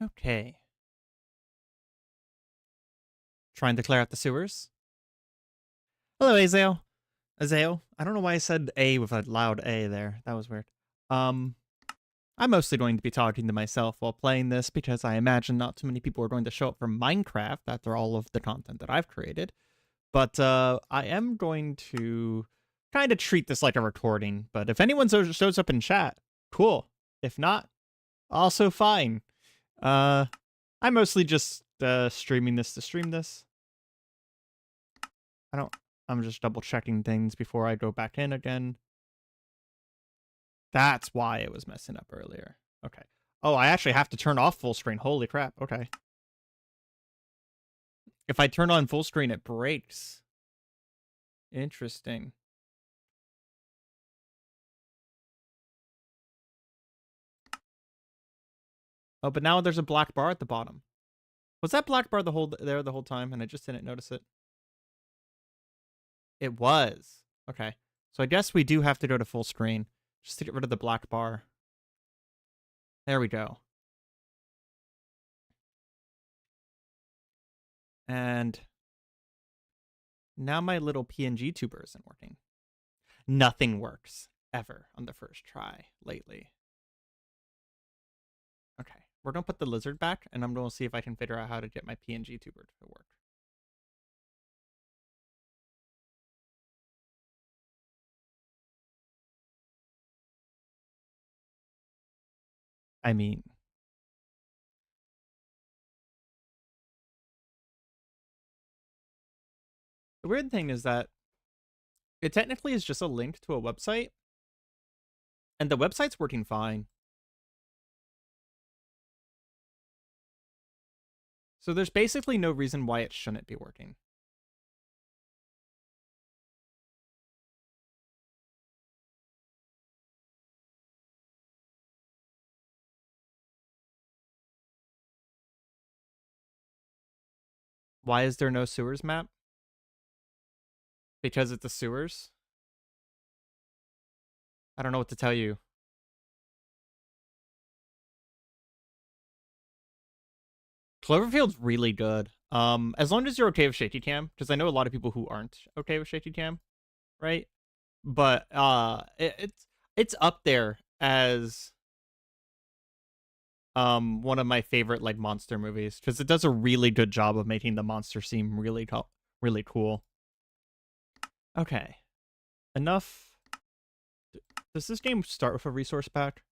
Okay. Trying to clear out the sewers. Hello, Azael. Azael. I don't know why I said A with a loud A there. That was weird. I'm mostly going to be talking to myself while playing this because I imagine not too many people are going to show up for Minecraft after all of the content that I've created. But I am going to kind of treat this like a recording. But if anyone shows up in chat, cool. If not, also fine. I'm mostly just streaming this to stream this. I'm just double checking things before I go back in again. That's why it was messing up earlier. Okay. Oh, I actually have to turn off full screen. Holy crap. Okay. If I turn on full screen, it breaks. Interesting. Oh, but now there's a black bar at the bottom. Was that black bar the whole time and I just didn't notice it? It was. Okay. So I guess we do have to go to full screen just to get rid of the black bar. There we go. And now my little PNG tuber isn't working. Nothing works ever on the first try lately. Okay, we're gonna put the lizard back and I'm gonna see if I can figure out how to get my PNG tuber to work. I mean, the weird thing is that it technically is just a link to a website, and the website's working fine. So there's basically no reason why it shouldn't be working. Why is there no sewers map? Because it's the sewers? I don't know what to tell you. Cloverfield's really good. As long as you're okay with shaky cam, because I know a lot of people who aren't okay with shaky cam, right? But it's up there as one of my favorite like monster movies because it does a really good job of making the monster seem really cool. Okay, enough. Does this game start with a resource pack?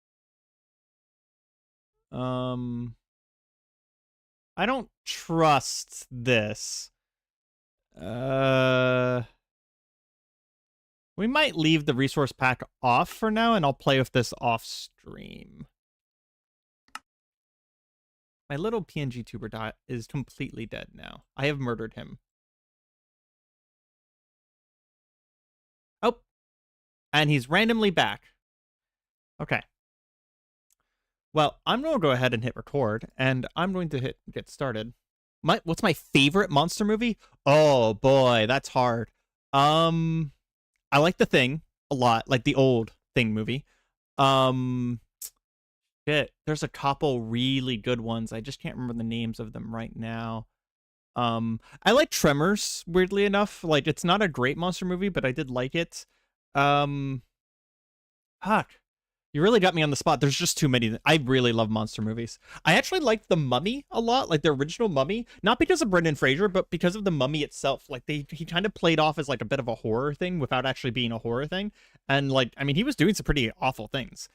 I don't trust this. We might leave the resource pack off for now, and I'll play with this off stream. My little PNG tuber is completely dead now. I have murdered him. Oh, and he's randomly back. Okay. Well, I'm going to go ahead and hit record, and I'm going to get started. What's my favorite monster movie? Oh boy, that's hard. I like The Thing a lot, like the old Thing movie. Shit, there's a couple really good ones. I just can't remember the names of them right now. I like Tremors, weirdly enough. Like, it's not a great monster movie, but I did like it. Fuck. You really got me on the spot. There's just too many. I really love monster movies. I actually like The Mummy a lot, like the original Mummy. Not because of Brendan Fraser, but because of the Mummy itself. Like, he kind of played off as like a bit of a horror thing without actually being a horror thing. And like, I mean, he was doing some pretty awful things.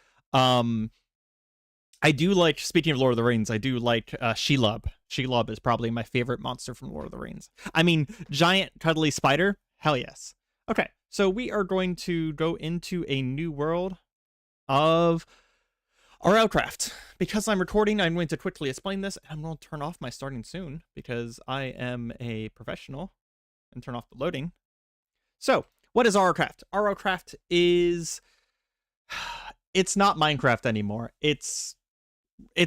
I do like, speaking of Lord of the Rings, I do like Shelob. Shelob is probably my favorite monster from Lord of the Rings. I mean, giant cuddly spider? Hell yes. Okay, so we are going to go into a new world of RLCraft. Because I'm recording, I'm going to quickly explain this. I'm going to turn off my starting soon because I am a professional and turn off the loading. So, what is RLCraft? RLCraft is... It's not Minecraft anymore. It's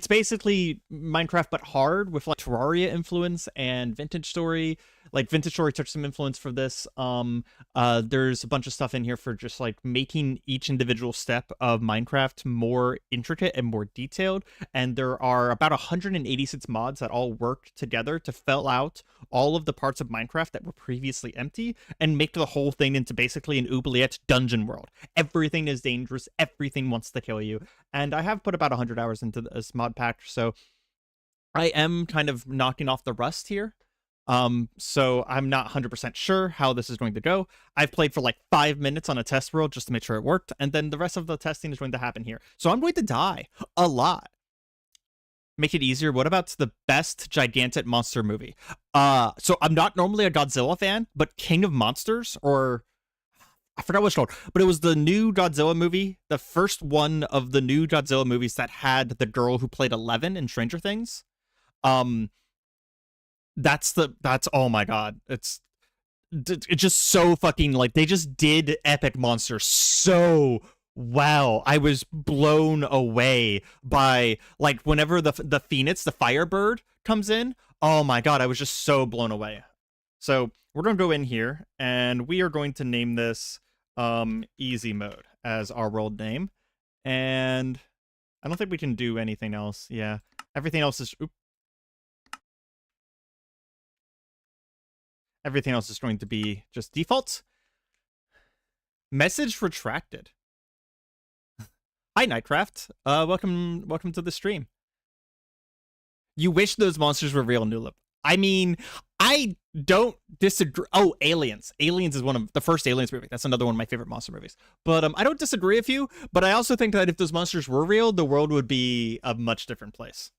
basically Minecraft but hard with like Terraria influence and Vintage Story. Like Vintage Story took some influence for this. There's a bunch of stuff in here for just like making each individual step of Minecraft more intricate and more detailed. And there are about 186 mods that all work together to fill out all of the parts of Minecraft that were previously empty and make the whole thing into basically an oubliette dungeon world. Everything is dangerous. Everything wants to kill you. And I have put about 100 hours into this mod pack, so I am kind of knocking off the rust here. So I'm not 100% sure how this is going to go. I've played for like 5 minutes on a test world just to make sure it worked, and then the rest of the testing is going to happen here. So I'm going to die a lot. Make it easier. What about the best gigantic monster movie? So I'm not normally a Godzilla fan, but King of Monsters, or I forgot what it's called, but it was the new Godzilla movie, the first one of the new Godzilla movies that had the girl who played Eleven in Stranger Things. That's oh my god, it's just so fucking, like, they just did epic monsters so well. I was blown away by, like, whenever the phoenix, the firebird, comes in. Oh my god, I was just so blown away. So we're gonna go in here and we are going to name this easy mode as our world name, and I don't think we can do anything else. Yeah, everything else is everything else is going to be just default. Message retracted. Hi, Nightcraft. Welcome to the stream. You wish those monsters were real, Nulip. I mean, I don't disagree. Oh, Aliens. Aliens is one of the first Aliens movie. That's another one of my favorite monster movies. But I don't disagree with you, but I also think that if those monsters were real, the world would be a much different place.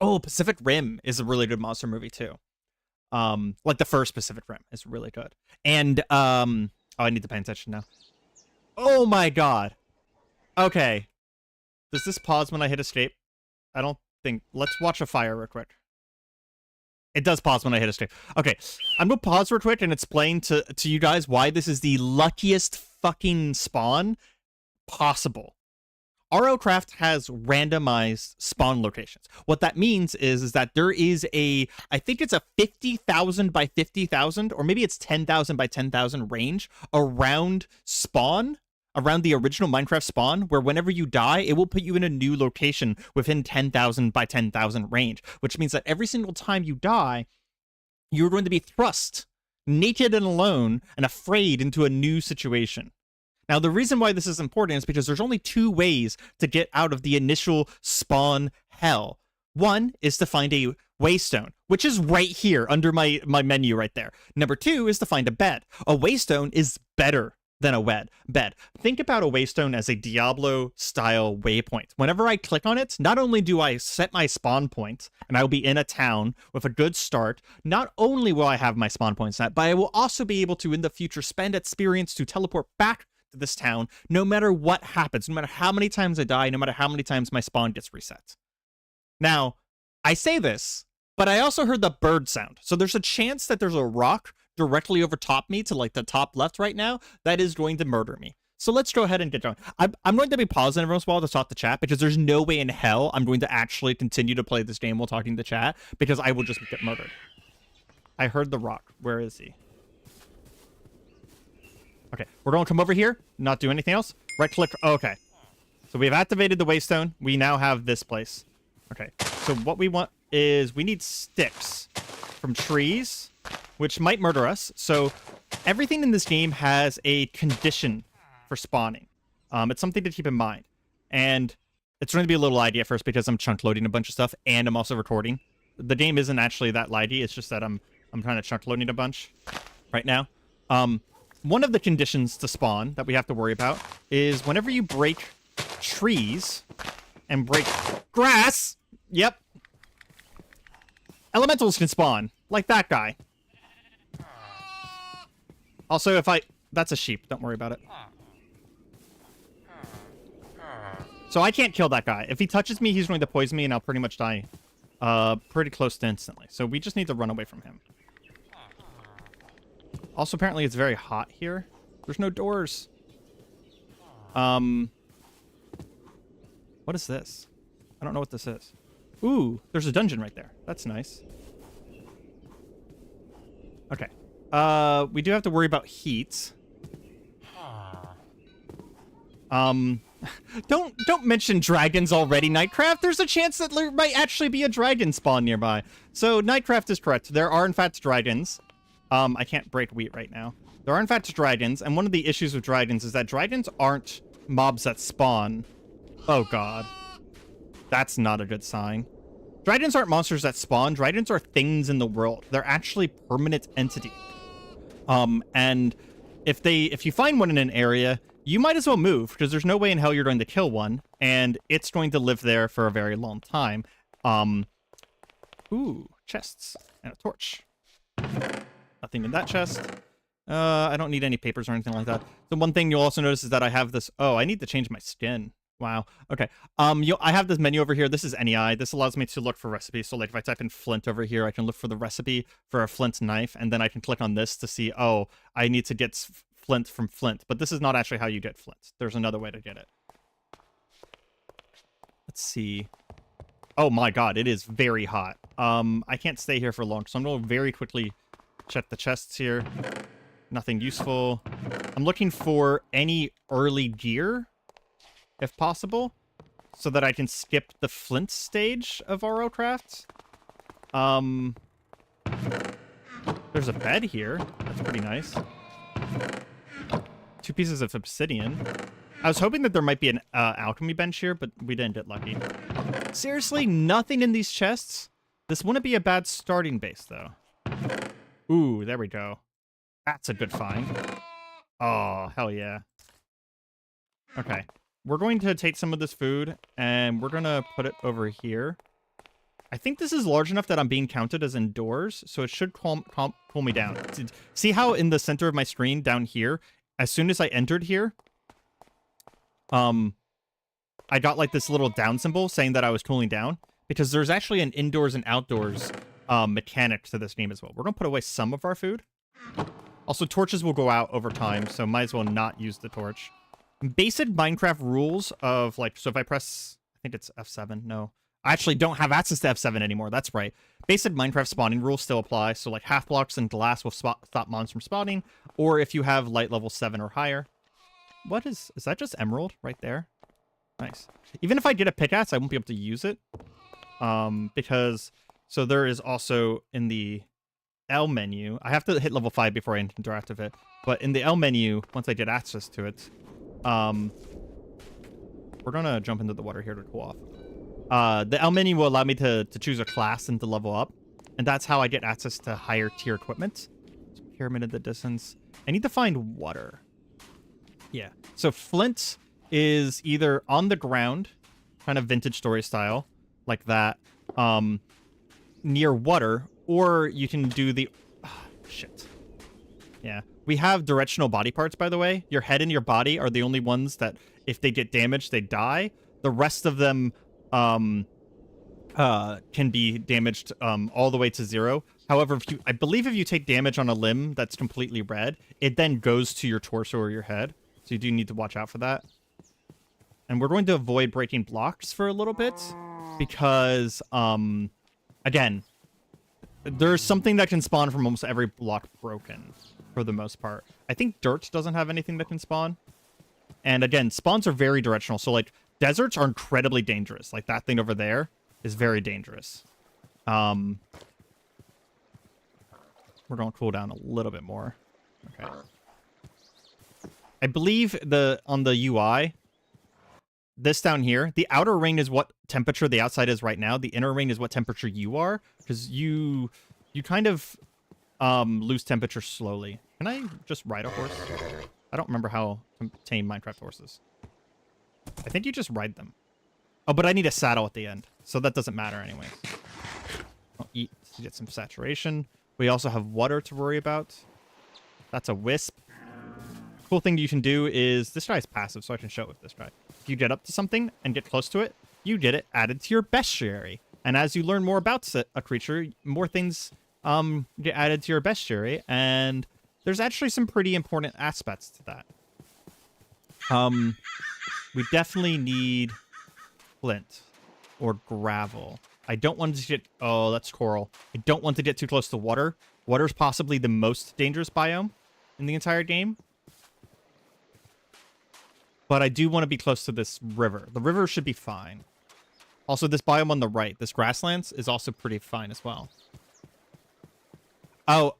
Oh, Pacific Rim is a really good monster movie too. Like the first Pacific Rim is really good. And oh, I need to pay attention now. Oh my god. Okay. Does this pause when I hit escape? I don't think. Let's watch a fire real quick. It does pause when I hit escape. Okay, I'm gonna pause real quick and explain to you guys why this is the luckiest fucking spawn possible. RLCraft has randomized spawn locations. What that means is that there is a, I think it's a 50,000 by 50,000, or maybe it's 10,000 by 10,000 range around spawn, around the original Minecraft spawn, where whenever you die, it will put you in a new location within 10,000 by 10,000 range, which means that every single time you die, you're going to be thrust naked and alone and afraid into a new situation. Now, the reason why this is important is because there's only two ways to get out of the initial spawn hell. One is to find a waystone, which is right here under my menu right there. Number two is to find a bed. A waystone is better than a bed. Think about a waystone as a Diablo-style waypoint. Whenever I click on it, not only do I set my spawn point, and I will be in a town with a good start, not only will I have my spawn point set, but I will also be able to, in the future, spend experience to teleport back to this town, no matter what happens, no matter how many times I die, no matter how many times my spawn gets reset. Now, I say this, but I also heard the bird sound. So there's a chance that there's a rock directly over top me to like the top left right now that is going to murder me. So let's go ahead and get going. I'm going to be pausing every once in a while to talk to chat, because there's no way in hell I'm going to actually continue to play this game while talking to chat, because I will just get murdered. I heard the rock. Where is he? Okay, we're going to come over here, not do anything else. Right click. Okay. So we've activated the waystone. We now have this place. Okay, so what we want is we need sticks from trees, which might murder us. So everything in this game has a condition for spawning. It's something to keep in mind. And it's going to be a little laggy at first because I'm chunk loading a bunch of stuff and I'm also recording. The game isn't actually that laggy. It's just that I'm kind of chunk loading a bunch right now. One of the conditions to spawn that we have to worry about is whenever you break trees and break grass, yep, elementals can spawn, like that guy. Also, that's a sheep, don't worry about it. So I can't kill that guy. If he touches me, he's going to poison me and I'll pretty much die pretty close to instantly. So we just need to run away from him. Also, apparently it's very hot here. There's no doors. What is this? I don't know what this is. Ooh, there's a dungeon right there. That's nice. Okay. We do have to worry about heat. Don't mention dragons already, Nightcraft. There's a chance that there might actually be a dragon spawn nearby. So Nightcraft is correct. There are in fact dragons. I can't break wheat right now. There are in fact dragons, and one of the issues with dragons is that dragons aren't mobs that spawn. Oh god. That's not a good sign. Dragons aren't monsters that spawn. Dragons are things in the world. They're actually permanent entities. And if you find one in an area, you might as well move, because there's no way in hell you're going to kill one, and it's going to live there for a very long time. Ooh, chests and a torch. Nothing in that chest. I don't need any papers or anything like that. The one thing you'll also notice is that I have this. Oh, I need to change my skin. Wow. Okay. I have this menu over here. This is NEI. This allows me to look for recipes. So like if I type in flint over here, I can look for the recipe for a flint knife, and then I can click on this to see, oh, I need to get flint from flint. But this is not actually how you get flint. There's another way to get it. Let's see. Oh my god, it is very hot. I can't stay here for long, so I'm going to very quickly check the chests here. Nothing useful. I'm looking for any early gear, if possible, so that I can skip the flint stage of RLCraft. There's a bed here. That's pretty nice. 2 pieces of obsidian. I was hoping that there might be an alchemy bench here, but we didn't get lucky. Seriously, nothing in these chests? This wouldn't be a bad starting base, though. Ooh, there we go. That's a good find. Oh, hell yeah. Okay. We're going to take some of this food, and we're going to put it over here. I think this is large enough that I'm being counted as indoors, so it should cool me down. See how in the center of my screen down here, as soon as I entered here, I got like this little down symbol saying that I was cooling down, because there's actually an indoors and outdoors mechanic to this game as well. We're going to put away some of our food. Also, torches will go out over time, so might as well not use the torch. Basic Minecraft rules of, like, so if I press, I think it's F7, no. I actually don't have access to F7 anymore, that's right. Basic Minecraft spawning rules still apply, so like half blocks and glass will stop mons from spawning, or if you have light level 7 or higher. What is that just emerald right there? Nice. Even if I get a pickaxe, I won't be able to use it. Because, so there is also in the L menu, I have to hit level 5 before I interact with it, but in the L menu, once I get access to it, we're gonna jump into the water here to cool off. The L menu will allow me to choose a class and to level up, and that's how I get access to higher tier equipment. So pyramid in the distance. I need to find water. Yeah, so flint is either on the ground, kind of vintage story style, like that, near water, or you can do the... Oh, shit. Yeah. We have directional body parts, by the way. Your head and your body are the only ones that, if they get damaged, they die. The rest of them can be damaged all the way to 0. However, I believe if you take damage on a limb that's completely red, it then goes to your torso or your head. So you do need to watch out for that. And we're going to avoid breaking blocks for a little bit because, again, there's something that can spawn from almost every block broken for the most part. I think dirt doesn't have anything that can spawn. And again, spawns are very directional. So like deserts are incredibly dangerous. Like that thing over there is very dangerous. We're going to cool down a little bit more. Okay. I believe on the UI, this down here, the outer ring is what temperature the outside is right now. The inner ring is what temperature you are, because you kind of lose temperature slowly. Can I just ride a horse? I don't remember how to tame Minecraft horses. I think you just ride them. Oh, but I need a saddle at the end, so that doesn't matter anyway. I'll eat to get some saturation. We also have water to worry about. That's a wisp. Cool thing you can do is, this guy's passive, so I can show it with this guy. If you get up to something and get close to it, you get it added to your bestiary. And as you learn more about a creature, more things get added to your bestiary, and there's actually some pretty important aspects to that. We definitely need flint or gravel. I don't want to get... Oh, that's coral. I don't want to get too close to water Water's possibly the most dangerous biome in the entire game. But I do want to be close to this river. The river should be fine. Also, this biome on the right, this grasslands, is also pretty fine as well. Oh,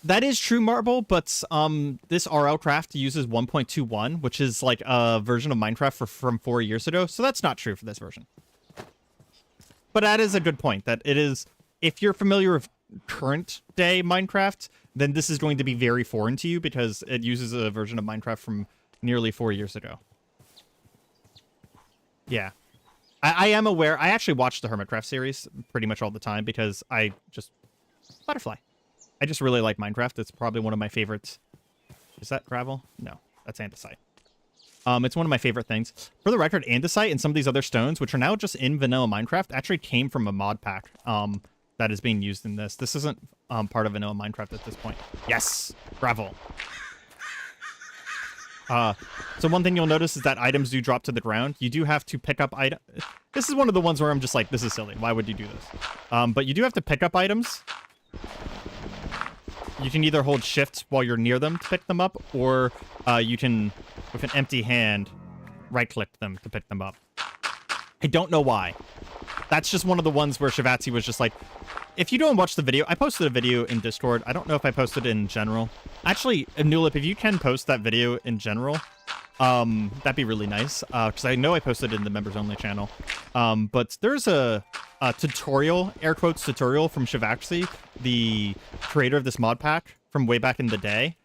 that is true, Marble, but this RLCraft uses 1.21, which is like a version of Minecraft from 4 years ago, so that's not true for this version. But that is a good point, that it is, if you're familiar with current day Minecraft, then this is going to be very foreign to you because it uses a version of Minecraft from nearly 4 years ago. Yeah. I am aware. I actually watch the Hermitcraft series pretty much all the time because I just... Butterfly. I just really like Minecraft. It's probably one of my favorites. Is that gravel? No, that's andesite. It's one of my favorite things. For the record, andesite and some of these other stones, which are now just in vanilla Minecraft, actually came from a mod pack that is being used in this. This isn't part of vanilla Minecraft at this point. Yes! Gravel. So one thing you'll notice is that items do drop to the ground. You do have to pick up items. This is one of the ones where I'm just like, this is silly. Why would you do this? But you do have to pick up items. You can either hold shift while you're near them to pick them up, or you can, with an empty hand, right-click them to pick them up. I don't know why. That's just one of the ones where Shivatsi was just like, if you don't watch the video, I posted a video in Discord. I don't know if I posted it in general. Actually, Nulip, if you can post that video in general, that'd be really nice. Because I know I posted it in the members only channel. But there's a tutorial, air quotes tutorial from Shivatsi, the creator of this mod pack from way back in the day.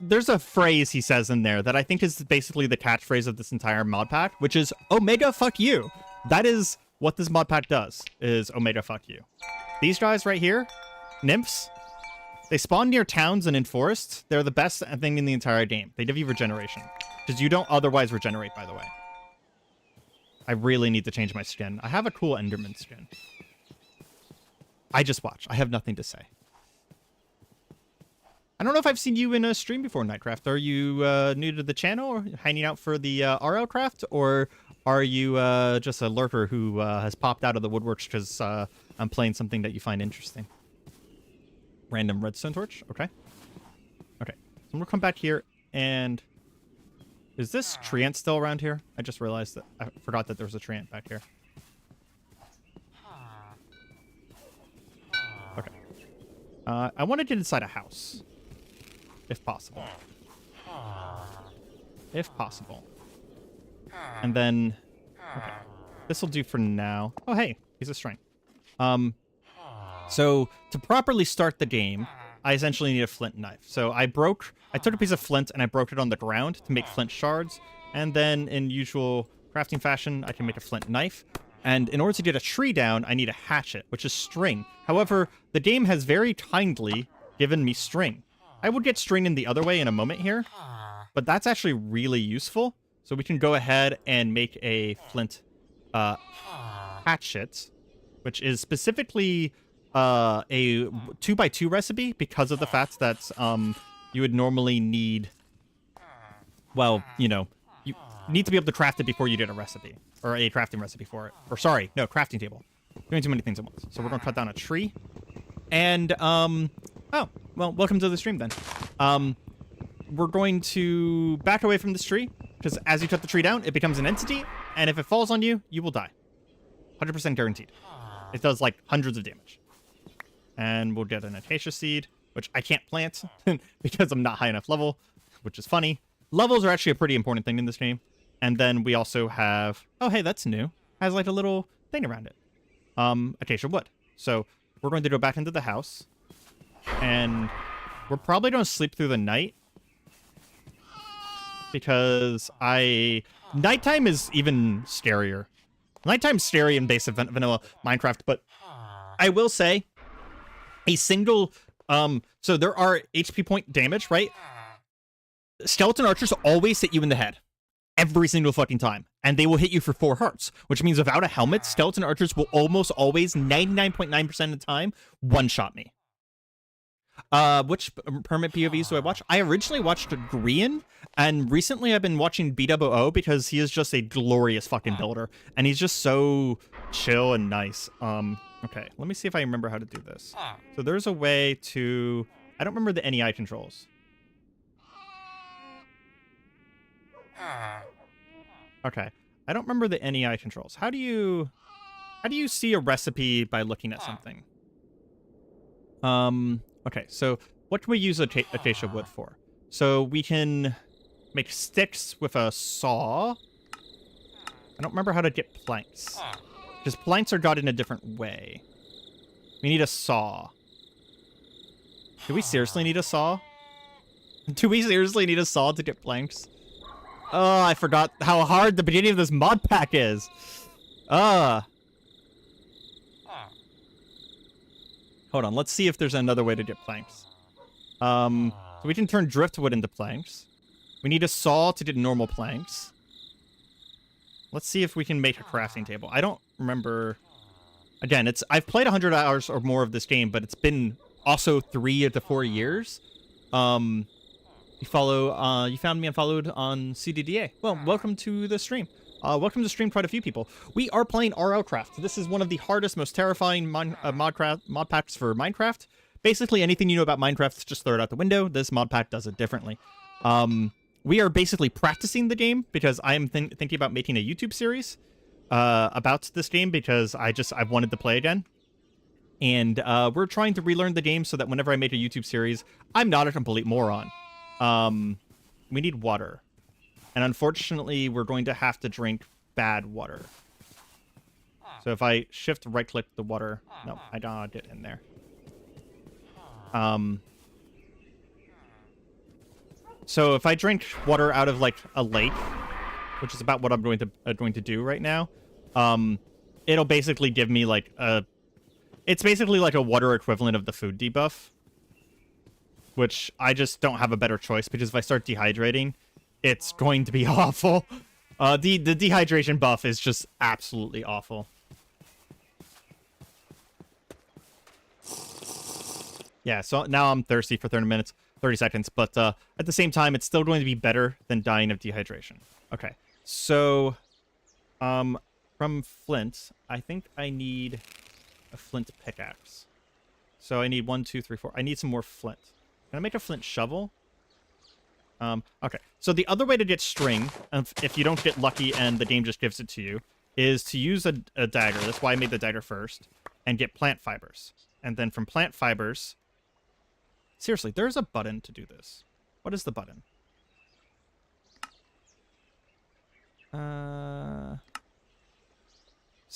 There's a phrase he says in there that I think is basically the catchphrase of this entire mod pack, which is Omega fuck you. That is what this mod pack does, is Omega fuck you. These guys right here, nymphs, they spawn near towns and in forests. They're the best thing in the entire game. They give you regeneration, because you don't otherwise regenerate, by the way. I really need to change my skin. I have a cool Enderman skin. I just watch. I have nothing to say. I don't know if I've seen you in a stream before, Nightcraft. Are you new to the channel, or hanging out for the RLCraft, or are you just a lurker who has popped out of the woodworks because I'm playing something that you find interesting? Random redstone torch? Okay. Okay. So we'll come back here, and... Is this tree ant still around here? I just realized that I forgot that there was a tree ant back here. Okay. I want to get inside a house. If possible. If possible. And then... Okay. This'll do for now. Oh, hey. He's a string. So, to properly start the game, I essentially need a flint knife. So, I took a piece of flint and I broke it on the ground to make flint shards. And then, in usual crafting fashion, I can make a flint knife. And in order to get a tree down, I need a hatchet, which is string. However, the game has very kindly given me string. I would get string in the other way in a moment here, but that's actually really useful. So we can go ahead and make a flint hatchet, which is specifically a 2x2 recipe because of the fact that you would normally need, well, you know, you need to be able to craft it before you get a recipe, or a crafting recipe for it. Or sorry, no, crafting table. Doing too many things at once. So we're going to cut down a tree. And, oh, well, welcome to the stream then. We're going to back away from this tree, because as you cut the tree down, it becomes an entity, and if it falls on you, you will die. 100% guaranteed. It does, like, hundreds of damage. And we'll get an acacia seed, which I can't plant, because I'm not high enough level, which is funny. Levels are actually a pretty important thing in this game. And then we also have... Oh, hey, that's new. Has, like, a little thing around it. Acacia wood. So, we're going to go back into the house. And we're probably going to sleep through the night. Because nighttime is even scarier. Nighttime's scary in basic vanilla Minecraft, but I will say a single... so there are HP point damage, right? Skeleton archers always hit you in the head. Every single fucking time. And they will hit you for 4 hearts. Which means without a helmet, skeleton archers will almost always, 99.9% of the time, one-shot me. Which permit POVs do I watch? I originally watched Grian, and recently I've been watching BOO because he is just a glorious fucking builder. And he's just so chill and nice. Okay, let me see if I remember how to do this. So there's a way to... I don't remember the NEI controls. Okay, I don't remember the NEI controls. How do you see a recipe by looking at something? Okay, so what can we use acacia wood for? So we can make sticks with a saw. I don't remember how to get planks. Because planks are got in a different way. We need a saw. Do we seriously need a saw? Do we seriously need a saw to get planks? Oh, I forgot how hard the beginning of this mod pack is. Hold on, let's see if there's another way to get planks. So we can turn driftwood into planks. We need a saw to get normal planks. Let's see if we can make a crafting table. I don't remember. Again, I've played 100 hours or more of this game, but it's been also 3 to 4 years. You found me and followed on CDDA. Well, welcome to the stream. Welcome to the stream, quite a few people. We are playing RLCraft. This is one of the hardest, most terrifying mod packs for Minecraft. Basically, anything you know about Minecraft, just throw it out the window. This mod pack does it differently. We are basically practicing the game because I am thinking about making a YouTube series about this game because I've wanted to play again. And we're trying to relearn the game so that whenever I make a YouTube series, I'm not a complete moron. We need water. And unfortunately, we're going to have to drink bad water. So if I shift right-click the water... No, I don't get in there. So if I drink water out of, like, a lake, which is about what I'm going to do right now, it'll basically give me, like, a... It's basically like a water equivalent of the food debuff, which I just don't have a better choice, because if I start dehydrating, it's going to be awful. The dehydration buff is just absolutely awful. Yeah, so now I'm thirsty for 30 seconds, but at the same time, it's still going to be better than dying of dehydration. Okay, so from flint, I think I need a flint pickaxe. So I need 1, 2, 3, 4. I need some more flint. Can I make a flint shovel? Okay. So the other way to get string, if you don't get lucky and the game just gives it to you, is to use a dagger. That's why I made the dagger first. And get plant fibers. And then from plant fibers... Seriously, there's a button to do this. What is the button? Does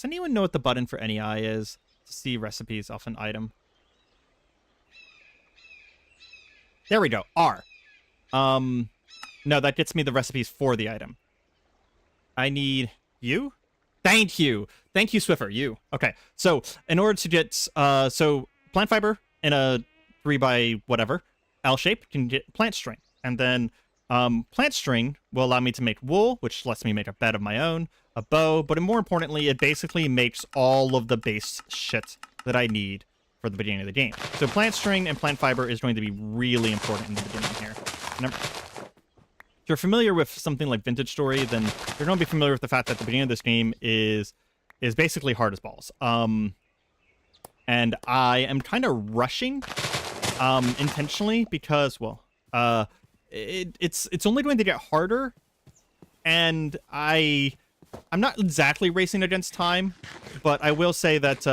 anyone know what the button for NEI is? To see recipes off an item. There we go. R. No, that gets me the recipes for the item. I need you? Thank you. Thank you, Swiffer. You. Okay. So, in order to get, so, plant fiber in a 3 by whatever L shape can get plant string. And then, plant string will allow me to make wool, which lets me make a bed of my own, a bow, but more importantly, it basically makes all of the base shit that I need for the beginning of the game. So plant string and plant fiber is going to be really important in the beginning here. If you're familiar with something like Vintage Story, then you're going to be familiar with the fact that the beginning of this game is basically hard as balls. And I am kind of rushing intentionally because, well, it's only going to get harder, and I'm not exactly racing against time, but I will say that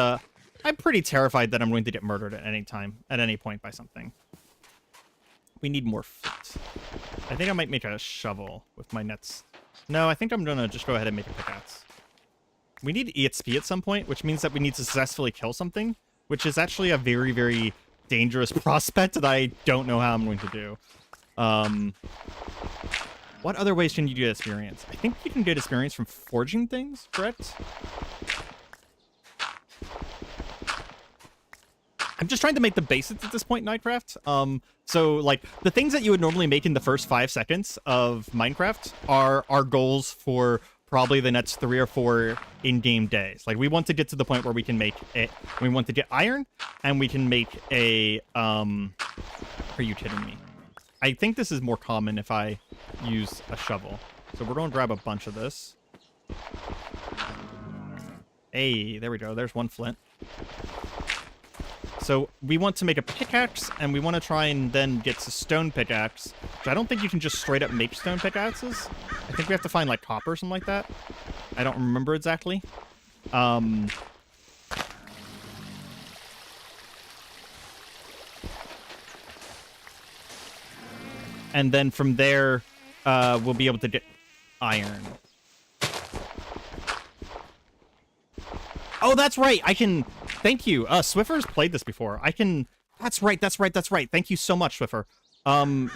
I'm pretty terrified that I'm going to get murdered at any time, at any point by something. We need more flint. I think I might make a shovel with my nets. No, I think I'm gonna just go ahead and make a pickaxe. We need EXP at some point, which means that we need to successfully kill something, which is actually a very, very dangerous prospect that I don't know how I'm going to do. What other ways can you get experience? I think you can get experience from forging things, correct? I'm just trying to make the basics at this point in Minecraft. So, like, the things that you would normally make in the first 5 seconds of Minecraft are our goals for probably the next 3 or 4 in-game days. Like, we want to get to the point where we can make it. We want to get iron, and we can make a, Are you kidding me? I think this is more common if I use a shovel. So we're going to grab a bunch of this. Hey, there we go. There's one flint. So we want to make a pickaxe, and we want to try and then get a stone pickaxe. So I don't think you can just straight up make stone pickaxes. I think we have to find like copper or something like that. I don't remember exactly. And then from there, we'll be able to get iron. Oh, that's right. I can... Thank you. Swiffer's played this before. I can... That's right. Thank you so much, Swiffer.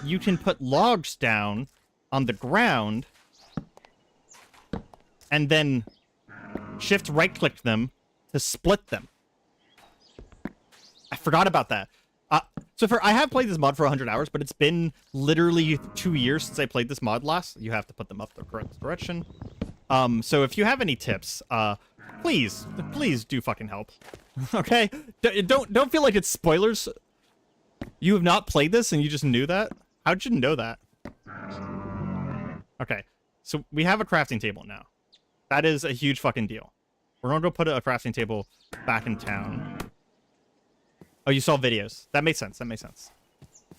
You can put logs down on the ground and then shift right-click them to split them. I forgot about that. Swiffer, I have played this mod for 100 hours, but it's been literally 2 years since I played this mod last. You have to put them up the correct direction. So if you have any tips, please do fucking help. Okay? Don't feel like it's spoilers. You have not played this and you just knew that? How'd you know that? Okay. So we have a crafting table now. That is a huge fucking deal. We're gonna go put a crafting table back in town. Oh, you saw videos. That makes sense.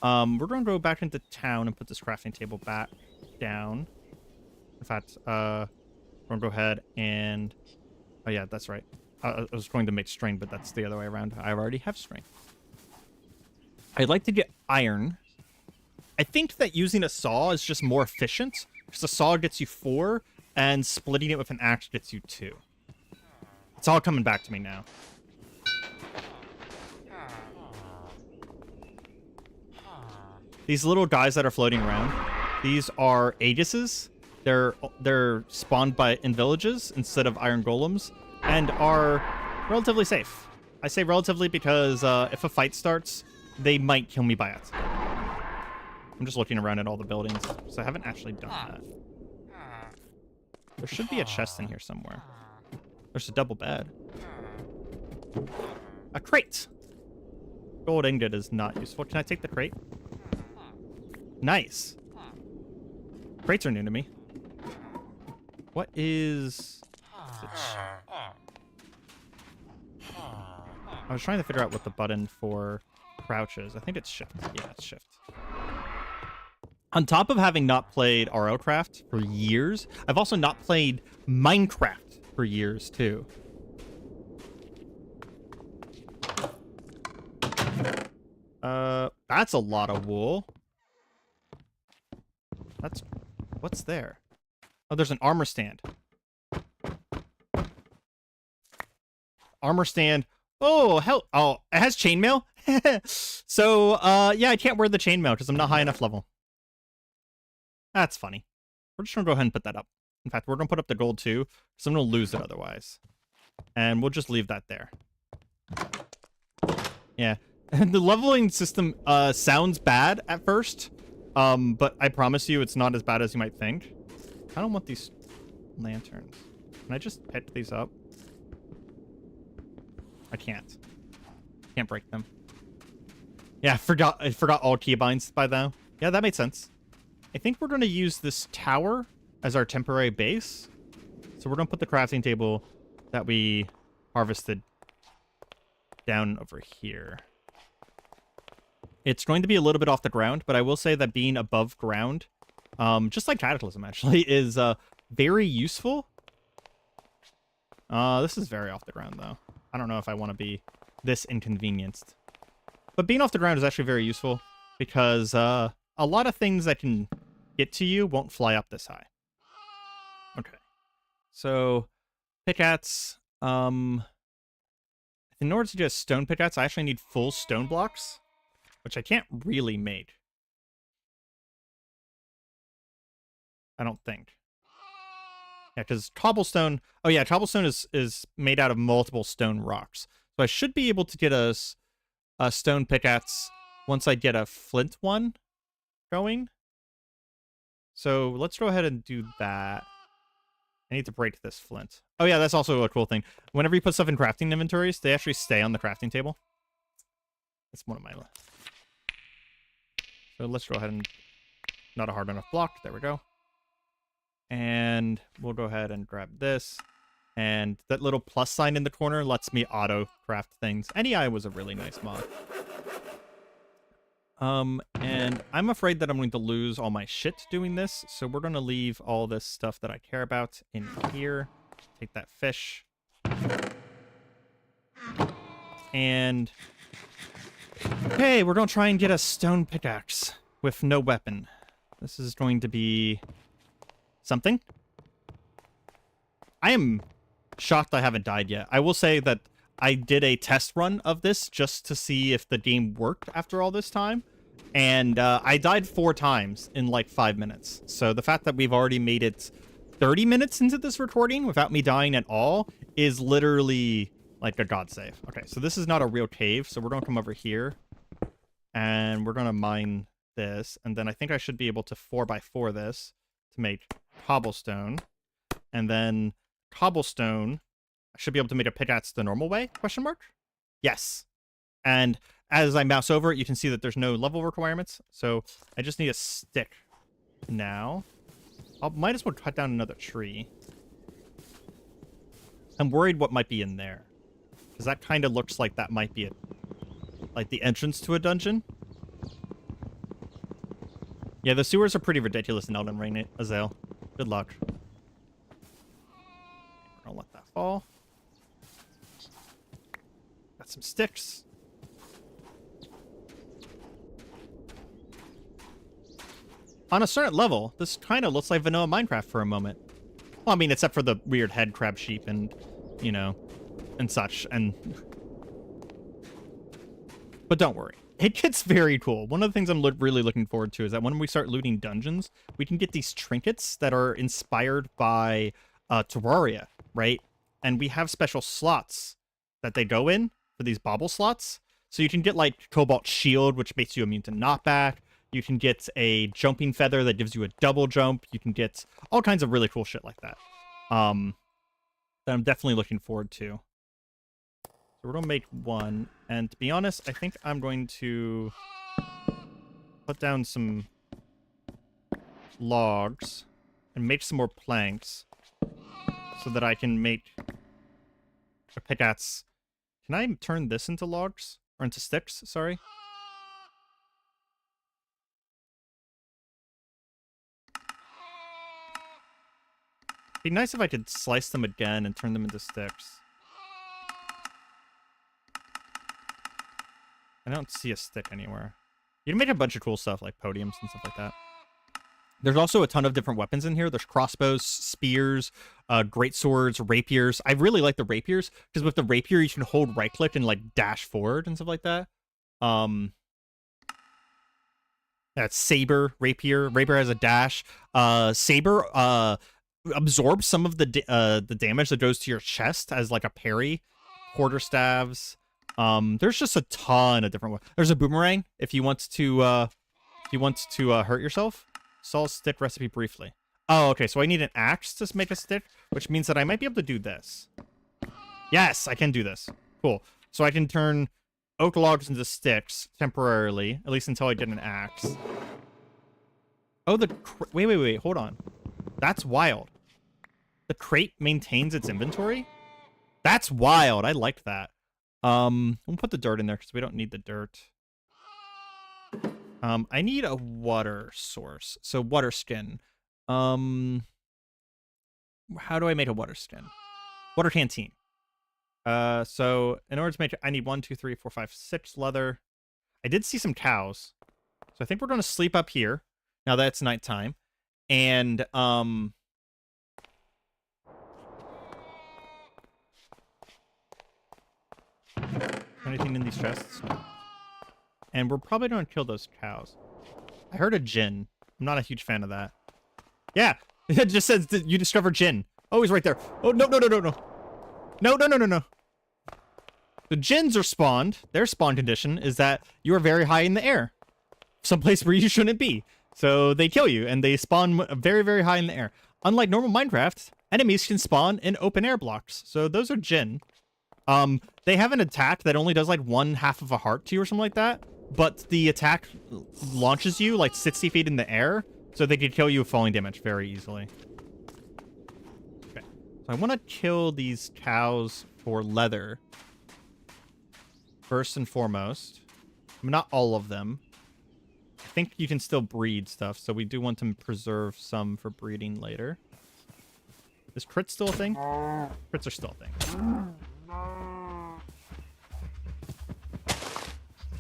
We're gonna go back into town and put this crafting table back down. In fact, we're gonna go ahead and... Oh, yeah, that's right. I was going to make string, but that's the other way around. I already have string. I'd like to get iron. I think that using a saw is just more efficient, because a saw gets you 4, and splitting it with an axe gets you 2. It's all coming back to me now. These little guys that are floating around, these are Aegises. They're spawned in villages instead of iron golems, and are relatively safe. I say relatively because if a fight starts, they might kill me by accident. I'm just looking around at all the buildings, so I haven't actually done that. There should be a chest in here somewhere. There's a double bed. A crate! Gold ingot is not useful. Can I take the crate? Nice. Crates are new to me. What is... I was trying to figure out what the button for crouch is. I think it's shift. Yeah, it's shift. On top of having not played RLCraft for years, I've also not played Minecraft for years, too. That's a lot of wool. What's there? Oh, there's an armor stand. Armor stand. Oh, hell. Oh, it has chainmail? So, yeah, I can't wear the chainmail because I'm not high enough level. That's funny. We're just going to go ahead and put that up. In fact, we're going to put up the gold too, because I'm going to lose it otherwise. And we'll just leave that there. Yeah. And the leveling system sounds bad at first, but I promise you it's not as bad as you might think. I don't want these lanterns. Can I just pick these up? I can't. Can't break them. Yeah, I forgot all keybinds by now. Yeah, that made sense. I think we're going to use this tower as our temporary base. So we're going to put the crafting table that we harvested down over here. It's going to be a little bit off the ground, but I will say that being above ground, just like Cataclysm actually, is very useful. This is very off the ground though. I don't know if I want to be this inconvenienced. But being off the ground is actually very useful because a lot of things that can get to you won't fly up this high. Okay. So, pickaxe. In order to do a stone pickaxe, I actually need full stone blocks, which I can't really make. I don't think. Yeah, because cobblestone... Oh yeah, cobblestone is made out of multiple stone rocks. So I should be able to get a stone pickaxe once I get a flint one going. So let's go ahead and do that. I need to break this flint. Oh yeah, that's also a cool thing. Whenever you put stuff in crafting inventories, they actually stay on the crafting table. That's one of my... So let's go ahead and... Not a hard enough block. There we go. And we'll go ahead and grab this. And that little plus sign in the corner lets me auto-craft things. NEI was a really nice mod. And I'm afraid that I'm going to lose all my shit doing this, so we're going to leave all this stuff that I care about in here. Take that fish. And... okay, we're going to try and get a stone pickaxe with no weapon. This is going to be... something. I am shocked I haven't died yet. I will say that I did a test run of this just to see if the game worked after all this time. And I died 4 times in like 5 minutes. So the fact that we've already made it 30 minutes into this recording without me dying at all is literally like a god save. Okay, so this is not a real cave. So we're going to come over here. And we're going to mine this. And then I think I should be able to 4x4 this to make cobblestone. And then cobblestone, I should be able to make a pickaxe the normal way, question mark? Yes. And as I mouse over it, you can see that there's no level requirements. So I just need a stick now. I might as well cut down another tree. I'm worried what might be in there. Because that kind of looks like that might be like the entrance to a dungeon. Yeah, the sewers are pretty ridiculous in Elden Ring, Azael. Good luck. We're gonna let that fall. Got some sticks. On a certain level, this kind of looks like vanilla Minecraft for a moment. Well, I mean, except for the weird head crab sheep and, you know, and such. But don't worry. It gets very cool. One of the things I'm really looking forward to is that when we start looting dungeons, we can get these trinkets that are inspired by Terraria, right? And we have special slots that they go in for these bauble slots. So you can get, like, Cobalt Shield, which makes you immune to knockback. You can get a jumping feather that gives you a double jump. You can get all kinds of really cool shit like that. That I'm definitely looking forward to. So we're going to make one. And to be honest, I think I'm going to put down some logs and make some more planks so that I can make a pickaxe. Can I turn this into logs? Or into sticks, sorry. It'd be nice if I could slice them again and turn them into sticks. I don't see a stick anywhere. You can make a bunch of cool stuff like podiums and stuff like that. There's also a ton of different weapons in here. There's crossbows, spears, great swords, rapiers. I really like the rapiers because with the rapier you can hold right click and like dash forward and stuff like that. That's saber, rapier. Rapier has a dash. Saber absorbs some of the damage that goes to your chest as like a parry. Quarterstaves. There's just a ton of different ones. There's a boomerang if you want to hurt yourself. Saw stick recipe briefly. Oh, okay, so I need an axe to make a stick, which means that I might be able to do this. Yes, I can do this. Cool. So I can turn oak logs into sticks temporarily, at least until I get an axe. Oh, wait, hold on. That's wild. The crate maintains its inventory? That's wild. I like that. We'll put the dirt in there because we don't need the dirt. I need a water source. So water skin. How do I make a water skin? Water canteen. So in order to make it, I need 1, 2, 3, 4, 5, 6 leather. I did see some cows. So I think we're going to sleep up here now that it's nighttime. And, anything in these chests? No. And we're probably going to kill those cows. I heard a djinn. I'm not a huge fan of that. Yeah, it just says that you discovered djinn. Oh, he's right there. Oh, no. No. The djinns are spawned. Their spawn condition is that you are very high in the air. Someplace where you shouldn't be. So they kill you, and they spawn very, very high in the air. Unlike normal Minecraft, enemies can spawn in open air blocks. So those are djinn. They have an attack that only does like 1/2 of a heart to you or something like that. But the attack launches you like 60 feet in the air. So they can kill you with falling damage very easily. Okay. So I want to kill these cows for leather. First and foremost. I mean, not all of them. I think you can still breed stuff, so we do want to preserve some for breeding later. Is crit still a thing? Crits are still a thing.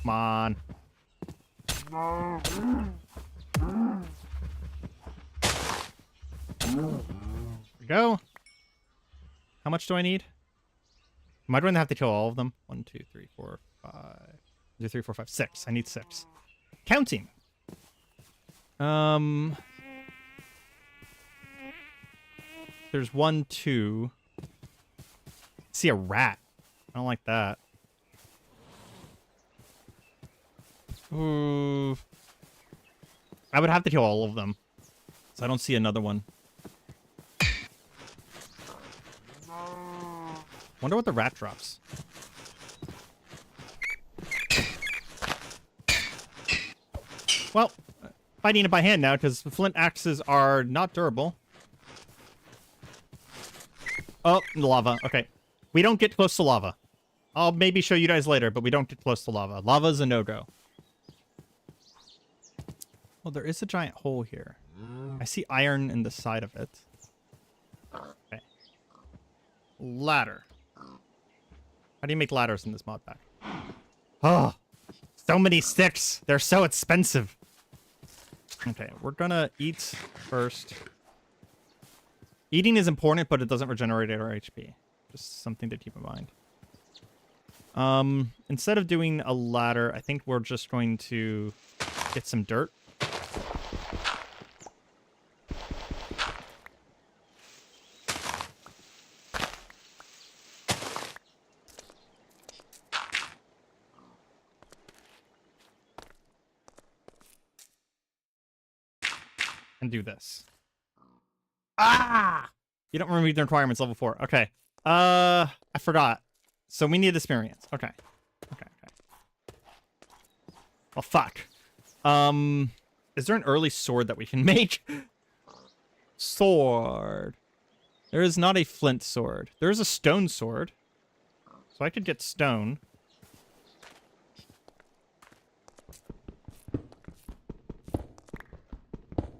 Come on. There we go. How much do I need? Am I going to have to kill all of them? 1, 2, 3, 4, 5. 2, 3, 4, 5, 6. I need 6. Counting. There's 1, 2. See a rat. I don't like that. Ooh. I would have to kill all of them. So I don't see another one. Wonder what the rat drops. Well, fighting it by hand now because the flint axes are not durable. Oh, lava. Okay. We don't get close to lava. I'll maybe show you guys later, but we don't get close to lava. Lava's a no-go. Well, there is a giant hole here. I see iron in the side of it. Okay. Ladder. How do you make ladders in this mod pack? Oh, so many sticks. They're so expensive. Okay, we're gonna eat first. Eating is important, but it doesn't regenerate our HP. Just something to keep in mind. Instead of doing a ladder, I think we're just going to get some dirt. And do this. Ah! You don't remember the requirements, level 4. Okay. I forgot. So we need experience. Okay. Okay. Well, fuck. Is there an early sword that we can make? Sword. There is not a flint sword. There is a stone sword. So I could get stone.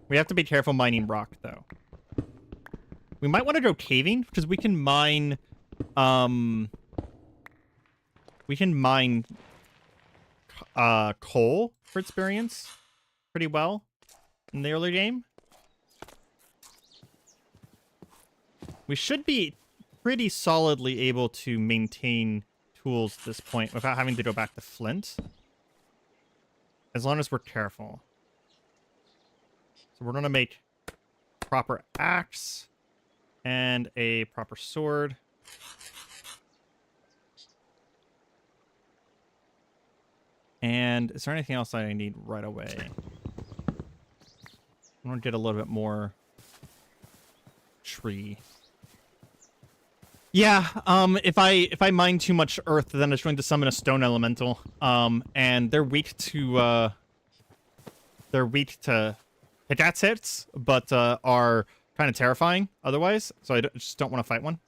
We have to be careful mining rock, though. We might want to go caving, because we can mine... we can mine... coal for experience pretty well in the early game. We should be pretty solidly able to maintain tools at this point without having to go back to flint. As long as we're careful. So we're going to make proper axe and a proper sword. And is there anything else I need right away? I want to get a little bit more tree. Yeah, if I mine too much earth, then it's going to summon a stone elemental. And they're weak to pickaxe hits, but are kind of terrifying otherwise. So I just don't want to fight one. To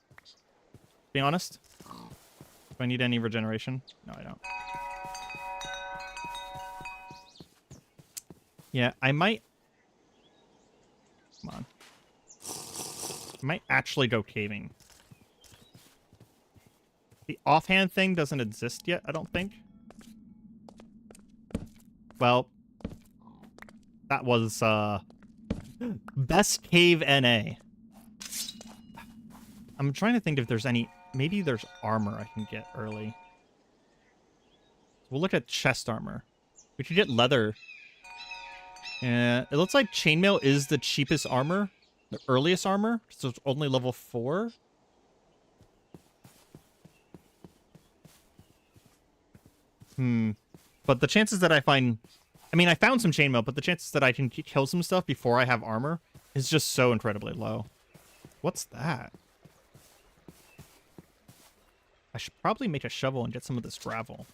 be honest. Do I need any regeneration? No, I don't. Yeah, I might... Come on. I might actually go caving. The offhand thing doesn't exist yet, I don't think. Well, that was, best cave NA. I'm trying to think if there's any... Maybe there's armor I can get early. We'll look at chest armor. We could get leather. Yeah, it looks like chainmail is the cheapest armor. The earliest armor. So it's only level 4. But the chances that I find... I mean, I found some chainmail, but the chances that I can kill some stuff before I have armor is just so incredibly low. What's that? I should probably make a shovel and get some of this gravel.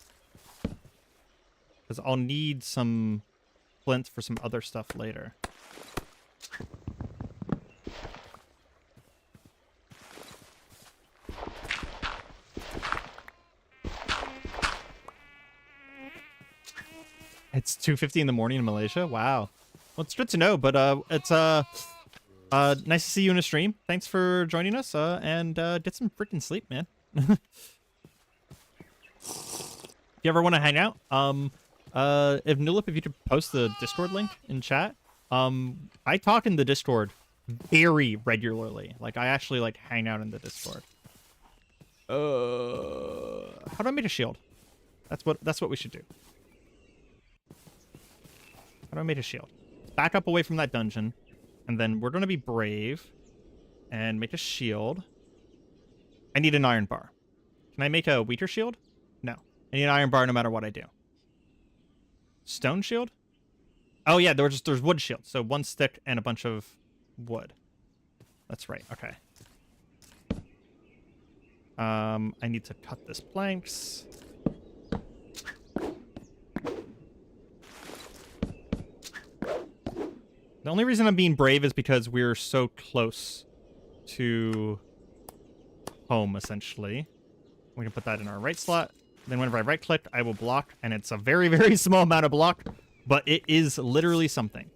Because I'll need some flint for some other stuff later. It's 2:50 in the morning in Malaysia. Wow. Well, it's good to know, but it's nice to see you in a stream. Thanks for joining us, and get some freaking sleep, man. If you ever want to hang out, if Nulip, if you could post the Discord link in chat. I talk in the Discord very regularly. Like, I actually like hang out in the Discord. How do I make a shield? That's what we should do. How do I make a shield? Back up away from that dungeon, and then we're gonna be brave and make a shield. I need an iron bar. Can I make a wheater shield? No. I need an iron bar no matter what I do. Stone shield? Oh yeah, there's wood shield. So 1 stick and a bunch of wood. That's right. Okay. I need to cut this planks. The only reason I'm being brave is because we're so close to home, essentially. We can put that in our right slot. Then whenever I right-click, I will block, and it's a very, very small amount of block, but it is literally something.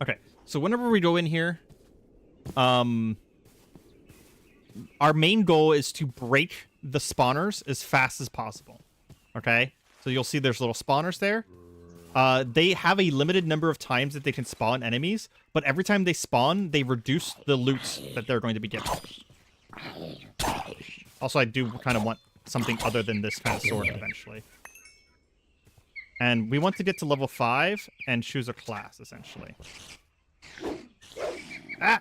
Okay, so whenever we go in here, our main goal is to break the spawners as fast as possible. Okay? So you'll see there's little spawners there. They have a limited number of times that they can spawn enemies, but every time they spawn, they reduce the loot that they're going to be given. Also, I do kind of want something other than this kind of sword eventually. And we want to get to level 5 and choose a class, essentially. Ah!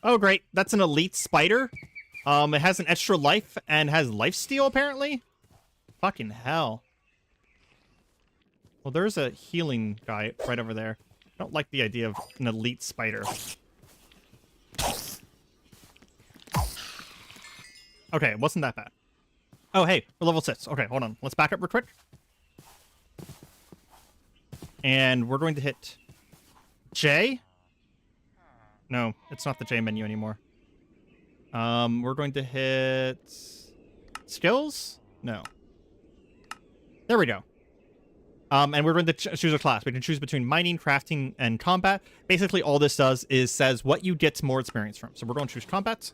Oh, great. That's an elite spider. It has an extra life and has lifesteal, apparently. Fucking hell. Well, there's a healing guy right over there. I don't like the idea of an elite spider. Okay, it wasn't that bad. Oh, hey, we're level 6. Okay, hold on. Let's back up real quick. And we're going to hit J. No, it's not the J menu anymore. We're going to hit skills? No. There we go. And we're going to choose a class. We can choose between mining, crafting, and combat. Basically, all this does is says what you get more experience from. So we're going to choose combat.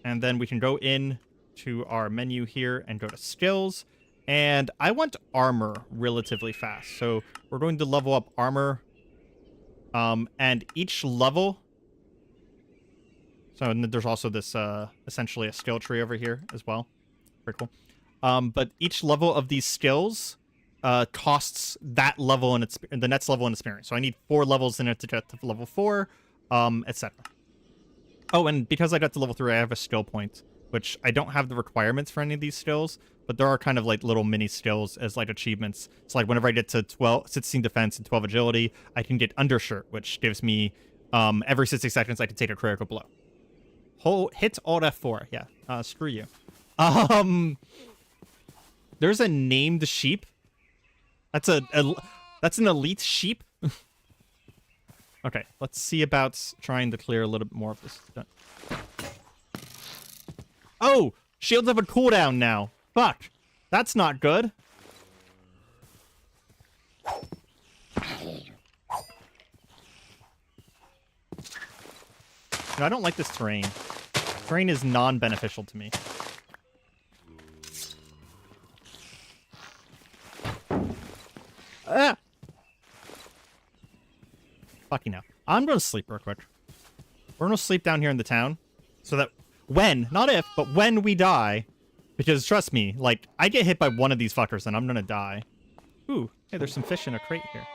And then we can go in to our menu here and go to skills. And I want armor relatively fast. So we're going to level up armor. And each level... So and there's also this, essentially a skill tree over here as well. Pretty cool. But each level of these skills costs that level in the next level in experience. So I need 4 levels in it to get to level 4, etc. Oh, and because I got to level 3, I have a skill point, which I don't have the requirements for any of these skills, but there are kind of like little mini skills as like achievements. It's like whenever I get to 16 defense and 12 agility, I can get undershirt, which gives me every 60 seconds I can take a critical blow. Hit Alt F4. Yeah. Screw you. There's a named sheep. That's an elite sheep. Okay, let's see about trying to clear a little bit more of this. Oh, shields have a cooldown now. Fuck, that's not good. No, I don't like this terrain. Terrain is non-beneficial to me. Ah! Fucking hell. I'm gonna sleep real quick. We're gonna sleep down here in the town. So that when, not if, but when we die, because trust me, like, I get hit by one of these fuckers and I'm gonna die. Ooh, hey, there's some fish in a crate here.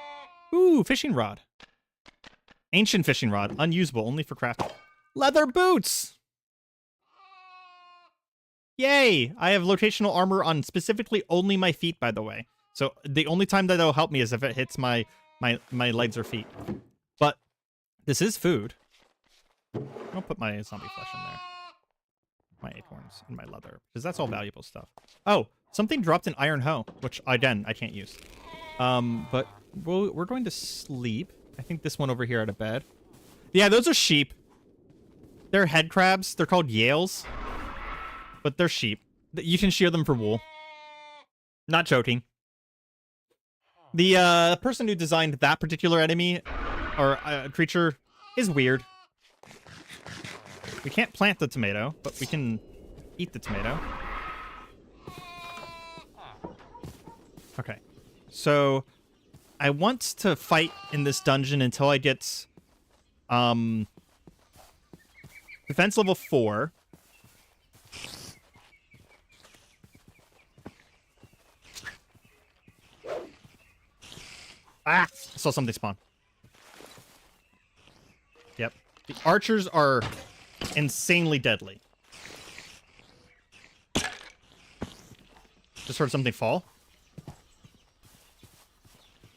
Ooh, fishing rod. Ancient fishing rod, unusable, only for crafting. Leather boots! Yay! I have locational armor on specifically only my feet, by the way. So the only time that it'll help me is if it hits my legs or feet. But this is food. I'll put my zombie flesh in there. My acorns and my leather, because that's all valuable stuff. Oh, something dropped an iron hoe, which again I can't use. But we're going to sleep. I think this one over here at a bed. Yeah, those are sheep. They're head crabs. They're called Yales. But they're sheep. You can shear them for wool. Not joking. The person who designed that particular enemy or creature is weird. We can't plant the tomato, but we can eat the tomato. Okay. So I want to fight in this dungeon until I get defense level 4. Ah! I saw something spawn. Yep. The archers are insanely deadly. Just heard something fall.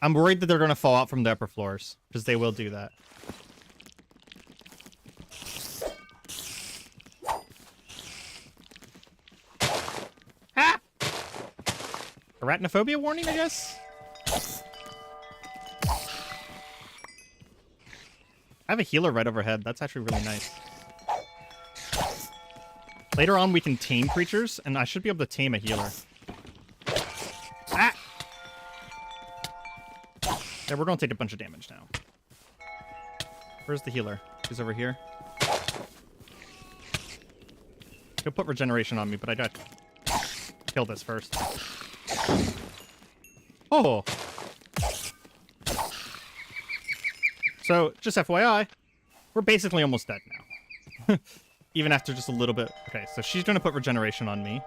I'm worried that they're going to fall out from the upper floors, because they will do that. Ah! Arachnophobia warning, I guess? I have a healer right overhead. That's actually really nice. Later on, we can tame creatures, and I should be able to tame a healer. Ah! Yeah, we're going to take a bunch of damage now. Where's the healer? He's over here. He'll put regeneration on me, but I got to kill this first. Oh! So, just FYI, we're basically almost dead now. Even after just a little bit. Okay, so she's going to put regeneration on me.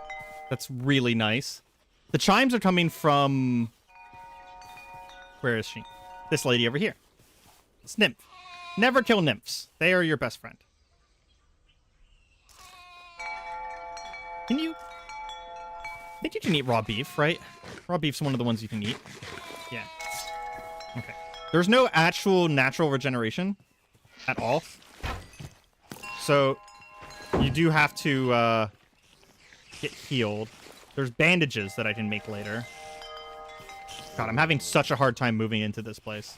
That's really nice. The chimes are coming from... Where is she? This lady over here. It's Nymph. Never kill nymphs. They are your best friend. Can you... I think you can eat raw beef, right? Raw beef's one of the ones you can eat. Yeah. Okay. There's no actual natural regeneration at all. So, you do have to get healed. There's bandages that I can make later. God, I'm having such a hard time moving into this place.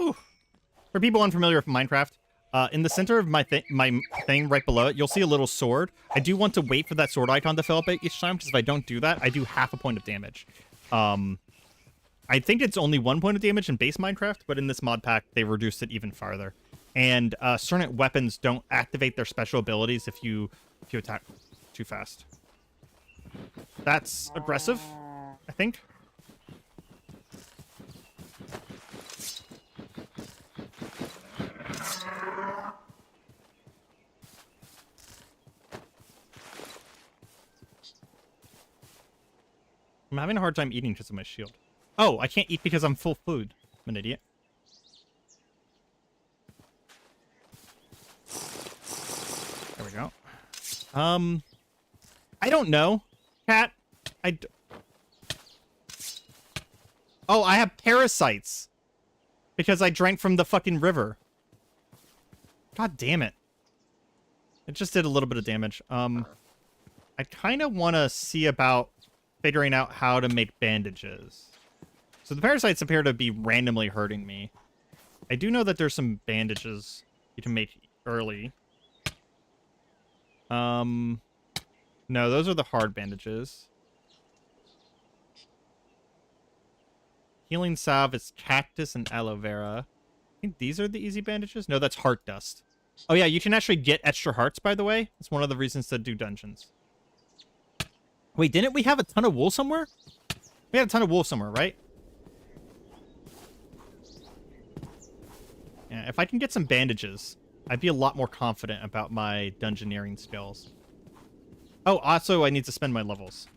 Ooh. For people unfamiliar with Minecraft, in the center of my thing right below it, you'll see a little sword. I do want to wait for that sword icon to fill up each time, because if I don't do that, I do half a point of damage. I think it's only 1 point of damage in base Minecraft, but in this mod pack, they reduced it even farther. And certain weapons don't activate their special abilities if you attack too fast. That's aggressive, I think. I'm having a hard time eating because of my shield. Oh, I can't eat because I'm full food. I'm an idiot. There we go. I don't know, Cat. Oh, I have parasites because I drank from the fucking river. God damn it. It just did a little bit of damage. I kind of want to see about figuring out how to make bandages. So the parasites appear to be randomly hurting me. I do know that there's some bandages you can make early. No, those are the hard bandages. Healing salve is cactus and aloe vera. I think these are the easy bandages. No, that's heart dust. Oh yeah, you can actually get extra hearts, by the way. That's one of the reasons to do dungeons. Wait, didn't we have a ton of wool somewhere? We had a ton of wool somewhere, right? Yeah, if I can get some bandages, I'd be a lot more confident about my dungeoneering skills. Oh, also, I need to spend my levels.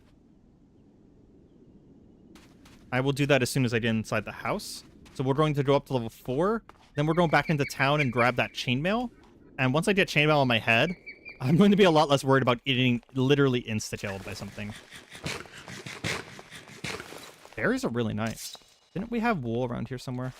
I will do that as soon as I get inside the house. So we're going to go up to level 4. Then we're going back into town and grab that chainmail. And once I get chainmail on my head, I'm going to be a lot less worried about getting literally insta-killed by something. Berries are really nice. Didn't we have wool around here somewhere?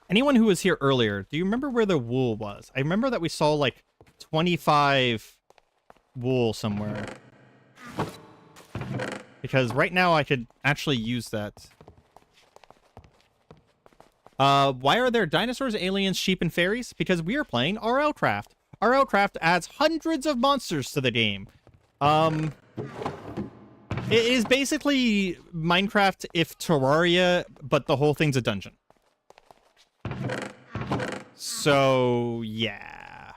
Anyone who was here earlier, do you remember where the wool was? I remember that we saw like 25 wool somewhere. Because right now I could actually use that. Why are there dinosaurs, aliens, sheep, and fairies? Because we are playing RLCraft. RLCraft adds hundreds of monsters to the game. It is basically Minecraft if Terraria, but the whole thing's a dungeon. So, yeah.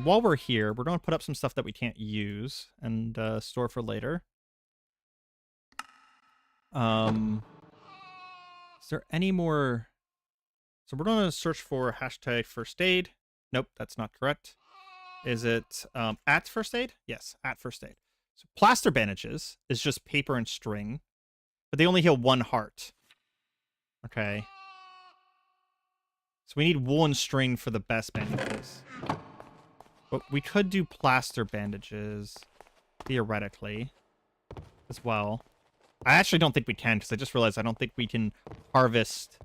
While we're here, we're going to put up some stuff that we can't use and store for later. Is there any more? So we're going to search for hashtag first aid. Nope, that's not correct. Is it at first aid? Yes, at first aid. So plaster bandages is just paper and string, but they only heal 1 heart. Okay. So we need wool and string for the best bandages. But we could do plaster bandages, theoretically, as well. I actually don't think we can, because I just realized I don't think we can harvest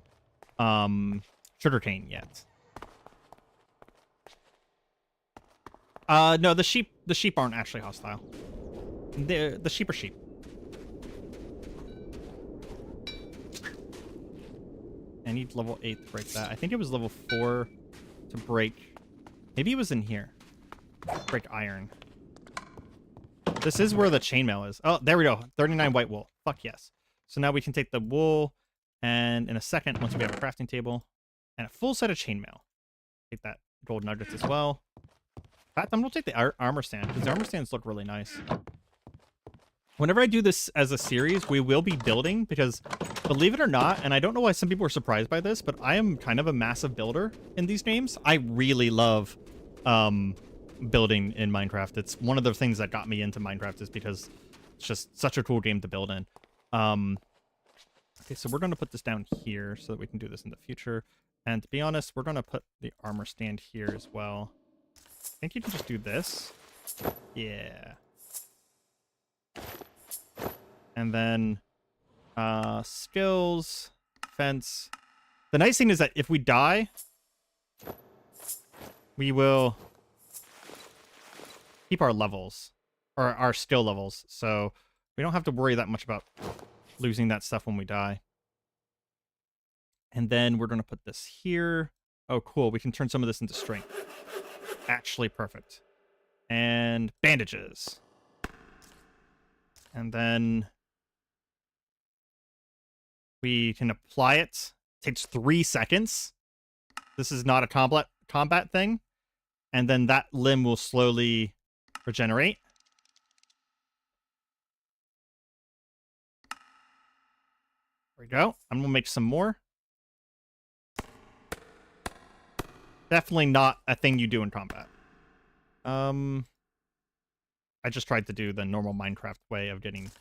sugarcane yet. No, the sheep aren't actually hostile. The sheep are sheep. I need level 8 to break that. I think it was level 4 to break. Maybe it was in here. Break iron. This is where the chainmail is. Oh, there we go. 39 white wool. Fuck yes. So now we can take the wool, and in a second, once we have a crafting table, and a full set of chainmail. Take that gold nuggets as well. In fact, I'm going to take the armor stand, because the armor stands look really nice. Whenever I do this as a series, we will be building, because believe it or not, and I don't know why some people are surprised by this, but I am kind of a massive builder in these games. I really love building in Minecraft. It's one of the things that got me into Minecraft is because it's just such a cool game to build in. Okay, so we're going to put this down here so that we can do this in the future. And to be honest, we're going to put the armor stand here as well. I think you can just do this. Yeah. And then skills, fence. The nice thing is that if we die, we will keep our levels, or our skill levels, so we don't have to worry that much about losing that stuff when we die. And then we're going to put this here. Oh, cool. We can turn some of this into strength. Actually perfect. And bandages. And then we can apply it. Takes 3 seconds. This is not a combat thing. And then that limb will slowly regenerate. There we go. I'm going to make some more. Definitely not a thing you do in combat. I just tried to do the normal Minecraft way of getting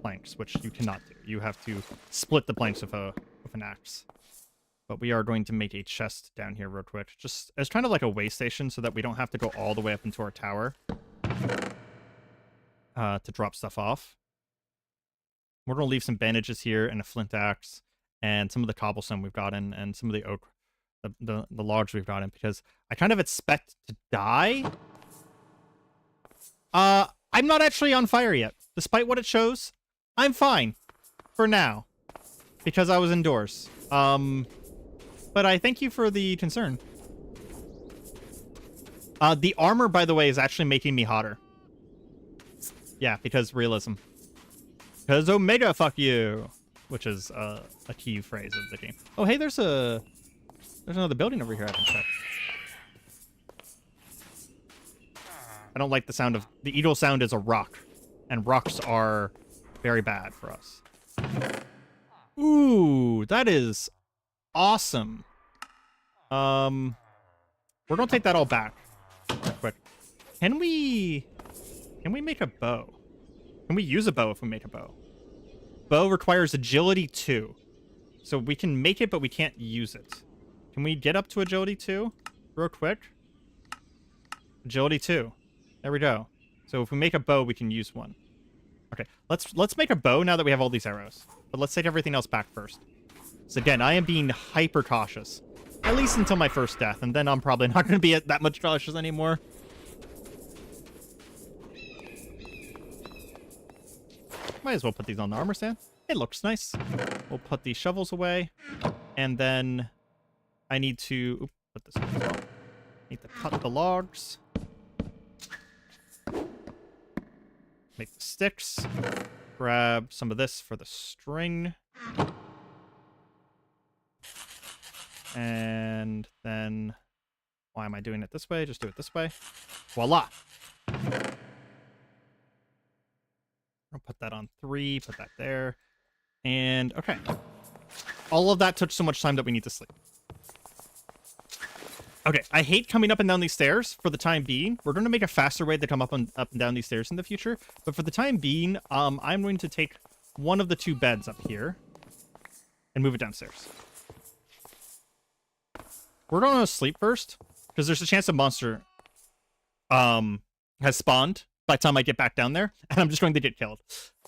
planks, which you cannot do. You have to split the planks with an axe. But we are going to make a chest down here real quick. Just as kind of like a way station so that we don't have to go all the way up into our tower to drop stuff off. We're going to leave some bandages here and a flint axe and some of the cobblestone we've gotten and some of the oak, the logs we've gotten, because I kind of expect to die. I'm not actually on fire yet. Despite what it shows, I'm fine for now because I was indoors. But I thank you for the concern. The armor, by the way, is actually making me hotter. Yeah, because realism. Because Omega, fuck you. Which is a key phrase of the game. Oh, hey, there's another building over here I haven't checked. I don't like the sound of... The eagle sound is a rock. And rocks are very bad for us. Ooh, that is awesome. We're gonna take that all back real quick. Can we make a bow? Can we use a bow if we make a bow? Bow requires agility 2. So we can make it, but we can't use it. Can we get up to agility 2 real quick? Agility 2. There we go. So if we make a bow, we can use one. Okay, let's make a bow now that we have all these arrows. But let's take everything else back first. So again, I am being hyper cautious. At least until my first death, and then I'm probably not going to be that much cautious anymore. Might as well put these on the armor stand. It looks nice. We'll put these shovels away. And then I need to... Oops, put this in. Need to cut the logs. Make the sticks. Grab some of this for the string. And then... Why am I doing it this way? Just do it this way. Voila! I'll put that on 3, put that there. And, okay. All of that took so much time that we need to sleep. Okay, I hate coming up and down these stairs for the time being. We're going to make a faster way to come up and down these stairs in the future. But for the time being, I'm going to take one of the 2 beds up here and move it downstairs. We're going to sleep first, because there's a chance a monster has spawned by the time I get back down there, and I'm just going to get killed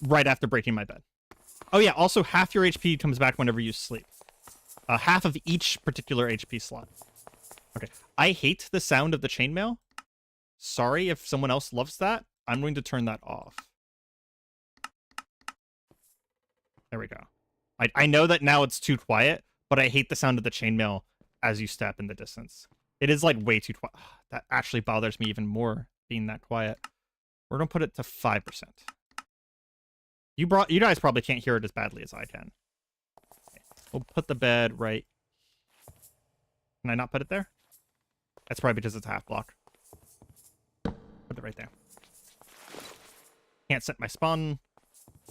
right after breaking my bed. Oh yeah, also half your HP comes back whenever you sleep. Half of each particular HP slot. Okay, I hate the sound of the chainmail. Sorry if someone else loves that. I'm going to turn that off. There we go. I know that now it's too quiet, but I hate the sound of the chainmail as you step in the distance. It is like way too quiet. That actually bothers me even more, being that quiet. We're going to put it to 5%. You guys probably can't hear it as badly as I can. Okay. We'll put the bed right... Can I not put it there? That's probably because it's a half block. Put it right there. Can't set my spawn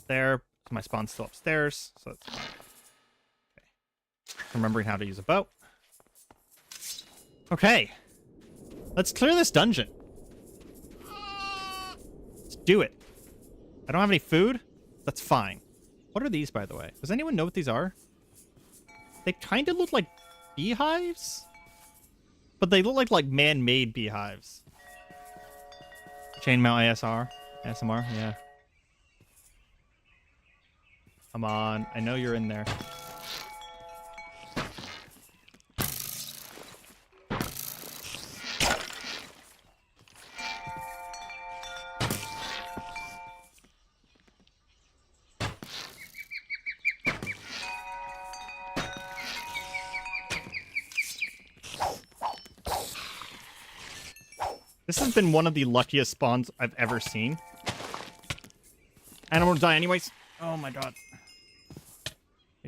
there. My spawn's still upstairs, so that's fine. Okay. Remembering how to use a boat. Okay. Let's clear this dungeon. Let's do it. I don't have any food. That's fine. What are these, by the way? Does anyone know what these are? They kind of look like beehives? But they look like man-made beehives. Chainmail ASR. ASMR, yeah. Come on. I know you're in there. This has been one of the luckiest spawns I've ever seen. And I'm gonna die anyways. Oh my god.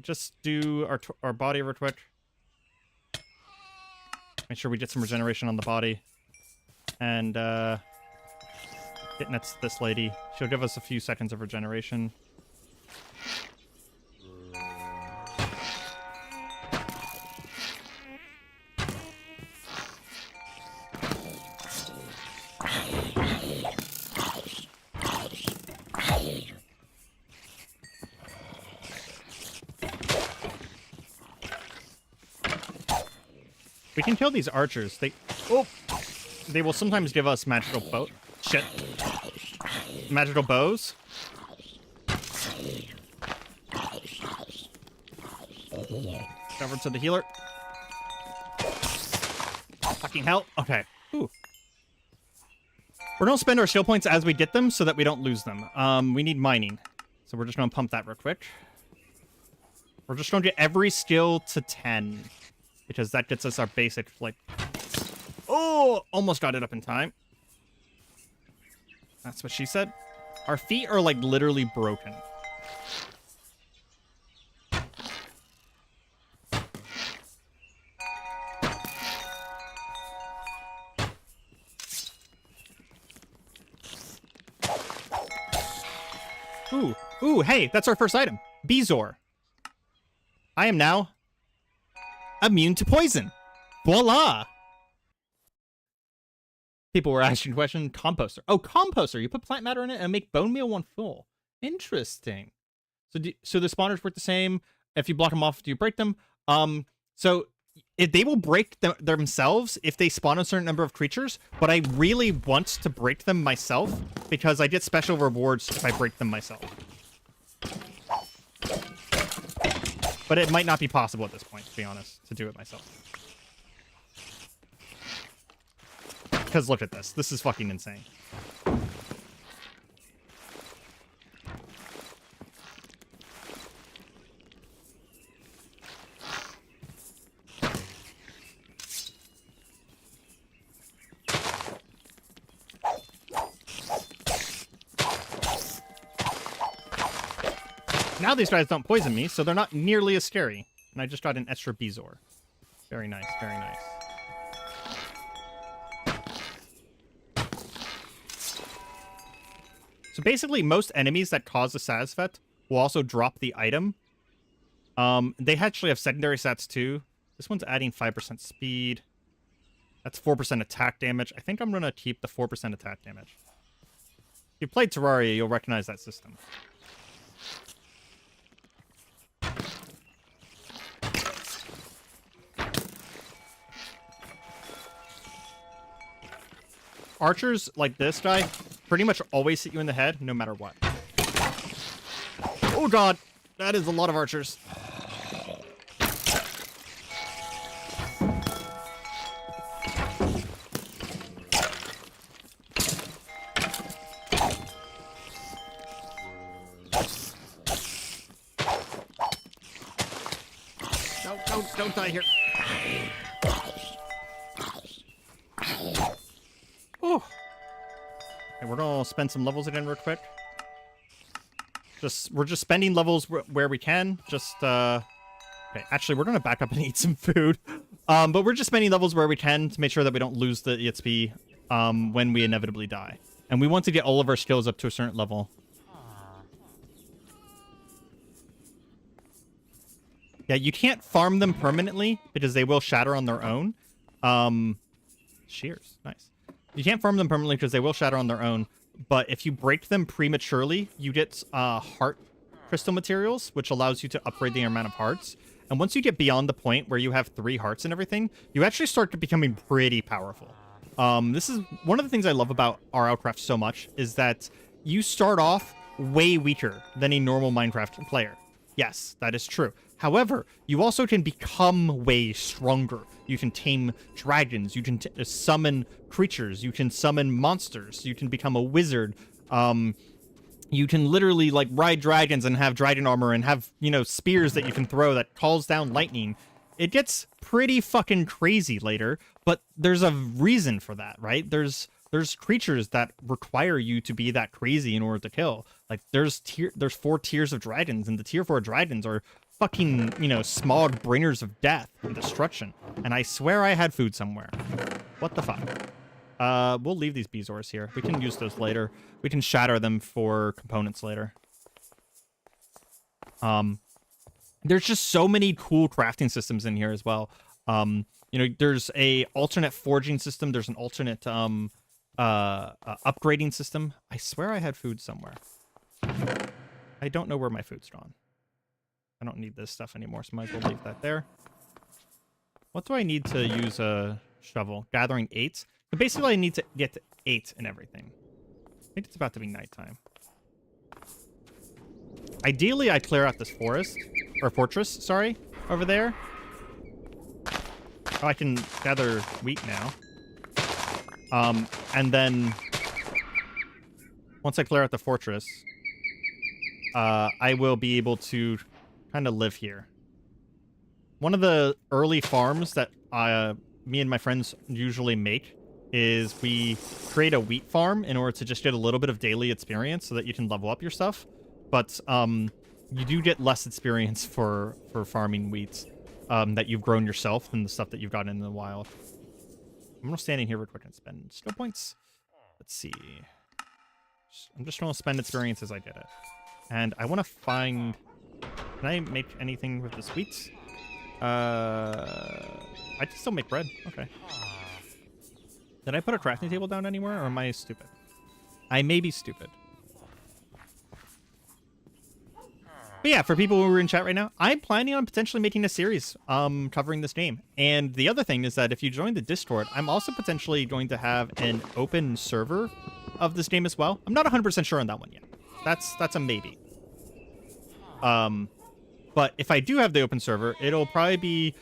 Just do our body real quick. Make sure we get some regeneration on the body. And get next to this lady. She'll give us a few seconds of regeneration. We can kill these archers. They will sometimes give us magical magical bows. Over to the healer. Fucking hell. Okay. Ooh. We're gonna spend our skill points as we get them so that we don't lose them. We need mining. So we're just gonna pump that real quick. We're just gonna get every skill to 10. Because that gets us our basic, like... Oh! Almost got it up in time. That's what she said. Our feet are, like, literally broken. Ooh. Ooh, hey, that's our first item. Bezoar. I am now... immune to poison. Voila! People were asking a question. Composter. Oh, composter. You put plant matter in it and make bone meal when full. Interesting. So the spawners work the same. If you block them off, do you break them? So if they will break themselves if they spawn a certain number of creatures, but I really want to break them myself because I get special rewards if I break them myself. But it might not be possible at this point, to be honest, to do it myself. Because look at this. This is fucking insane. Now these guys don't poison me, so they're not nearly as scary. And I just got an extra Bezoar. Very nice, very nice. So basically, most enemies that cause a Sazfet will also drop the item. They actually have secondary stats too. This one's adding 5% speed. That's 4% attack damage. I think I'm going to keep the 4% attack damage. If you played Terraria, you'll recognize that system. Archers like this guy pretty much always hit you in the head, no matter what. Oh god, that is a lot of archers. Don't die here. Oh. Okay, we're gonna spend some levels again real quick. We're just spending levels where we can. Okay, actually, we're gonna back up and eat some food. But we're just spending levels where we can to make sure that we don't lose the EXP when we inevitably die. And we want to get all of our skills up to a certain level. Yeah, you can't farm them permanently because they will shatter on their own. Shears, nice. You can't farm them permanently because they will shatter on their own. But if you break them prematurely, you get heart crystal materials, which allows you to upgrade the amount of hearts. And once you get beyond the point where you have 3 hearts and everything, you actually start becoming pretty powerful. This is one of the things I love about RLCraft so much, is that you start off way weaker than a normal Minecraft player. Yes, that is true. However, you also can become way stronger. You can tame dragons. You can summon creatures. You can summon monsters. You can become a wizard. You can literally, like, ride dragons and have dragon armor and have, you know, spears that you can throw that calls down lightning. It gets pretty fucking crazy later, but there's a reason for that, right? There's creatures that require you to be that crazy in order to kill. Like, there's 4 tiers of dragons, and the tier 4 dragons are fucking, you know, smog bringers of death and destruction. And I swear I had food somewhere. What the fuck? We'll leave these Bezoars here. We can use those later. We can shatter them for components later. There's just so many cool crafting systems in here as well. You know, there's a alternate forging system. There's an alternate upgrading system. I swear I had food somewhere. I don't know where my food's gone. I don't need this stuff anymore, so might as well leave that there. What do I need to use a shovel? Gathering 8. So basically, I need to get to 8 and everything. I think it's about to be nighttime. Ideally, I clear out this forest, or fortress, sorry, over there. Oh, I can gather wheat now. And then once I clear out the fortress, I will be able to kind of live here. One of the early farms that me and my friends usually make is we create a wheat farm in order to just get a little bit of daily experience so that you can level up your stuff. But you do get less experience for farming wheat that you've grown yourself than the stuff that you've gotten in the wild. I'm gonna stand in here real quick and spend skill points. Let's see. I'm just trying to spend experience as I get it. And I want to find... Can I make anything with this wheat? I can still make bread. Okay. Did I put a crafting table down anywhere, or am I stupid? I may be stupid. But yeah, for people who are in chat right now, I'm planning on potentially making a series covering this game. And the other thing is that if you join the Discord, I'm also potentially going to have an open server of this game as well. I'm not 100% sure on that one yet. That's a maybe. But if I do have the open server, it'll probably be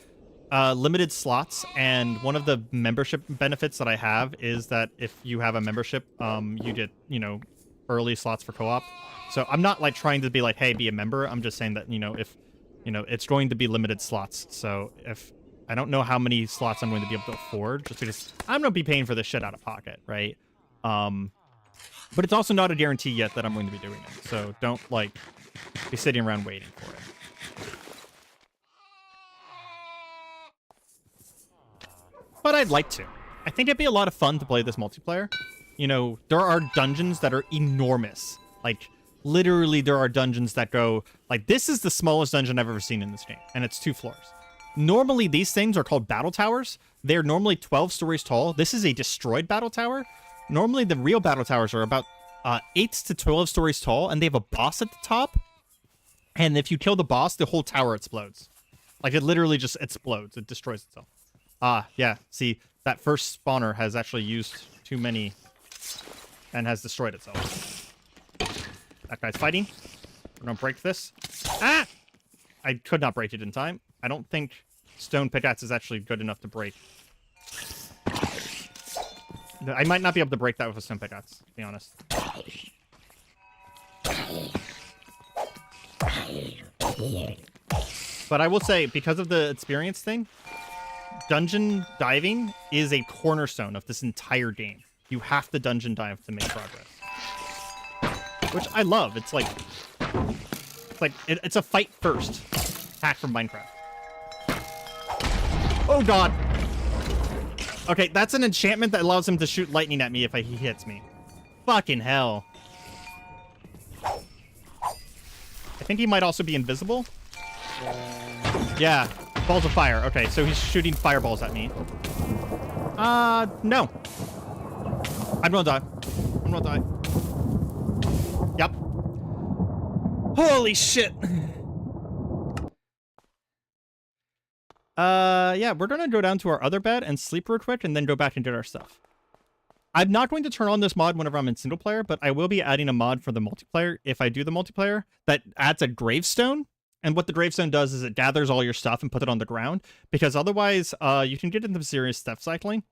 limited slots, and one of the membership benefits that I have is that if you have a membership, you get, you know, early slots for co-op. So I'm not like trying to be like, hey, be a member. I'm just saying that, you know, if, you know, it's going to be limited slots. So if I don't know how many slots I'm going to be able to afford, just because I'm going to be paying for this shit out of pocket, right? But it's also not a guarantee yet that I'm going to be doing it. So don't like be sitting around waiting for it. But I'd like to. I think it'd be a lot of fun to play this multiplayer. You know, there are dungeons that are enormous. Like, literally there are dungeons that go... Like, this is the smallest dungeon I've ever seen in this game, and it's 2 floors. Normally, these things are called battle towers. They're normally 12 stories tall. This is a destroyed battle tower. Normally, the real battle towers are about 8 to 12 stories tall, and they have a boss at the top. And if you kill the boss, the whole tower explodes. Like, it literally just explodes. It destroys itself. Yeah. See, that first spawner has actually used too many and has destroyed itself. That guy's fighting. We're gonna break this. Ah! I could not break it in time. I don't think stone pickaxe is actually good enough to break. I might not be able to break that with a stone pickaxe, to be honest. But I will say, because of the experience thing, dungeon diving is a cornerstone of this entire game. You have to dungeon dive to make progress. Which I love. It's like it's a fight first hack from Minecraft. Oh god. Okay, that's an enchantment that allows him to shoot lightning at me if he hits me. Fucking hell. I think he might also be invisible. Yeah, balls of fire. Okay, so he's shooting fireballs at me. No. I'm gonna die. I'm gonna die. Yep. Holy shit. Yeah, we're gonna go down to our other bed and sleep real quick and then go back and get our stuff. I'm not going to turn on this mod whenever I'm in single player, but I will be adding a mod for the multiplayer if I do the multiplayer that adds a gravestone. And what the gravestone does is it gathers all your stuff and put it on the ground, because otherwise you can get into serious step cycling.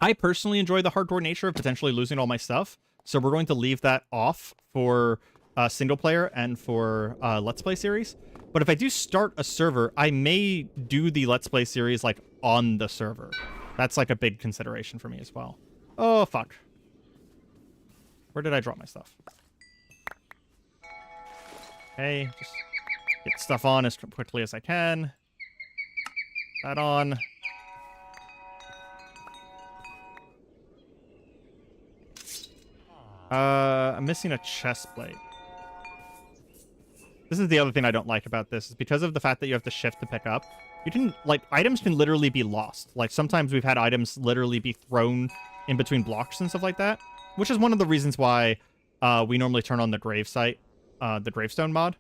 I personally enjoy the hardcore nature of potentially losing all my stuff, so we're going to leave that off for single player and for Let's Play series. But if I do start a server, I may do the Let's Play series like on the server. That's like a big consideration for me as well. Oh, fuck. Where did I drop my stuff? Okay, just get stuff on as quickly as I can. That on. I'm missing a chest plate. This is the other thing I don't like about this, is because of the fact that you have to shift to pick up. You can, like, items can literally be lost. Like, sometimes we've had items literally be thrown in between blocks and stuff like that, which is one of the reasons why we normally turn on the the gravestone mod,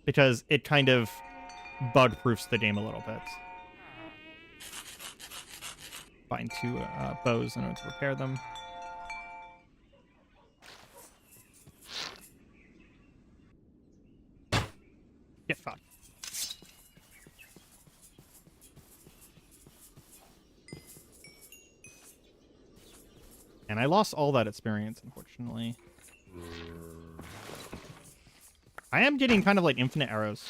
because it kind of bug-proofs the game a little bit. Find 2 bows in order to repair them. Get fucked. And I lost all that experience, unfortunately. I am getting kind of like infinite arrows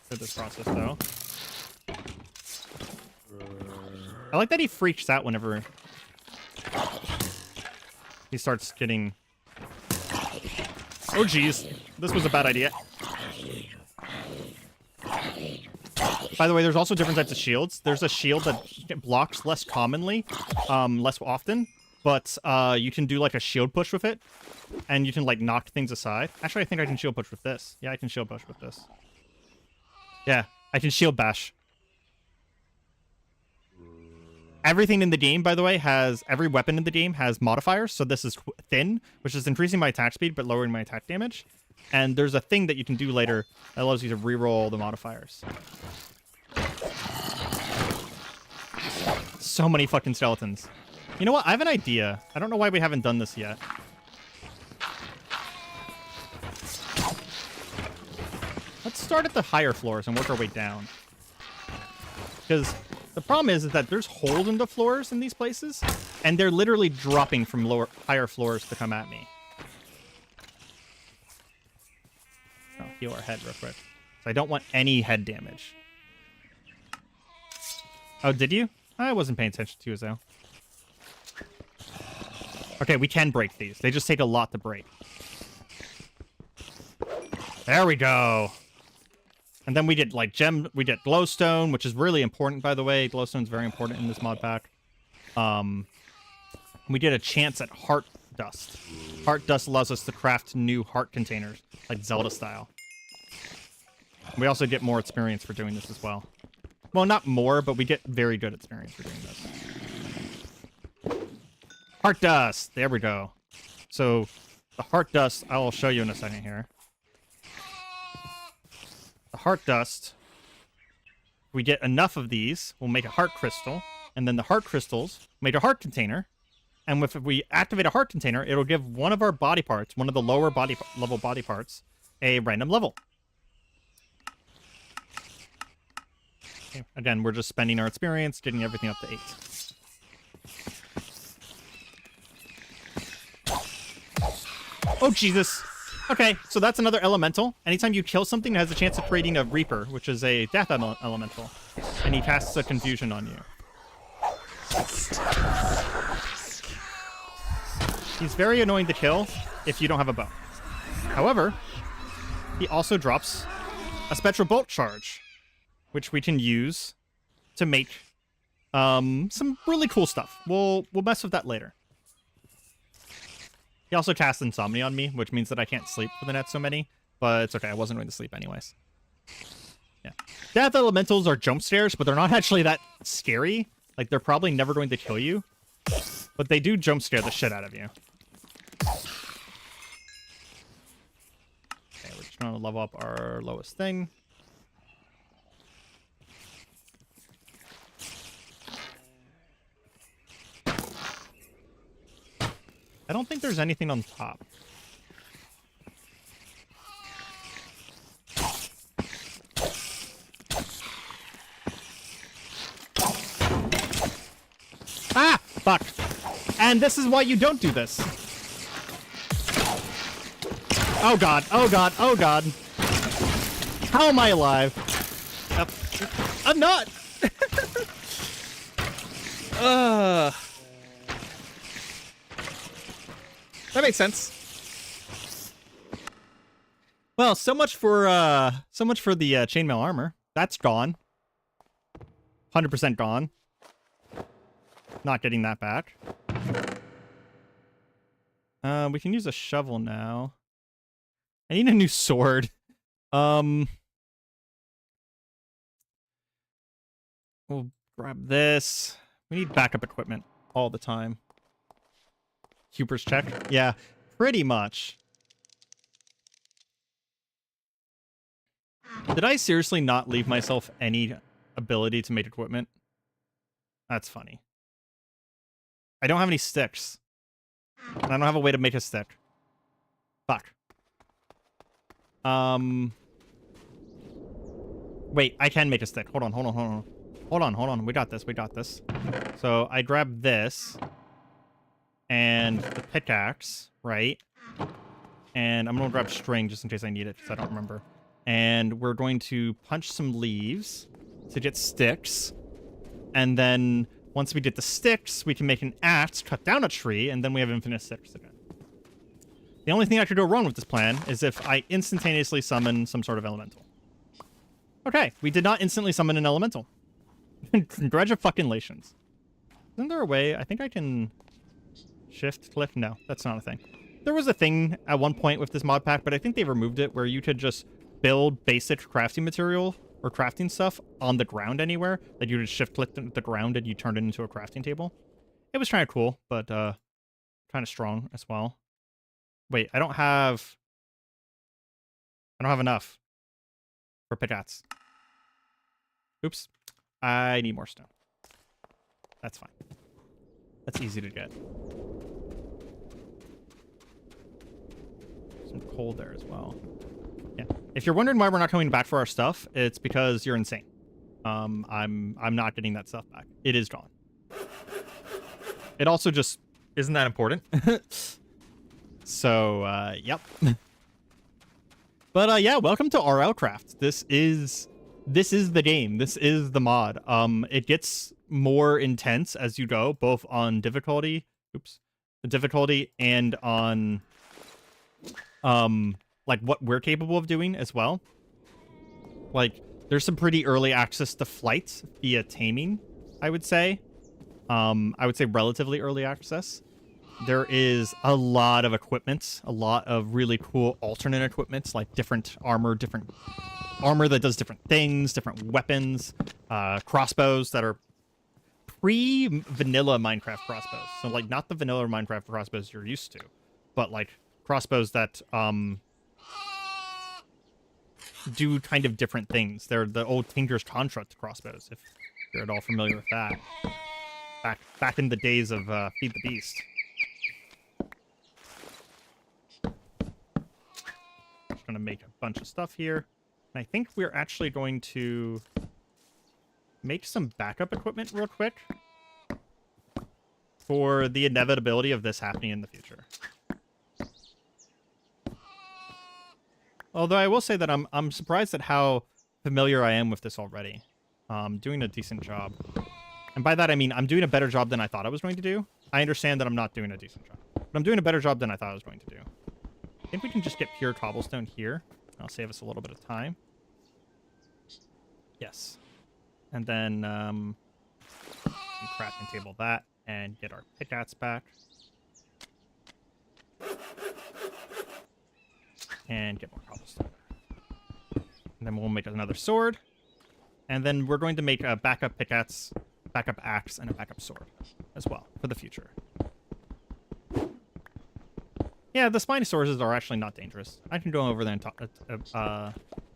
for this process, though. I like that he freaks out whenever he starts getting... Oh, jeez. This was a bad idea. By the way, there's also different types of shields. There's a shield that blocks less commonly, less often, but you can do like a shield push with it, and you can like knock things aside. Actually, I think I can shield push with this. Yeah, I can shield push with this. Yeah, I can shield bash. Everything in the game, by the way, every weapon in the game has modifiers. So this is thin, which is increasing my attack speed but lowering my attack damage. And there's a thing that you can do later that allows you to reroll the modifiers. So many fucking skeletons. You know what? I have an idea. I don't know why we haven't done this yet. Let's start at the higher floors and work our way down. Because the problem is that there's holes in the floors in these places, and they're literally dropping from higher floors to come at me. Oh, heal our head real quick. So I don't want any head damage. Oh, did you? I wasn't paying attention to you, though. Okay, we can break these. They just take a lot to break. There we go. And then we did like we did glowstone, which is really important, by the way. Glowstone's very important in this mod pack. We did a chance at heart dust. Heart dust allows us to craft new heart containers, like Zelda style. We also get more experience for doing this as well. Well, not more, but we get very good experience for doing this. Heart dust. There we go. So the heart dust, I will show you in a second here. The heart dust, we get enough of these, we'll make a heart crystal, and then the heart crystals make a heart container. And if we activate a heart container, it'll give one of our body parts, one of the lower level body parts, a random level. Okay. Again, we're just spending our experience, getting everything up to 8. Oh, Jesus. Okay, so that's another elemental. Anytime you kill something, it has a chance of creating a Reaper, which is a death elemental. And he casts a confusion on you. He's very annoying to kill if you don't have a bow. However, he also drops a spectral bolt charge, which we can use to make some really cool stuff. We'll mess with that later. He also casts Insomnia on me, which means that I can't sleep for the next so many, but it's okay. I wasn't going to sleep anyways. Yeah. Death elementals are jump scares, but they're not actually that scary. Like, they're probably never going to kill you, but they do jump scare the shit out of you. Okay, we're just going to level up our lowest thing. I don't think there's anything on top. Ah! Fuck. And this is why you don't do this. Oh god, oh god, oh god. How am I alive? I'm not! That makes sense. Well, so much for the chainmail armor. That's gone. 100% gone. Not getting that back. We can use a shovel now. I need a new sword. We'll grab this. We need backup equipment all the time. Huber's check? Yeah, pretty much. Did I seriously not leave myself any ability to make equipment? That's funny. I don't have any sticks. And I don't have a way to make a stick. Fuck. Wait, I can make a stick. Hold on. Hold on. We got this. So I grab this. And the pickaxe, right? And I'm going to grab string just in case I need it, because I don't remember. And we're going to punch some leaves to get sticks. And then once we get the sticks, we can make an axe, cut down a tree, and then we have infinite sticks again. The only thing that could go wrong with this plan is if I instantaneously summon some sort of elemental. Okay, we did not instantly summon an elemental. Congratulations. Isn't there a way? I think I can... Shift click? No, that's not a thing. There was a thing at one point with this mod pack, but I think they removed it, where you could just build basic crafting material or crafting stuff on the ground anywhere. Like you just shift click the ground and you turn it into a crafting table. It was kind of cool, but kind of strong as well. Wait, I don't have enough for pickaxe. Oops. I need more stone. That's fine. That's easy to get. Some coal there as well. Yeah. If you're wondering why we're not coming back for our stuff, it's because you're insane. I'm not getting that stuff back. It is gone. It also just isn't that important. So, yep. But yeah, welcome to RLCraft. This is the game. This is the mod. It gets more intense as you go, both on difficulty, the difficulty, and on like what we're capable of doing as well. Like, there's some pretty early access to flight via taming, I would say. I would say relatively early access. There is a lot of equipment, a lot of really cool alternate equipments, like different armor that does different things, different weapons, crossbows that are pre-vanilla Minecraft crossbows. So, like, not the vanilla Minecraft crossbows you're used to, but, like, crossbows that, do kind of different things. They're the old Tinker's Construct crossbows, if you're at all familiar with that. Back in the days of Feed the Beast. Just gonna make a bunch of stuff here. And I think we're actually going to make some backup equipment real quick for the inevitability of this happening in the future. Although I will say that I'm surprised at how familiar I am with this already. Doing a decent job. And by that I mean I'm doing a better job than I thought I was going to do. I understand that I'm not doing a decent job, but I'm doing a better job than I thought I was going to do. I think we can just get pure cobblestone here. That'll save us a little bit of time. Yes. And then crafting table that and get our pickaxe back. And get more cobblestone. And then we'll make another sword. And then we're going to make a backup pickaxe, backup axe, and a backup sword as well for the future. Yeah, the Spinosaurus are actually not dangerous. I can go over there and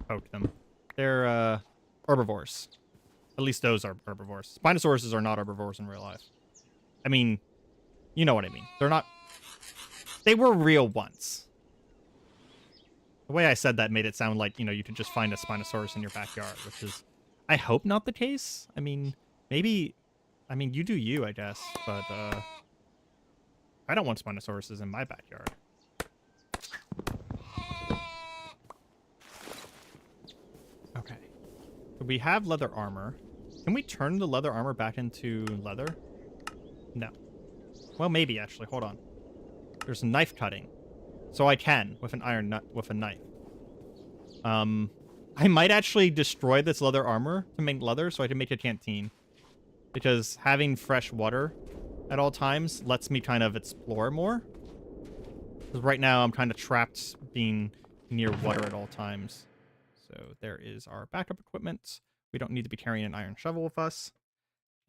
poke them. They're herbivores. At least those are herbivores. Spinosaurus are not herbivores in real life. I mean, you know what I mean. They're not... They were real once. The way I said that made it sound like, you know, you could just find a Spinosaurus in your backyard, which is, I hope, not the case. I mean, maybe, I mean, you do you, I guess, but I don't want Spinosauruses in my backyard. Okay. So we have leather armor. Can we turn the leather armor back into leather? No. Well, maybe, actually. Hold on. There's knife cutting. So I can, with an iron nut, with a knife. I might actually destroy this leather armor to make leather so I can make a canteen. Because having fresh water at all times lets me kind of explore more. Because right now I'm kind of trapped being near water at all times. So there is our backup equipment. We don't need to be carrying an iron shovel with us.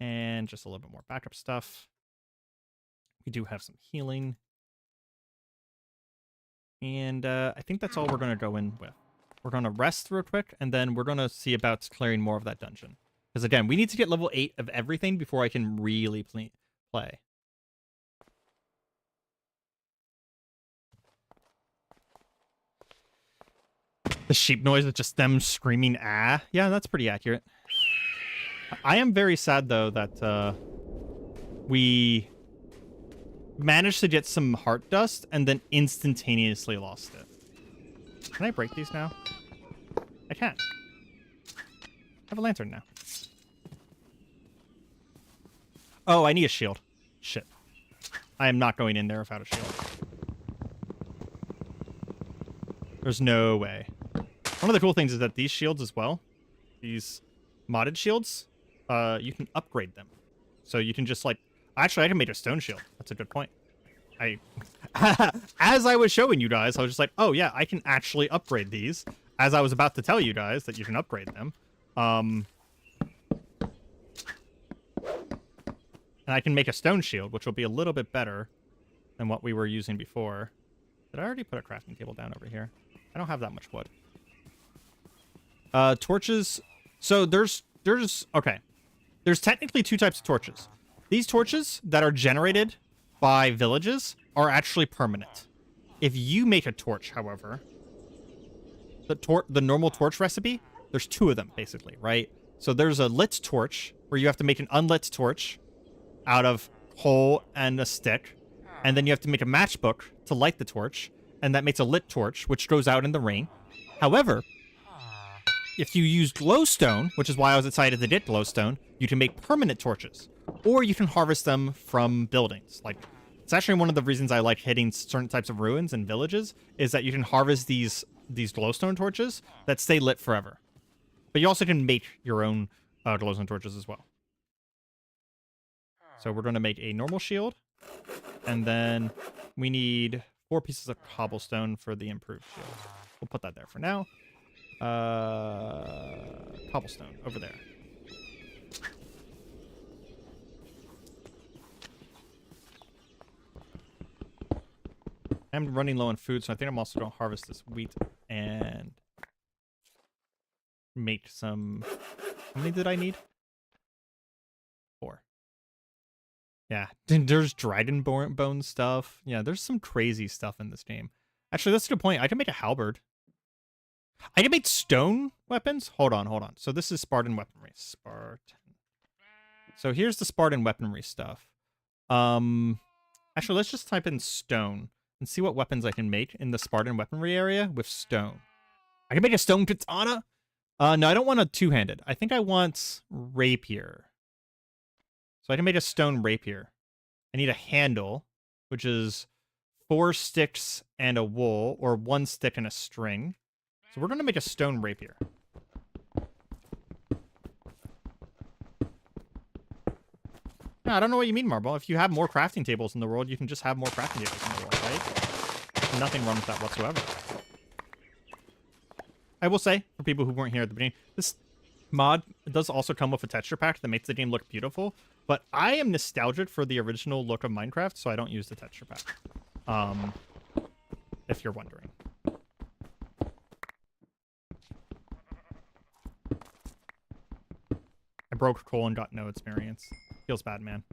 And just a little bit more backup stuff. We do have some healing. And I think that's all we're going to go in with. We're going to rest real quick, and then we're going to see about clearing more of that dungeon. Because again, we need to get level 8 of everything before I can really play. The sheep noise is just them screaming, ah. Yeah, that's pretty accurate. I am very sad, though, that we managed to get some heart dust and then instantaneously lost it. Can I break these now? I can. I have a lantern now. Oh, I need a shield. Shit. I am not going in there without a shield. There's no way. One of the cool things is that these shields as well, these modded shields, you can upgrade them. So you can just like... Actually, I can make a stone shield. That's a good point. As I was showing you guys, I was just like, oh yeah, I can actually upgrade these. As I was about to tell you guys that you can upgrade them. And I can make a stone shield, which will be a little bit better than what we were using before. Did I already put a crafting table down over here? I don't have that much wood. Torches. So there's okay. There's technically 2 types of torches. These torches that are generated by villages are actually permanent. If you make a torch, however, the normal torch recipe, there's 2 of them, basically, right? So there's a lit torch, where you have to make an unlit torch out of coal and a stick, and then you have to make a matchbook to light the torch, and that makes a lit torch, which goes out in the rain. However, if you use glowstone, which is why I was excited to get glowstone, you can make permanent torches. Or you can harvest them from buildings, like It's actually one of the reasons I like hitting certain types of ruins and villages, is that you can harvest these glowstone torches that stay lit forever. But you also can make your own glowstone torches as well. So we're going to make a normal shield. And then we need 4 pieces of cobblestone for the improved shield. We'll put that there for now. Cobblestone over there. I'm running low on food, so I think I'm also going to harvest this wheat and make some... How many did I need? 4. Yeah, there's dragon bone stuff. Yeah, there's some crazy stuff in this game. Actually, that's a good point. I can make a halberd. I can make stone weapons. Hold on. So this is Spartan weaponry. Spartan. So here's the Spartan weaponry stuff. Actually, let's just type in stone and see what weapons I can make in the Spartan weaponry area with stone. I can make a stone katana. No, I don't want a two-handed. I think I want rapier. So I can make a stone rapier. I need a handle, which is 4 sticks and a wool, or 1 stick and a string. So we're going to make a stone rapier. No, I don't know what you mean, Marble. If you have more crafting tables in the world, you can just have more crafting tables in the world, right? There's nothing wrong with that whatsoever. I will say, for people who weren't here at the beginning, this mod does also come with a texture pack that makes the game look beautiful, but I am nostalgic for the original look of Minecraft, so I don't use the texture pack. If you're wondering. I broke coal and got no experience. Feels bad, man.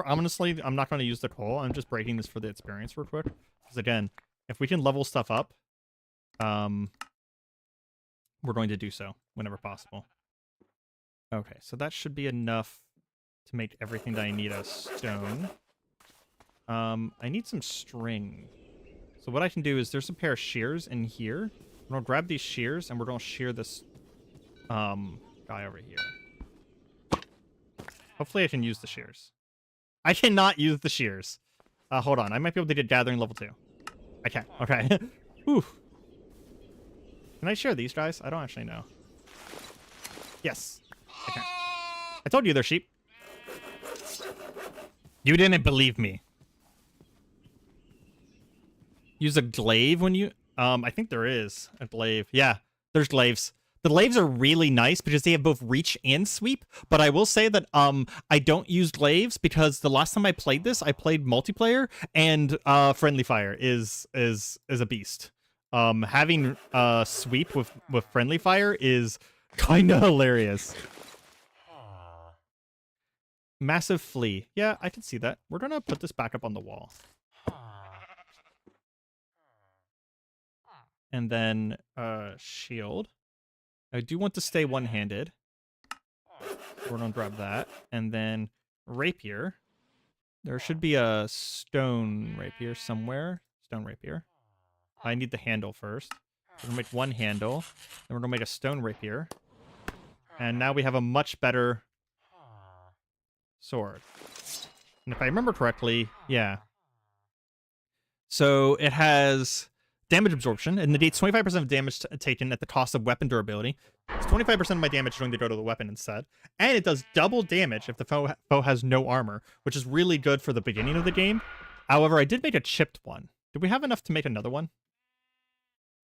Honestly, I'm not going to use the coal. I'm just breaking this for the experience real quick. Because again, if we can level stuff up, we're going to do so whenever possible. Okay, so that should be enough to make everything that I need a stone. I need some string. So what I can do is there's a pair of shears in here. I'm going to grab these shears and we're going to shear this guy over here. Hopefully I can use the shears. I cannot use the shears. Hold on. I might be able to get gathering level 2. I can. Okay. Whew. Can I share these guys? I don't actually know. Yes. I can. I told you they're sheep. You didn't believe me. Use a glaive when you... I think there is a glaive. Yeah, there's glaives. The glaives are really nice because they have both reach and sweep, but I will say that I don't use glaives because the last time I played this, I played multiplayer, and friendly fire is a beast. Having sweep with friendly fire is kind of hilarious. Massive flea. Yeah, I can see that. We're gonna put this back up on the wall. And then shield. I do want to stay one-handed. We're gonna grab that. And then rapier. There should be a stone rapier somewhere. Stone rapier. I need the handle first. We're gonna make one handle. Then we're gonna make a stone rapier. And now we have a much better sword. And if I remember correctly, yeah. So it has damage absorption. It negates 25% of damage taken at the cost of weapon durability. It's 25% of my damage going to go to the weapon instead. And it does double damage if the foe has no armor, which is really good for the beginning of the game. However, I did make a chipped one. Do we have enough to make another one?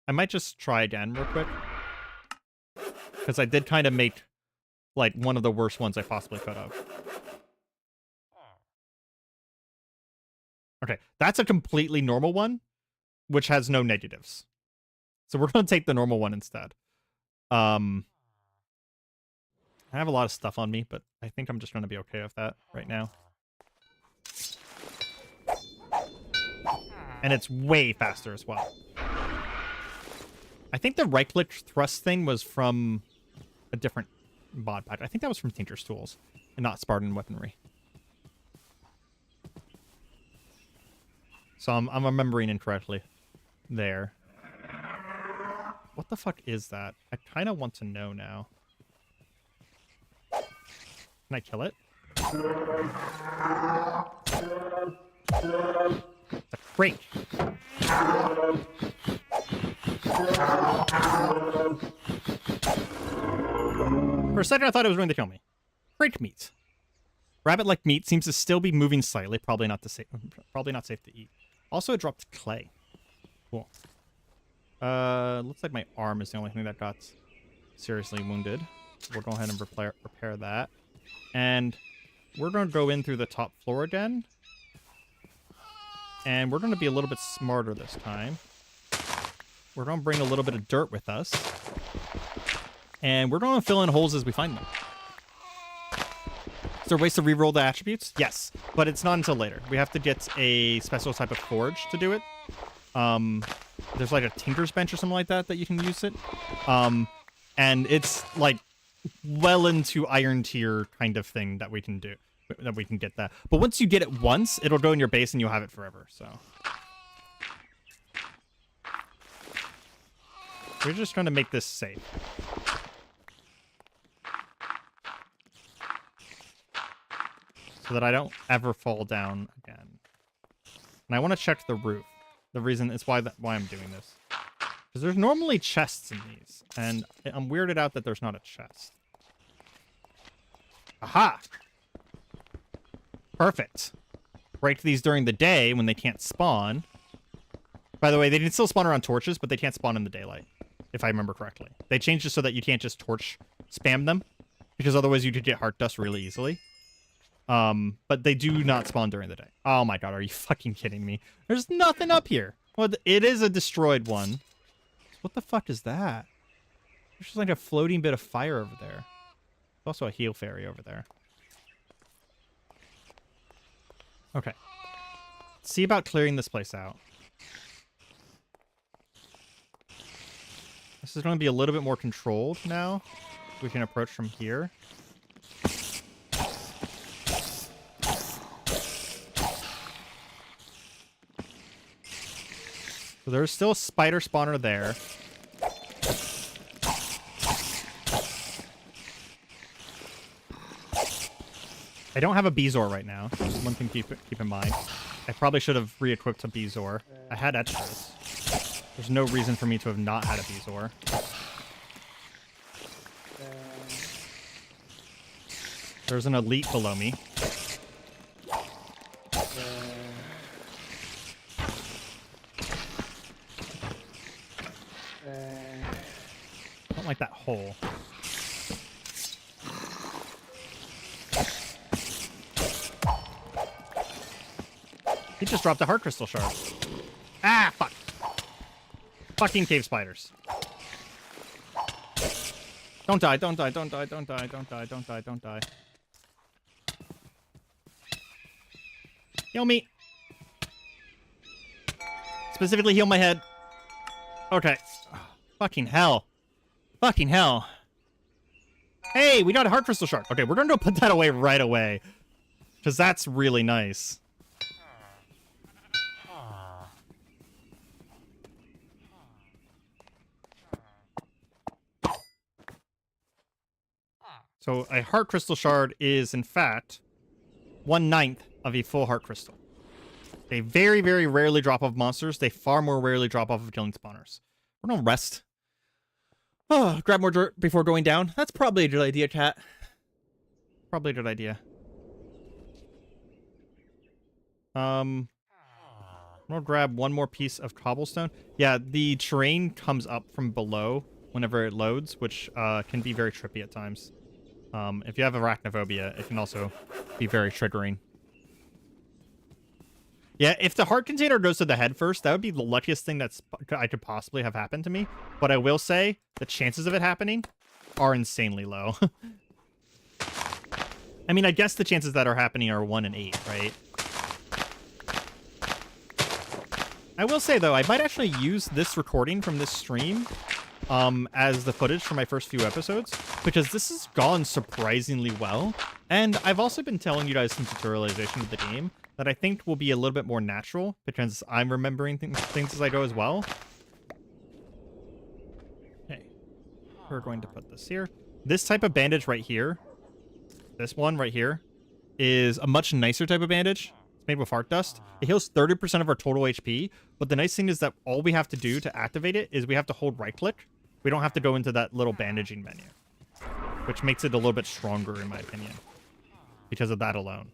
I might just try again real quick. Because I did kind of make, like, one of the worst ones I possibly could have. Okay, that's a completely normal one, which has no negatives. So we're going to take the normal one instead. I have a lot of stuff on me, but I think I'm just going to be okay with that right now. And it's way faster as well. I think the right-click thrust thing was from a different Modpack. I think that was from Tinker's Tools and not Spartan Weaponry. So I'm remembering incorrectly there. What the fuck is that? I kind of want to know now. Can I kill it? It's a crate. For a second, I thought it was going to kill me. Crate meat. Rabbit-like meat seems to still be moving slightly. Probably not safe to eat. Also, it dropped clay. Cool. Looks like my arm is the only thing that got seriously wounded. We'll go ahead and repair that. And we're going to go in through the top floor again. And we're going to be a little bit smarter this time. We're going to bring a little bit of dirt with us. And we're going to fill in holes as we find them. Is there ways to re-roll the attributes? Yes, but it's not until later. We have to get a special type of forge to do it. There's like a tinker's bench or something like that you can use it. And it's like well into iron tier kind of thing that we can do. That we can get that. But once you get it once, it'll go in your base and you'll have it forever, so. We're just trying to make this safe. So that I don't ever fall down again. And I want to check the roof. The reason is why I'm doing this. Because there's normally chests in these. And I'm weirded out that there's not a chest. Aha! Perfect. Break these during the day when they can't spawn. By the way, they can still spawn around torches, but they can't spawn in the daylight. If I remember correctly. They changed it so that you can't just torch spam them. Because otherwise you could get heart dust really easily. But they do not spawn during the day. Oh my god, are you fucking kidding me? There's nothing up here. Well, it is a destroyed one. What the fuck is that? There's just like a floating bit of fire over there. There's also a heal fairy over there. Okay. Let's see about clearing this place out. This is going to be a little bit more controlled now. We can approach from here. So there's still a spider spawner there. I don't have a Bezoar right now. Just one thing to keep in mind. I probably should have re-equipped a Bezoar. I had extras. There's no reason for me to have not had a Bezoar. There's an elite below me. I don't like that hole. He just dropped a heart crystal shard. Ah, fuck. Fucking cave spiders. Don't die, don't die, don't die, don't die, don't die, don't die, don't die. Heal me. Specifically heal my head. Okay. Fucking hell. Fucking hell. Hey, we got a heart crystal shard. Okay, we're gonna go put that away right away. Because that's really nice. So a heart crystal shard is, in fact, 1/9 of a full heart crystal. They very, very rarely drop off monsters. They far more rarely drop off of killing spawners. We're gonna rest. Oh, grab more dirt before going down. That's probably a good idea, cat. Probably a good idea. I'm gonna grab one more piece of cobblestone. Yeah, the terrain comes up from below whenever it loads, which can be very trippy at times. If you have arachnophobia, it can also be very triggering. Yeah, if the heart container goes to the head first, that would be the luckiest thing I could possibly have happened to me. But I will say, the chances of it happening are insanely low. I mean, I guess the chances that are happening are 1 in 8, right? I will say, though, I might actually use this recording from this stream as the footage for my first few episodes, because this has gone surprisingly well. And I've also been telling you guys some tutorialization of the game that I think will be a little bit more natural, because I'm remembering things as I go as well. Okay. We're going to put this here. This type of bandage right here, this one right here, is a much nicer type of bandage. It's made with heart dust. It heals 30% of our total HP, but the nice thing is that all we have to do to activate it is we have to hold right-click. We don't have to go into that little bandaging menu, which makes it a little bit stronger, in my opinion, because of that alone.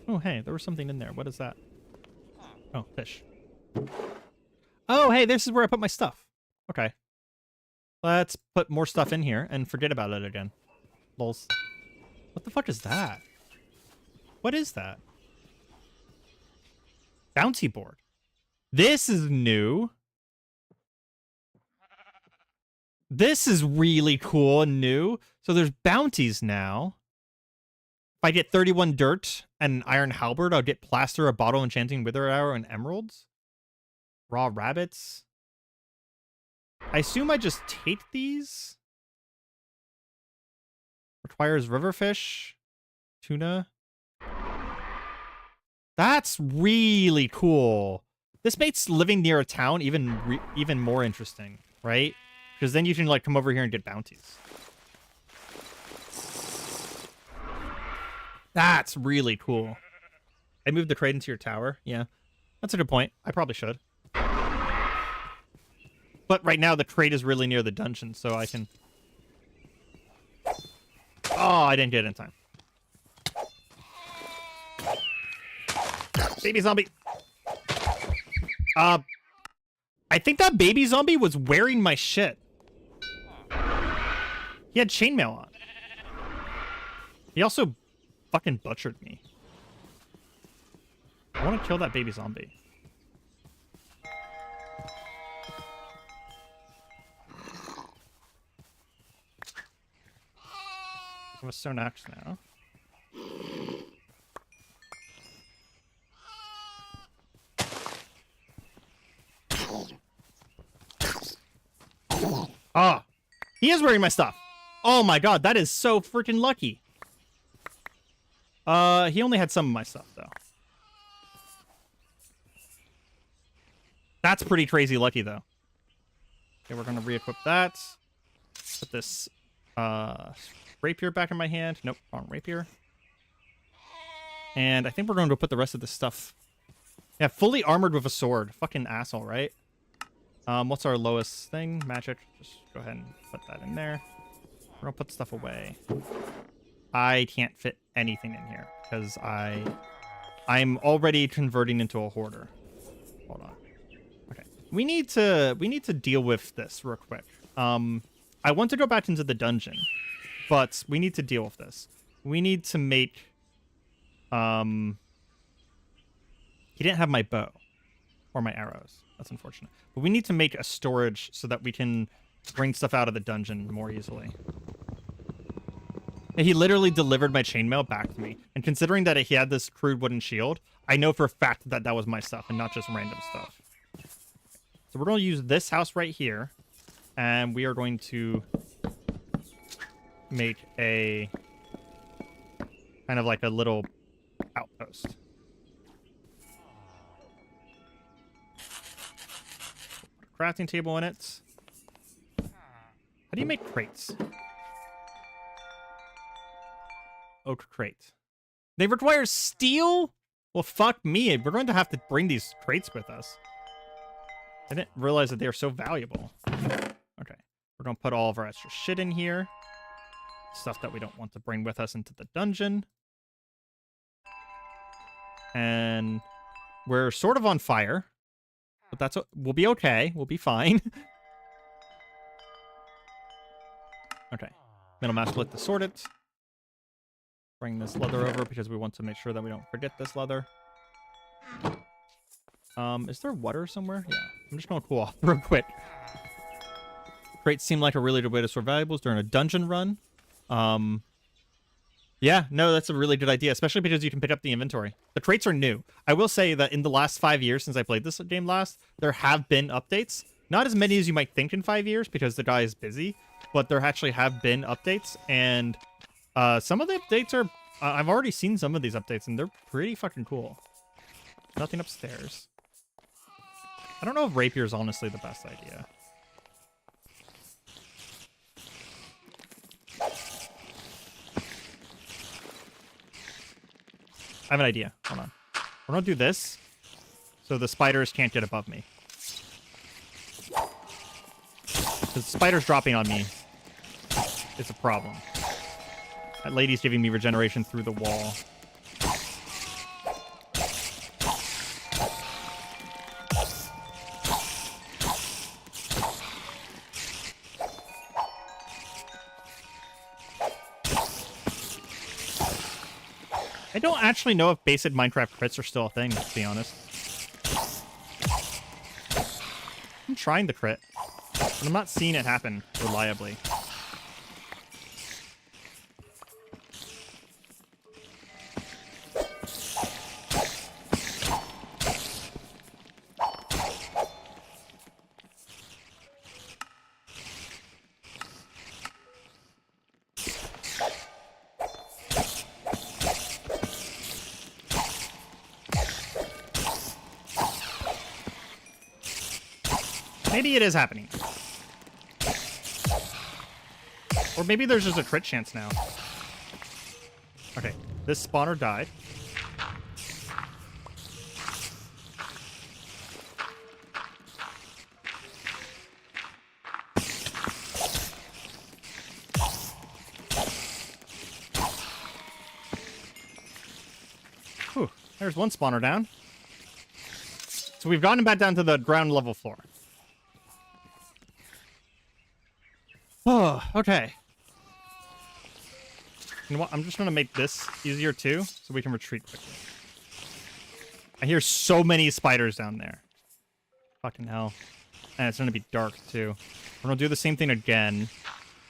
Oh, hey, there was something in there. What is that? Oh, fish. Oh, hey, this is where I put my stuff. Okay. Let's put more stuff in here and forget about it again. Lols. What the fuck is that? What is that? Bounty board. This is new. This is really cool and new. So there's bounties now. If I get 31 dirt and an iron halberd, I'll get plaster, a bottle, enchanting wither arrow, and emeralds. Raw rabbits. I assume I just take these. Requires riverfish. Tuna. That's really cool. This makes living near a town even more interesting, right? Because then you can like come over here and get bounties. That's really cool. I moved the crate into your tower. Yeah, that's a good point. I probably should. But right now the crate is really near the dungeon, so I can... Oh, I didn't get it in time. Baby zombie. I think that baby zombie was wearing my shit. He had chainmail on. He also fucking butchered me. I want to kill that baby zombie. I have a stone axe now. Ah, he is wearing my stuff. Oh my god, that is so freaking lucky. He only had some of my stuff though. That's pretty crazy lucky though. Okay, we're gonna re-equip that. Put this rapier back in my hand. Nope, wrong rapier. And I think we're going to put the rest of this stuff. Yeah, fully armored with a sword. Fucking asshole, right? What's our lowest thing? Magic. Just go ahead and put that in there. We're gonna put stuff away. I can't fit anything in here because I'm already converting into a hoarder. Hold on. Okay. We need to deal with this real quick. I want to go back into the dungeon, but we need to deal with this. We need to make he didn't have my bow or my arrows. That's unfortunate. But we need to make a storage so that we can bring stuff out of the dungeon more easily. He literally delivered my chainmail back to me. And considering that he had this crude wooden shield, I know for a fact that that was my stuff and not just random stuff. So we're going to use this house right here. And we are going to make a kind of like a little outpost. Crafting table in it. How do you make crates? Oak crate. They require steel? Well, fuck me. We're going to have to bring these crates with us. I didn't realize that they are so valuable. Okay. We're going to put all of our extra shit in here. Stuff that we don't want to bring with us into the dungeon. And we're sort of on fire. But that's we'll be okay. We'll be fine. Okay. Middle mouse click to sort it. Bring this leather over because we want to make sure that we don't forget this leather. Is there water somewhere? Yeah. I'm just gonna cool off real quick. Crates seem like a really good way to store valuables during a dungeon run. Yeah, no, that's a really good idea, especially because you can pick up the inventory. The crates are new. I will say that in the last 5 years since I played this game last, there have been updates. Not as many as you might think in 5 years because the guy is busy, but there actually have been updates, and some of the updates are... I've already seen some of these updates, and they're pretty fucking cool. Nothing upstairs. I don't know if rapier is honestly the best idea. I have an idea. Hold on. We're gonna do this so the spiders can't get above me. Because spiders dropping on me is a problem. That lady's giving me regeneration through the wall. I don't actually know if basic Minecraft crits are still a thing, to be honest. I'm trying to crit, but I'm not seeing it happen reliably. Maybe it is happening. Or maybe there's just a crit chance now. Okay, this spawner died. Whew, there's one spawner down. So we've gotten back down to the ground level floor. Oh, okay. You know what? I'm just going to make this easier too, so we can retreat quickly. I hear so many spiders down there. Fucking hell. And it's going to be dark too. We're going to do the same thing again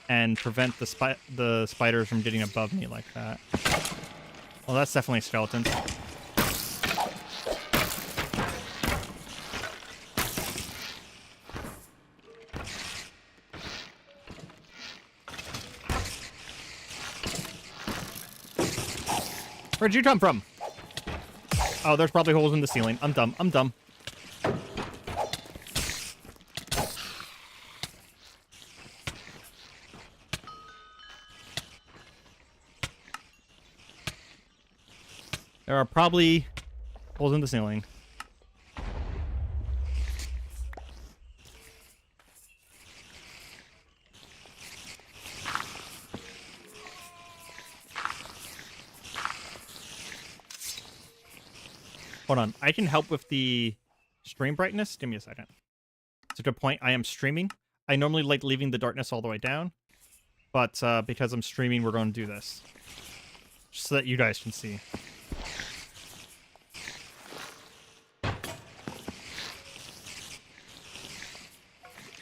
and prevent the spiders from getting above me like that. Well, that's definitely skeletons. Where'd you come from? Oh, there's probably holes in the ceiling. I'm dumb. I'm dumb. There are probably holes in the ceiling. Hold on. I can help with the stream brightness. Give me a second. It's a good point. I am streaming. I normally like leaving the darkness all the way down. But because I'm streaming, we're going to do this. Just so that you guys can see.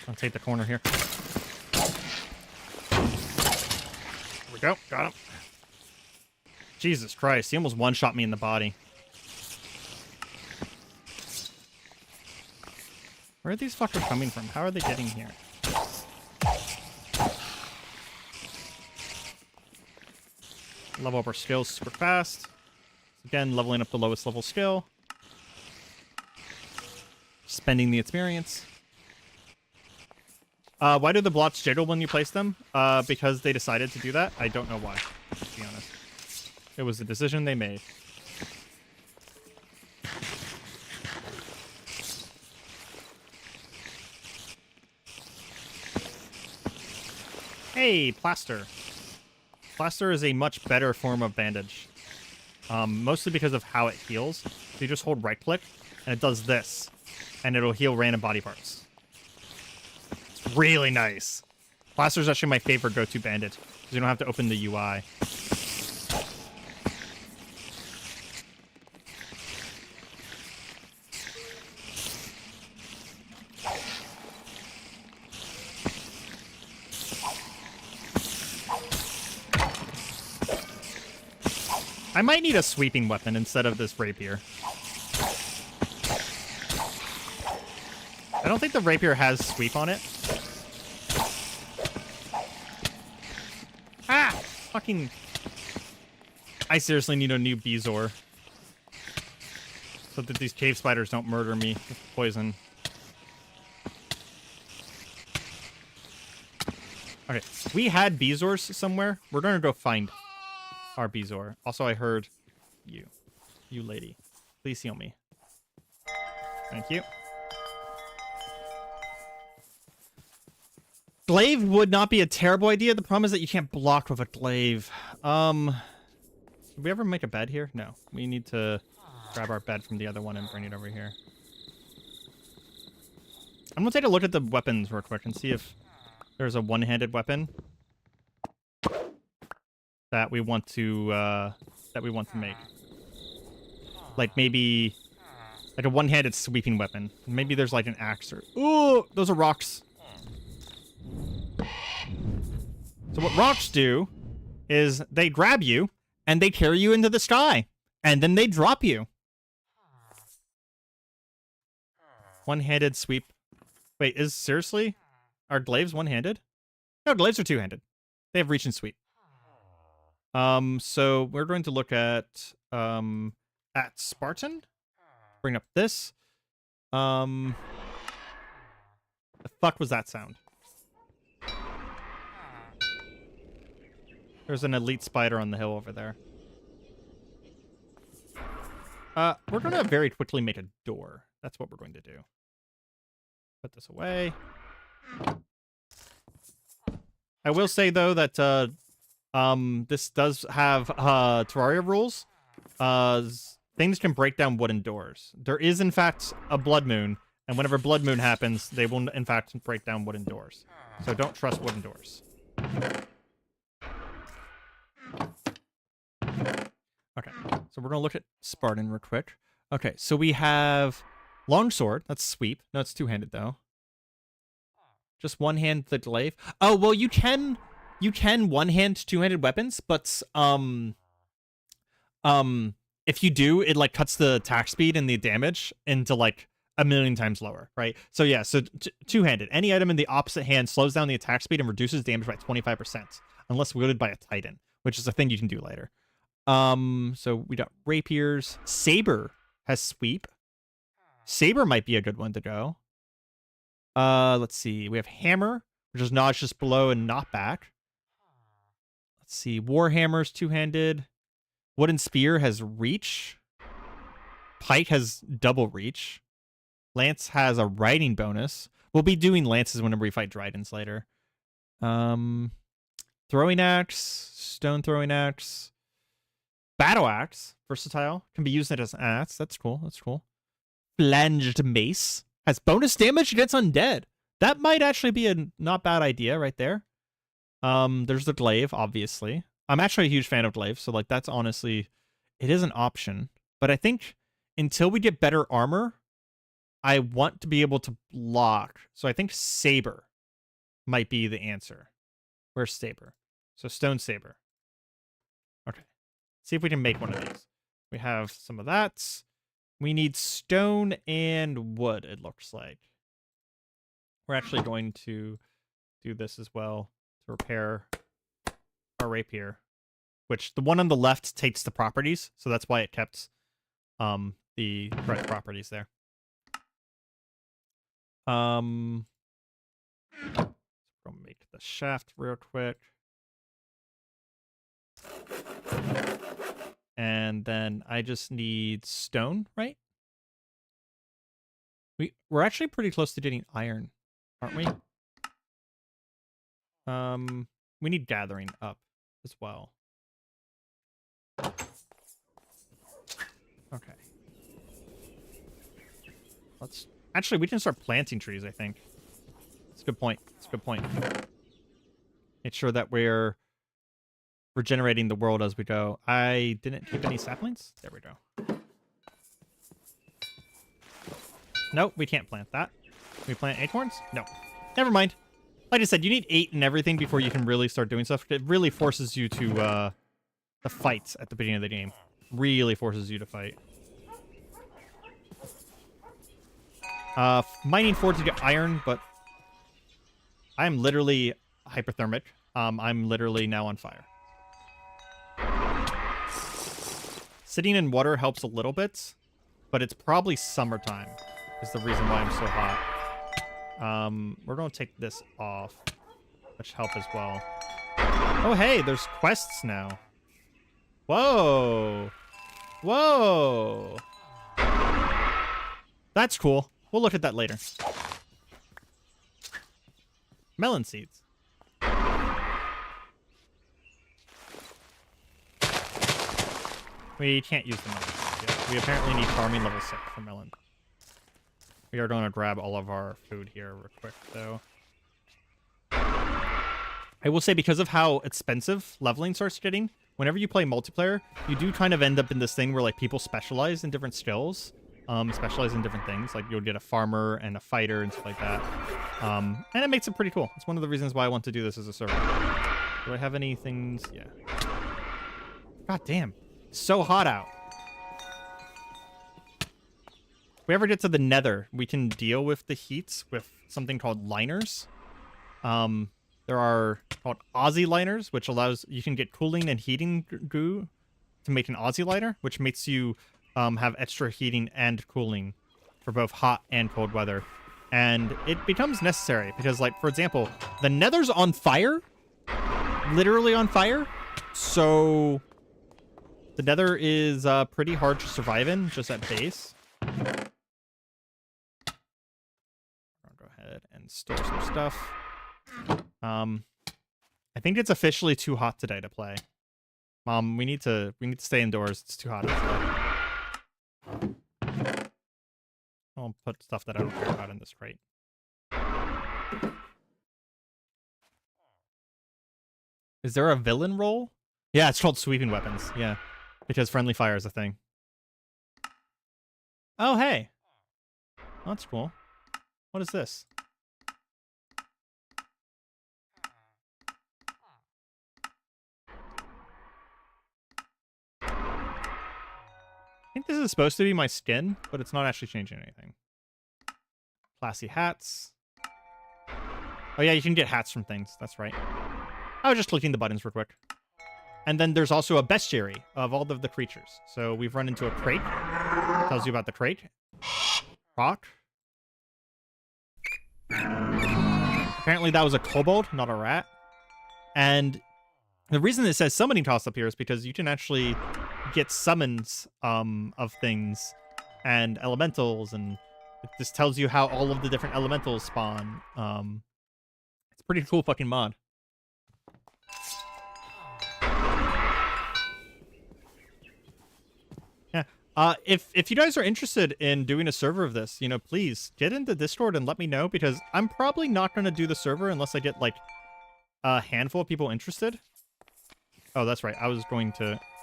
I'll take the corner here. There we go. Got him. Jesus Christ. He almost one-shot me in the body. Where are these fuckers coming from? How are they getting here? Level up our skills super fast. Again, leveling up the lowest level skill. Spending the experience. Why do the blocks jiggle when you place them? Because they decided to do that. I don't know why, to be honest. It was a decision they made. Hey, plaster. Plaster is a much better form of bandage. Mostly because of how it heals. So you just hold right click, and it does this. And it'll heal random body parts. It's really nice. Plaster is actually my favorite go-to bandage. Because you don't have to open the UI. I might need a sweeping weapon instead of this rapier. I don't think the rapier has sweep on it. Ah! Fucking... I seriously need a new Bezoar. So that these cave spiders don't murder me with poison. Okay, we had Bezoars somewhere. We're gonna go find our Bezoar. Also, I heard you. You lady. Please heal me. Thank you. Glaive would not be a terrible idea. The problem is that you can't block with a glaive. Did we ever make a bed here? No. We need to grab our bed from the other one and bring it over here. I'm gonna take a look at the weapons real quick and see if there's a one-handed weapon that we want to make. Like maybe like a one-handed sweeping weapon. Maybe there's like an axe or ooh, those are rocks. So what rocks do is they grab you and they carry you into the sky and then they drop you. One-handed sweep. Wait, are glaives one-handed? No, glaives are two-handed. They have reach and sweep. So we're going to look at Spartan. Bring up this. The fuck was that sound? There's an elite spider on the hill over there. We're gonna very quickly make a door. That's what we're going to do. Put this away. I will say though that this does have Terraria rules. Things can break down wooden doors. There is in fact a blood moon, and whenever blood moon happens, they will in fact break down wooden doors. So don't trust wooden doors. Okay, so we're gonna look at Spartan real quick. Okay, so we have longsword. That's sweep. No, it's two-handed though. Just one hand the glaive. Oh well, you can one hand two-handed weapons, but if you do, it like cuts the attack speed and the damage into like a million times lower, right? So yeah, so two-handed. Any item in the opposite hand slows down the attack speed and reduces damage by 25%, unless wielded by a titan, which is a thing you can do later. So we got rapiers. Saber has sweep. Saber might be a good one to go. Let's see. We have hammer, which is notch just below and not back. Let's see. Warhammer's two-handed. Wooden spear has reach. Pike has double reach. Lance has a riding bonus. We'll be doing lances whenever we fight Dryadens later. Throwing axe, stone throwing axe. Battle axe, versatile, can be used as an axe. That's cool. That's cool. Flanged mace has bonus damage against undead. That might actually be a not bad idea right there. There's the glaive, obviously. I'm actually a huge fan of glaive, so like that's honestly, it is an option. But I think until we get better armor, I want to be able to block. So I think saber might be the answer. Where's saber? So stone saber. Okay. See if we can make one of these. We have some of that. We need stone and wood, it looks like. We're actually going to do this as well to repair our rapier, which the one on the left takes the properties, so that's why it kept the correct properties there. We'll make the shaft real quick. And then I just need stone, right? We're actually pretty close to getting iron, aren't we? We need gathering up as well. Okay. Actually, we can start planting trees, I think. That's a good point. That's a good point. Make sure that we're regenerating the world as we go. I didn't keep any saplings. There we go. Nope, we can't plant that. Can we plant acorns? No. Never mind. Like I said, you need 8 and everything before you can really start doing stuff. It really forces you to fight at the beginning of the game. Really forces you to fight. Mining forge to get iron, but I'm literally hypothermic. I'm literally now on fire. Sitting in water helps a little bit, but it's probably summertime is the reason why I'm so hot. We're going to take this off, which help as well. Oh, hey, there's quests now. Whoa. Whoa. That's cool. We'll look at that later. Melon seeds. We can't use the melon seeds yet. We apparently need farming level 6 for melon. We are going to grab all of our food here real quick, though. I will say, because of how expensive leveling starts getting, whenever you play multiplayer, you do kind of end up in this thing where, like, people specialize in different skills. Specialize in different things. Like, you'll get a farmer and a fighter and stuff like that. And it makes it pretty cool. It's one of the reasons why I want to do this as a server. Do I have any things? Yeah. God damn. It's so hot out. If we ever get to the nether, we can deal with the heats with something called liners. There are called Aussie liners, which allows you can get cooling and heating goo to make an Aussie liner, which makes you have extra heating and cooling for both hot and cold weather. And it becomes necessary because, like, for example, the nether's on fire, literally on fire. So the nether is pretty hard to survive in just at base. I'll go ahead and store some stuff. I think it's officially too hot today to play. Mom, we need to stay indoors. It's too hot outside. I'll put stuff that I don't care about in this crate. Is there a villain role? Yeah, it's called sweeping weapons. Yeah, because friendly fire is a thing. Oh, hey. Oh, that's cool. What is this? I think this is supposed to be my skin, but it's not actually changing anything. Classy hats. Oh yeah, you can get hats from things. That's right. I was just clicking the buttons real quick. And then there's also a bestiary of all of the creatures. So we've run into a crate. Tells you about the crate. Rock. Apparently that was a kobold, not a rat. And the reason it says summoning toss up here is because you can actually get summons of things and elementals, and it just tells you how all of the different elementals spawn. It's a pretty cool fucking mod. Yeah. If you guys are interested in doing a server of this, you know, please get into Discord and let me know, because I'm probably not going to do the server unless I get, like, a handful of people interested. Oh, that's right.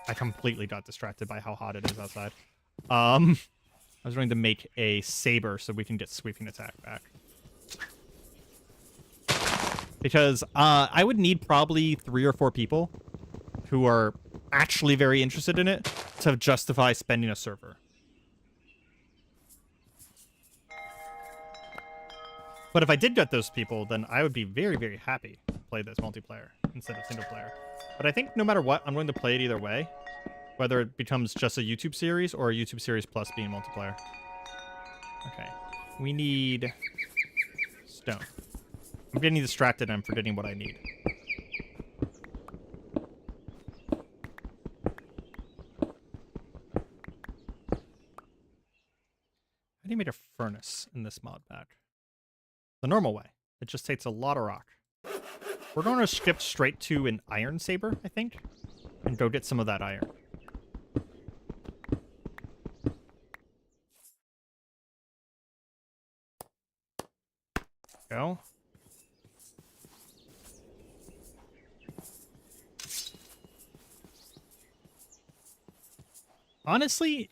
I completely got distracted by how hot it is outside. I was going to make a saber so we can get sweeping attack back. Because I would need probably 3 or 4 people who are actually very interested in it to justify spending a server. But if I did get those people, then I would be very, very happy to play this multiplayer instead of single player. But I think no matter what, I'm going to play it either way. Whether it becomes just a YouTube series or a YouTube series plus being multiplayer. Okay. We need stone. I'm getting distracted and I'm forgetting what I need. How do you make a furnace in this mod pack? The normal way. It just takes a lot of rock. We're going to skip straight to an iron saber, I think, and go get some of that iron. Go. Honestly,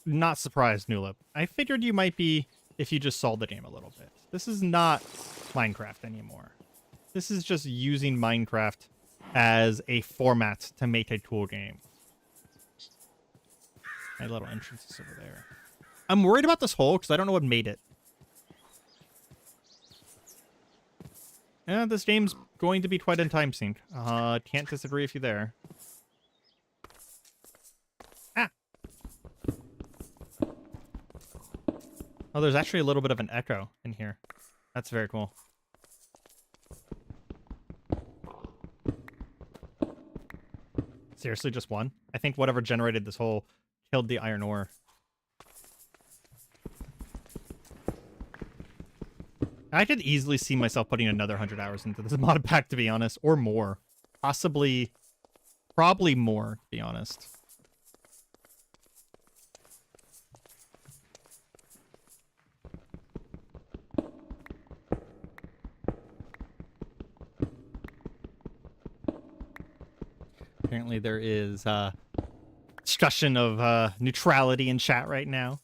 not surprised, Nulip. I figured you might be if you just saw the game a little bit. This is not Minecraft anymore. This is just using Minecraft as a format to make a cool game. My little entrance is over there. I'm worried about this hole because I don't know what made it. Yeah, this game's going to be quite a time sink. Can't disagree with you there. Ah! Oh, there's actually a little bit of an echo in here. That's very cool. Seriously, just one? I think whatever generated this hole killed the iron ore. I could easily see myself putting another 100 hours into this mod pack, to be honest, or more. Possibly, probably more, to be honest. Apparently there is discussion of neutrality in chat right now.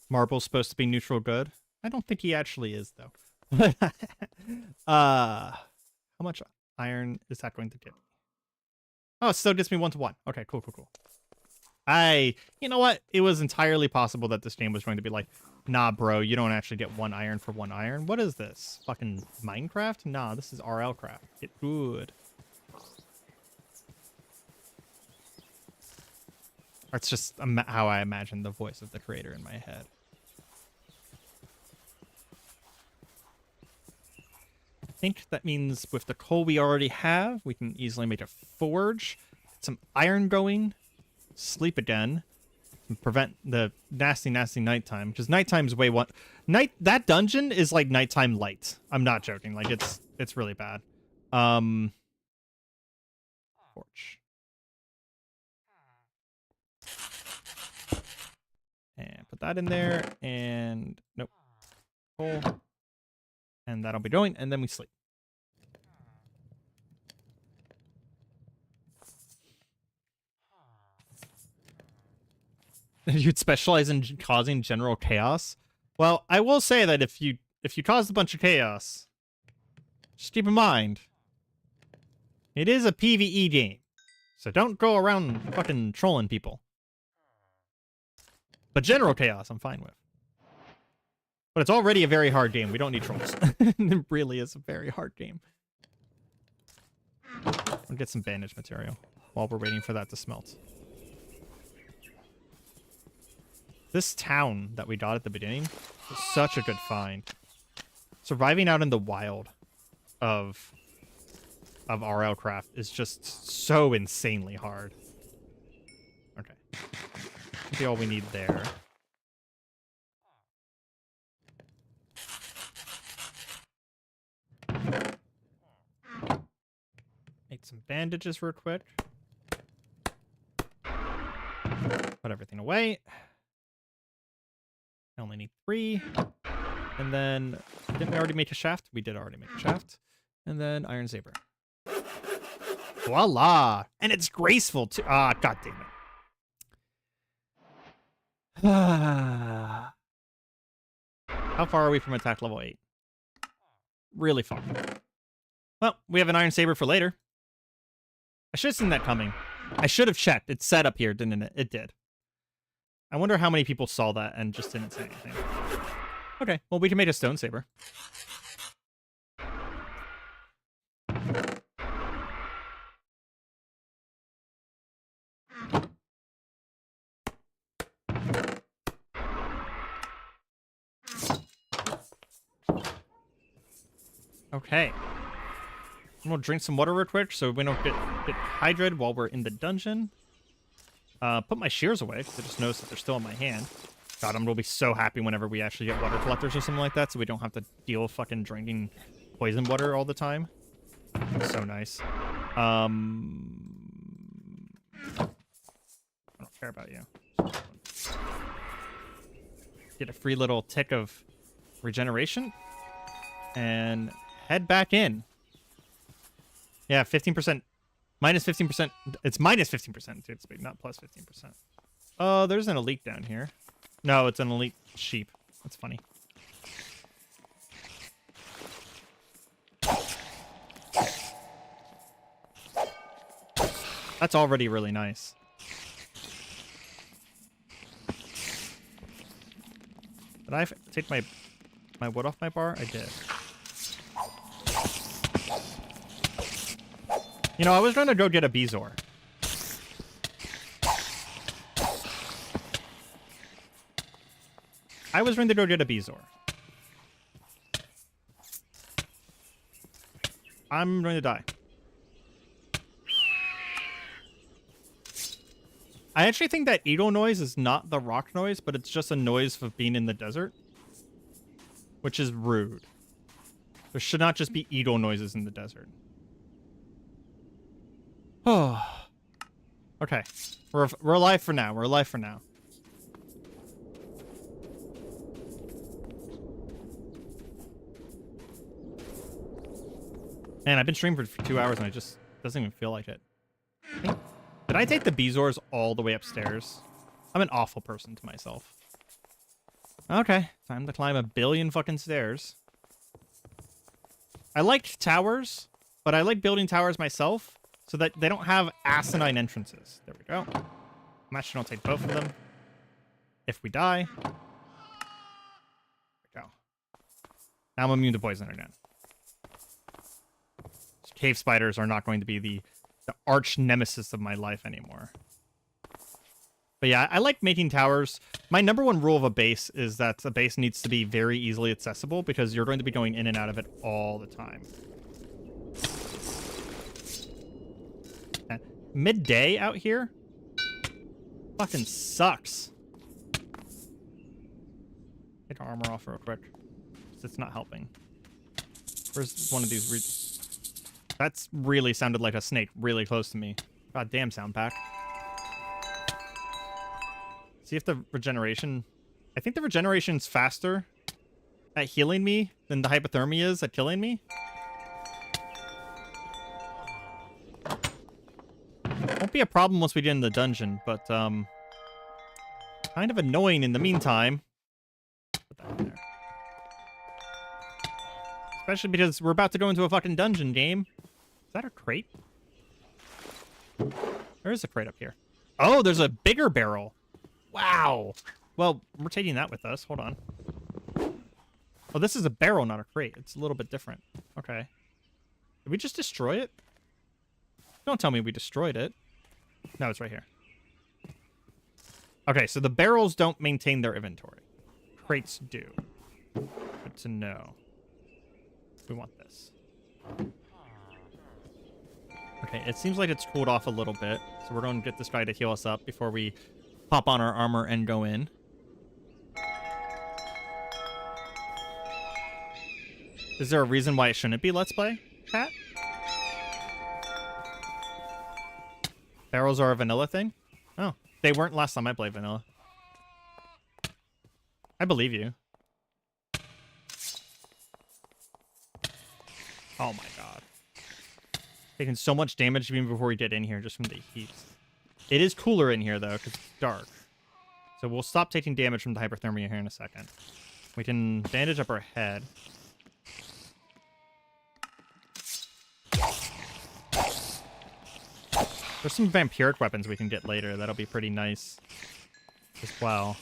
Marble's supposed to be neutral good. I don't think he actually is, though. How much iron is that going to get? Oh, it still gets me 1-to-1. Okay, cool. You know what? It was entirely possible that this game was going to be like, nah, bro, you don't actually get 1 iron for 1 iron. What is this? Fucking Minecraft? Nah, this is RLCraft. Get good. It's just how I imagine the voice of the creator in my head. I think that means with the coal we already have, we can easily make a forge, get some iron going, sleep again, and prevent the nasty nighttime. Because nighttime's that dungeon is like nighttime light. I'm not joking. Like it's really bad. Forge. And put that in there, and nope. Coal. And that'll be going, and then we sleep. You'd specialize in causing general chaos? Well, I will say that if you cause a bunch of chaos, just keep in mind, it is a PvE game. So don't go around fucking trolling people. But general chaos, I'm fine with. But it's already a very hard game. We don't need trolls. It really is a very hard game. We'll get some bandage material while we're waiting for that to smelt. This town that we got at the beginning was such a good find. Surviving out in the wild of RLCraft is just so insanely hard. Okay. That'll be all we need there. Make some bandages real quick. Put everything away. I only need 3. And then, didn't we already make a shaft? We did already make a shaft. And then iron saber. Voila! And it's graceful too. Ah, god damn it. How far are we from attack level 8? Really far. Well, we have an iron saber for later. I should have seen that coming. I should have checked. It's set up here, didn't it? It did. I wonder how many people saw that and just didn't say anything. Okay, well, we can make a stone saber. Okay. I'm gonna drink some water real quick so we don't get hydrated while we're in the dungeon. Put my shears away because I just noticed that they're still in my hand. God, I'm gonna be so happy whenever we actually get water collectors or something like that, so we don't have to deal with fucking drinking poison water all the time. So nice. I don't care about you. Get a free little tick of regeneration and head back in. Yeah, 15%. Minus 15%. It's minus 15%, dude. It's not plus 15%. Oh, there's an elite down here. No, it's an elite sheep. That's funny. That's already really nice. Did I take my wood off my bar? I did. You know, I was going to go get a bezoar. I'm going to die. I actually think that Eagle noise is not the rock noise, but it's just a noise of being in the desert, which is rude. There should not just be Eagle noises in the desert. Oh. Okay. We're alive for now. We're alive for now. Man, I've been streaming for 2 hours and it just doesn't even feel like it. Did I take the Bezoars all the way upstairs? I'm an awful person to myself. Okay, time to climb a billion fucking stairs. I liked towers, but I like building towers myself so that they don't have asinine entrances. There we go. I'm actually gonna take both of them. If we die. There we go. Now I'm immune to poison again. Cave spiders are not going to be the arch nemesis of my life anymore. But yeah, I like making towers. My number one rule of a base is that a base needs to be very easily accessible because you're going to be going in and out of it all the time. Midday out here fucking sucks. Take our armor off real quick. It's not helping. Where's one of these? That's really sounded like a snake really close to me. God damn, sound pack. See if the regeneration... I think the regeneration's faster at healing me than the hypothermia is at killing me. Won't be a problem once we get in the dungeon, but kind of annoying in the meantime. Put that in there. Especially because we're about to go into a fucking dungeon game. Is that a crate? There is a crate up here. Oh, there's a bigger barrel. Wow. Well, we're taking that with us. Hold on. Oh, this is a barrel, not a crate. It's a little bit different. Okay. Did we just destroy it? Don't tell me we destroyed it. No, it's right here. Okay, so the barrels don't maintain their inventory. Crates do. Good to know. We want this. Okay, it seems like it's cooled off a little bit. So we're going to get this guy to heal us up before we pop on our armor and go in. Is there a reason why it shouldn't be Let's Play, Pat? Barrels are a vanilla thing? Oh, they weren't last time I played vanilla. I believe you. Oh my god. Taking so much damage even before we get in here just from the heat. It is cooler in here though, because it's dark. So we'll stop taking damage from the hyperthermia here in a second. We can bandage up our head. There's some vampiric weapons we can get later. That'll be pretty nice as well.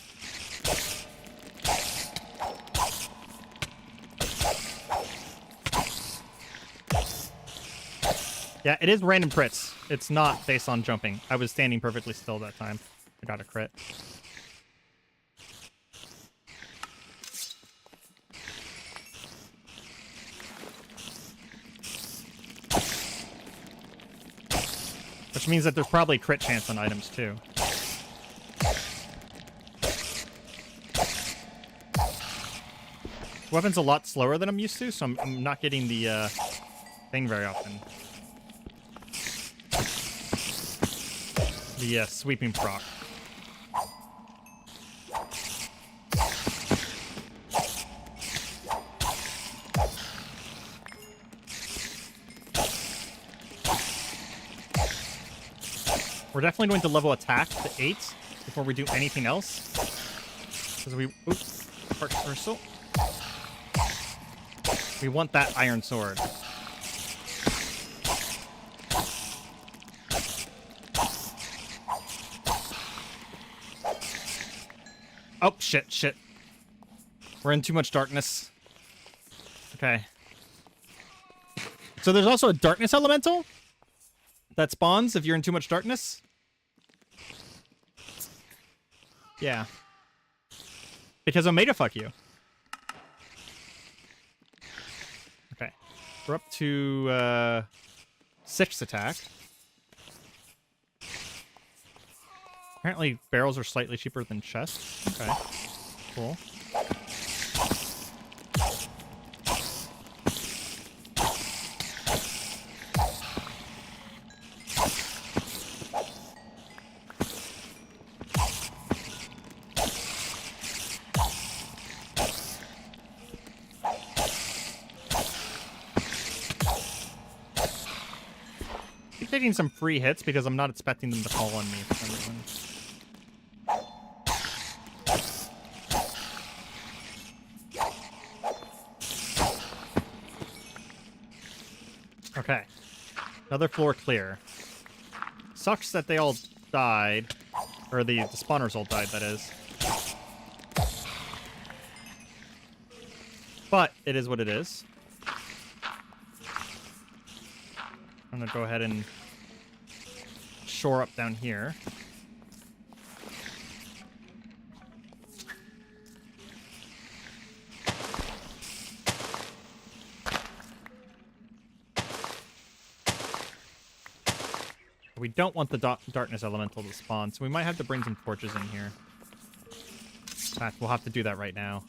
Yeah, it is random crits. It's not based on jumping. I was standing perfectly still that time. I got a crit. Which means that there's probably crit chance on items too. Weapon's a lot slower than I'm used to, so I'm not getting the thing very often. The sweeping proc. We're definitely going to level attack to 8 before we do anything else. Because we... Oops. Part reversal. We want that iron sword. Oh, shit. We're in too much darkness. Okay. So there's also a darkness elemental that spawns if you're in too much darkness. Yeah. Because Omega fuck you. Okay. We're up to 6 attack. Apparently barrels are slightly cheaper than chests. Okay. Cool. Keep taking some free hits because I'm not expecting them to fall on me for some reason. Okay. Another floor clear. Sucks that they all died. Or the spawners all died, that is. But it is what it is. I'm going to go ahead and shore up down here. We don't want the darkness elemental to spawn, so we might have to bring some torches in here. In fact, we'll have to do that right now.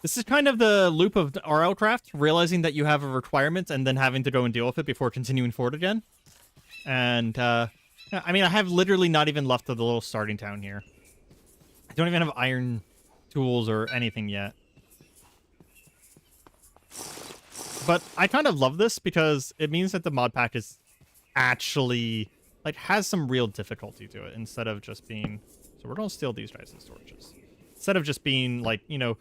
This is kind of the loop of RLCraft, realizing that you have a requirement and then having to go and deal with it before continuing forward again. And, I mean, I have literally not even left the little starting town here. I don't even have iron tools or anything yet. But I kind of love this because it means that the mod pack is actually, like, has some real difficulty to it instead of just being... So we're going to steal these guys' torches. Instead of just being, like, you know...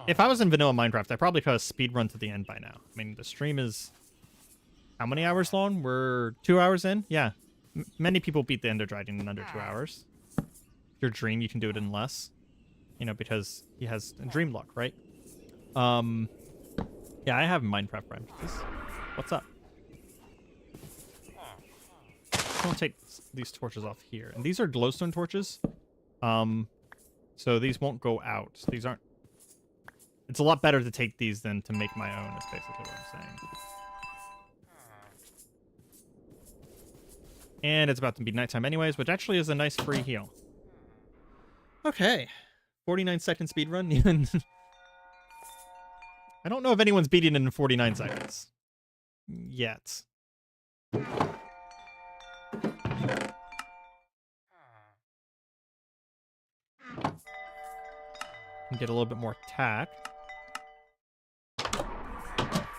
If I was in vanilla Minecraft, I probably could have speedrun to the end by now. I mean, the stream is... How many hours long? We're 2 hours in? Yeah. Many people beat the Ender Dragon in under 2 hours. Your dream, you can do it in less. You know, because he has dream luck, right? Yeah, I have Minecraft friends. What's up? I'm gonna take these torches off here. And these are glowstone torches. So these won't go out. These aren't... It's a lot better to take these than to make my own, is basically what I'm saying. And it's about to be nighttime anyways, which actually is a nice free heal. Okay. 49-second speedrun. Even I don't know if anyone's beating it in 49 seconds. Yet. Get a little bit more attack.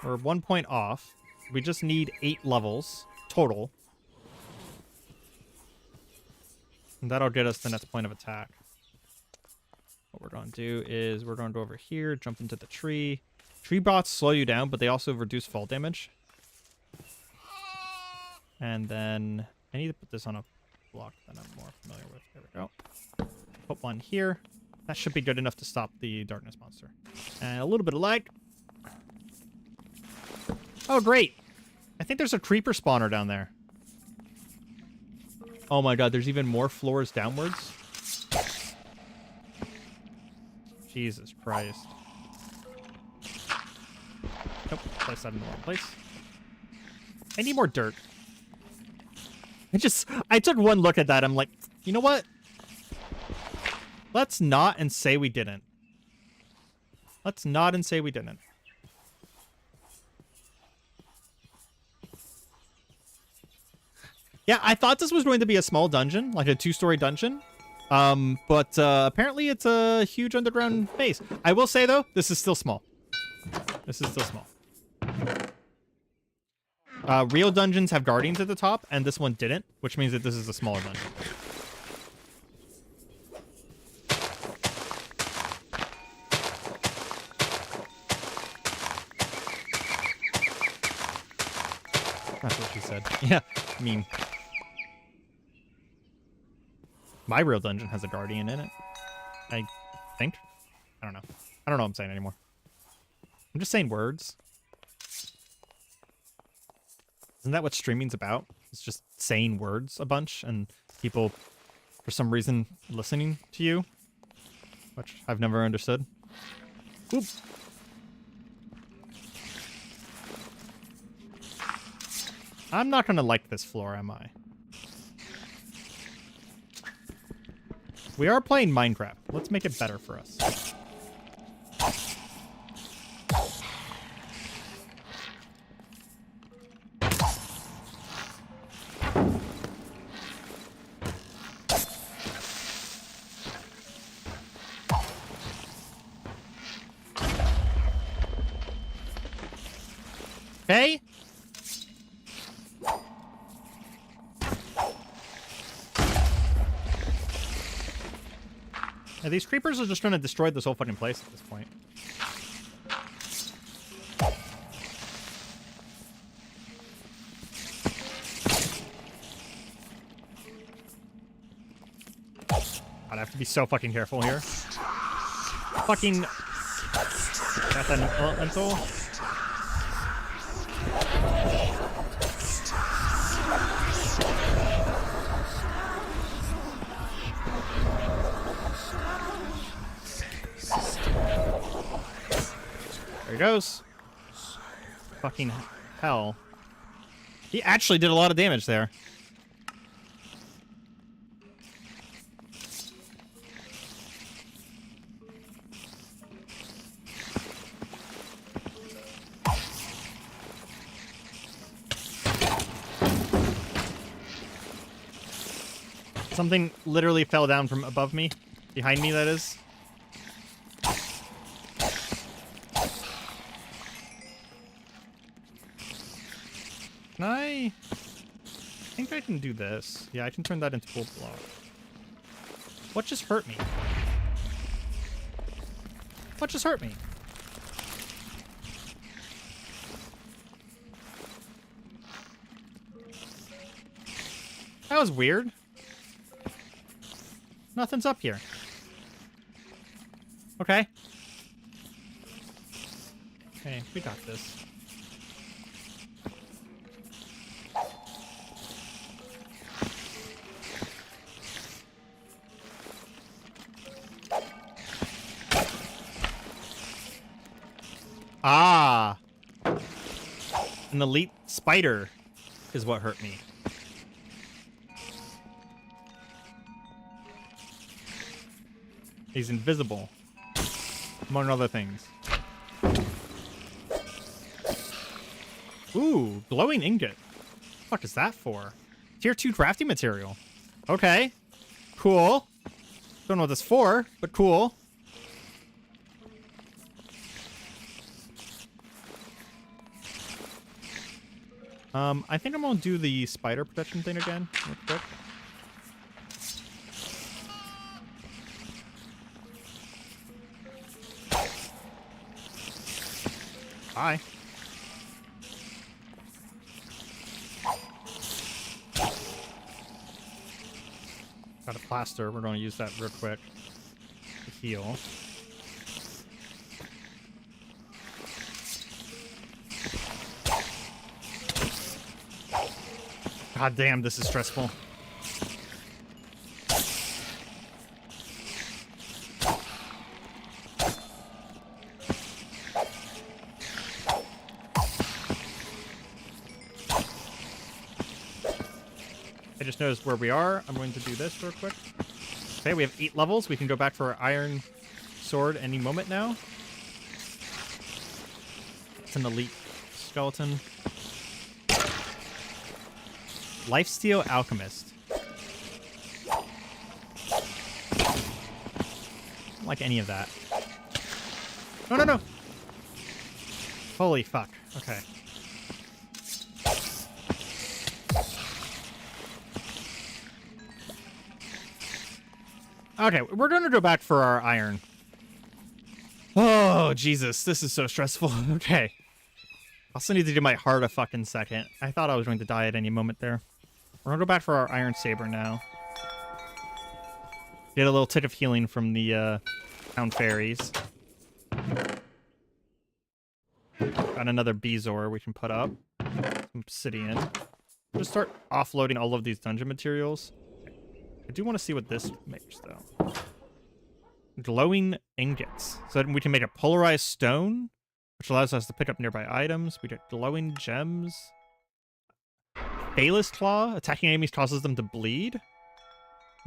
We're 1 point off. We just need 8 levels total. And that'll get us the next point of attack. What we're going to do is we're going to go over here, jump into the tree. Tree bots slow you down, but they also reduce fall damage. And then I need to put this on a block that I'm more familiar with. There we go. Put one here. That should be good enough to stop the darkness monster. And a little bit of light. Oh, great. I think there's a creeper spawner down there. Oh my god, there's even more floors downwards. Jesus Christ. Nope, place that in the wrong place. I need more dirt. I took one look at that. I'm like, you know what? Let's not and say we didn't. Let's not and say we didn't. Yeah, I thought this was going to be a small dungeon, like a 2-story dungeon. But apparently it's a huge underground base. I will say, though, this is still small. This is still small. Real dungeons have guardians at the top, and this one didn't, which means that this is a smaller dungeon. That's what she said. Yeah, I mean... My real dungeon has a guardian in it. I think. I don't know. I don't know what I'm saying anymore. I'm just saying words. Isn't that what streaming's about? It's just saying words a bunch and people, for some reason, listening to you. Which I've never understood. Oop. I'm not gonna like this floor, am I? We are playing Minecraft. Let's make it better for us. Okay. Yeah, these creepers are just trying to destroy this whole fucking place at this point. I'd have to be so fucking careful here. Fucking... Got that elemental. There he goes. Fucking hell. He actually did a lot of damage there. Something literally fell down from above me. Behind me, that is. Can I think I can do this. Yeah, I can turn that into gold block. What just hurt me? What just hurt me? That was weird. Nothing's up here. Okay. Okay, we got this. Ah! An elite spider is what hurt me. He's invisible, among other things. Ooh, glowing ingot. What the fuck is that for? Tier 2 crafting material. Okay. Cool. Don't know what this is for, but cool. I think I'm gonna do the spider protection thing again, real quick. Hi. Got a plaster. We're going to use that real quick to heal. God damn, this is stressful. I just noticed where we are. I'm going to do this real quick. Okay, we have 8 levels. We can go back for our iron sword any moment now. It's an elite skeleton. Lifesteal Alchemist. Don't like any of that. No, no, no. Holy fuck. Okay. Okay, we're going to go back for our iron. Oh, Jesus. This is so stressful. Okay. I also need to do my heart a fucking second. I thought I was going to die at any moment there. We're going to go back for our iron saber now. Get a little tick of healing from the town fairies. Got another Bezoar we can put up. Some obsidian. Just start offloading all of these dungeon materials. I do want to see what this makes, though. Glowing ingots. So that we can make a polarized stone, which allows us to pick up nearby items. We get glowing gems. Balist Claw. Attacking enemies causes them to bleed.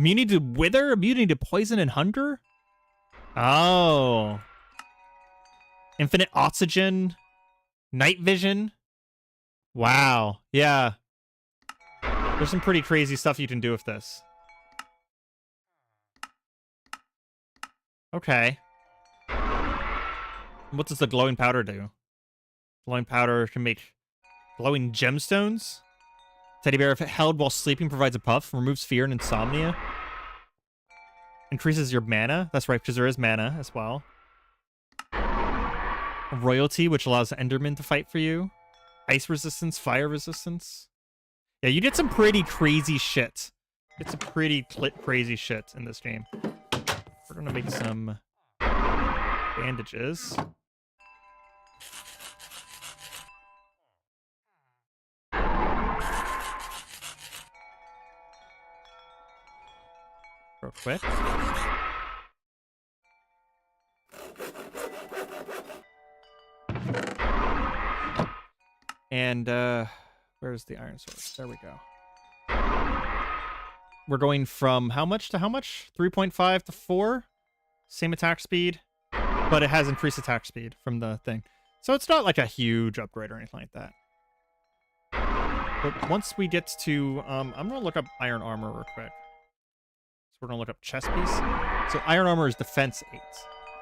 Immunity to wither? Immunity to poison and hunger? Oh. Infinite oxygen. Night vision. Wow. Yeah. There's some pretty crazy stuff you can do with this. Okay. What does the glowing powder do? Glowing powder can make glowing gemstones. Teddy bear, if held while sleeping, provides a puff. Removes fear and insomnia. Increases your mana. That's right, because there is mana as well. Royalty, which allows Enderman to fight for you. Ice resistance, fire resistance. Yeah, you get some pretty crazy shit. Get some pretty crazy shit in this game. We're gonna make some bandages. Real quick. And, where's the iron sword? There we go. We're going from how much to how much? 3.5 to 4? Same attack speed, but it has increased attack speed from the thing. So it's not like a huge upgrade or anything like that. But once we get to, I'm going to look up iron armor real quick. So we're going to look up chest piece. So iron armor is defense 8.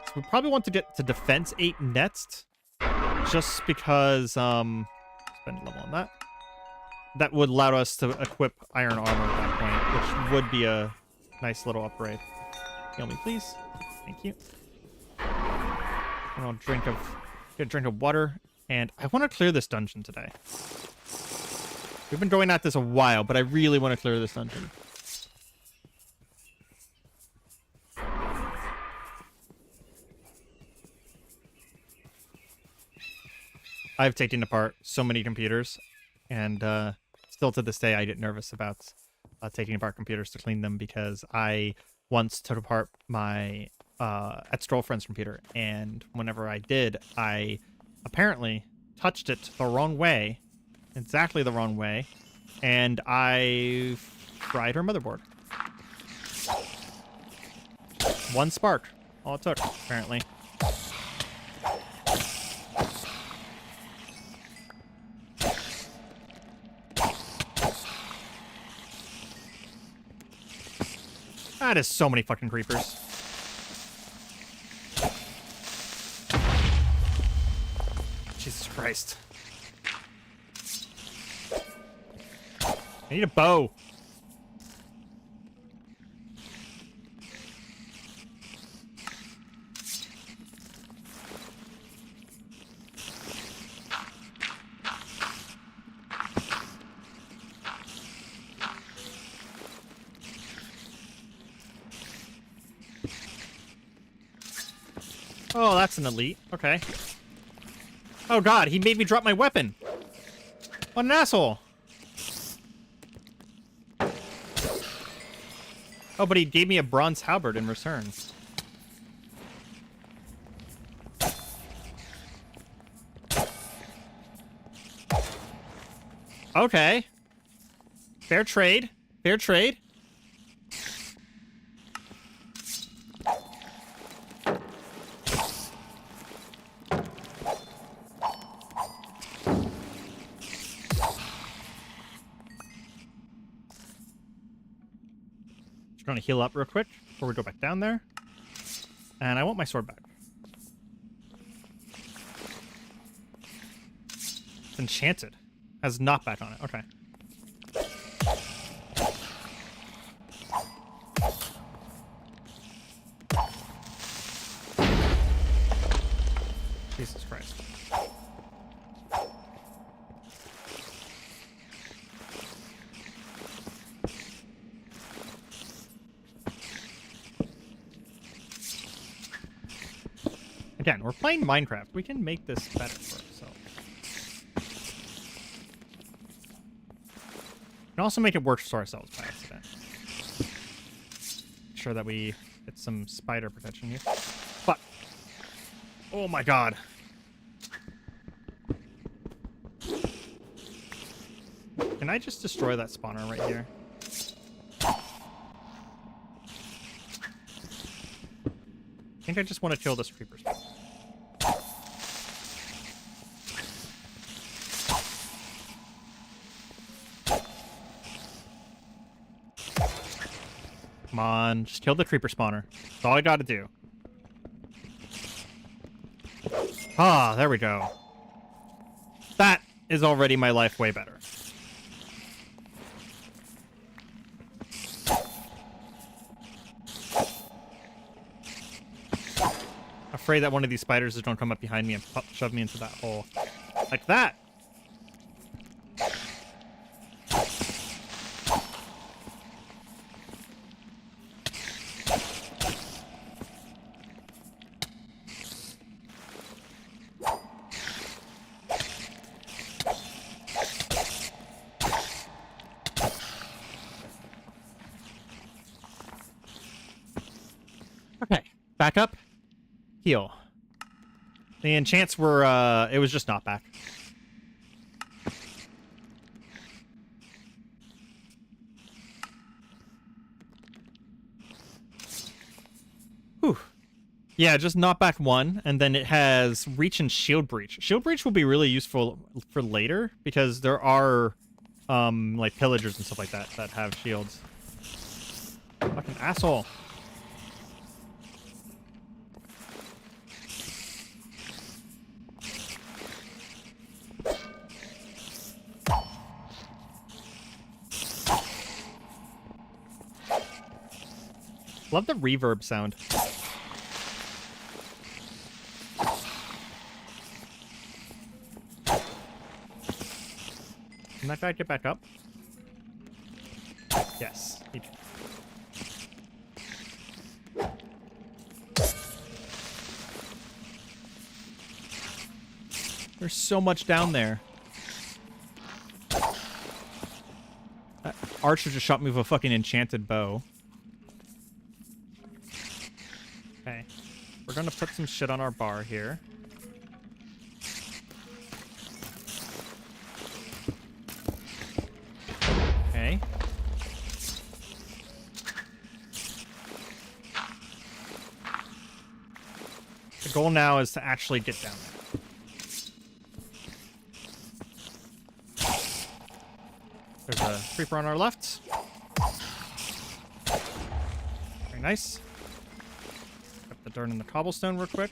So we probably want to get to defense 8 next. Just because, spend a level on that. That would allow us to equip iron armor at that point, which would be a nice little upgrade. Heal me, please. Thank you. I'll get a drink of water, and I want to clear this dungeon today. We've been going at this a while, but I really want to clear this dungeon. I've taken apart so many computers, and still to this day I get nervous about taking apart computers to clean them, because I once took apart my ex-girlfriend's computer, and whenever I did, I apparently touched it the wrong way, exactly the wrong way, and I fried her motherboard. One spark, all it took, apparently. That is so many fucking creepers. Jesus Christ. I need a bow. Oh, that's an elite. Okay. Oh god, he made me drop my weapon. What an asshole. Oh, but he gave me a bronze halberd in return. Okay. Fair trade. Fair trade. Going to heal up real quick before we go back down there. And I want my sword back. It's enchanted. Has knockback on it. Okay. Jesus Christ. Again, we're playing Minecraft. We can make this better for ourselves. We can also make it worse for ourselves by accident. Make sure that we get some spider protection here. Fuck. Oh my god. Can I just destroy that spawner right here? think I just want to kill this creeper spawn. Come on, just kill the creeper spawner. That's all I gotta do. Ah, there we go. That is already my life way better. Afraid that one of these spiders is gonna come up behind me and shove me into that hole. Like that! Okay, back up. Heal. The enchants were, it was just not back. Whew. Yeah, just not back one, and then it has reach and shield breach. Shield breach will be really useful for later, because there are, like, pillagers and stuff like that that have shields. Fucking asshole. Love the reverb sound. Can that guy get back up? Yes. He did. There's so much down there. That archer just shot me with a fucking enchanted bow. Okay. We're gonna put some shit on our bar here. Okay. The goal now is to actually get down there. There's a creeper on our left. Very nice. Got the dirt and the cobblestone real quick.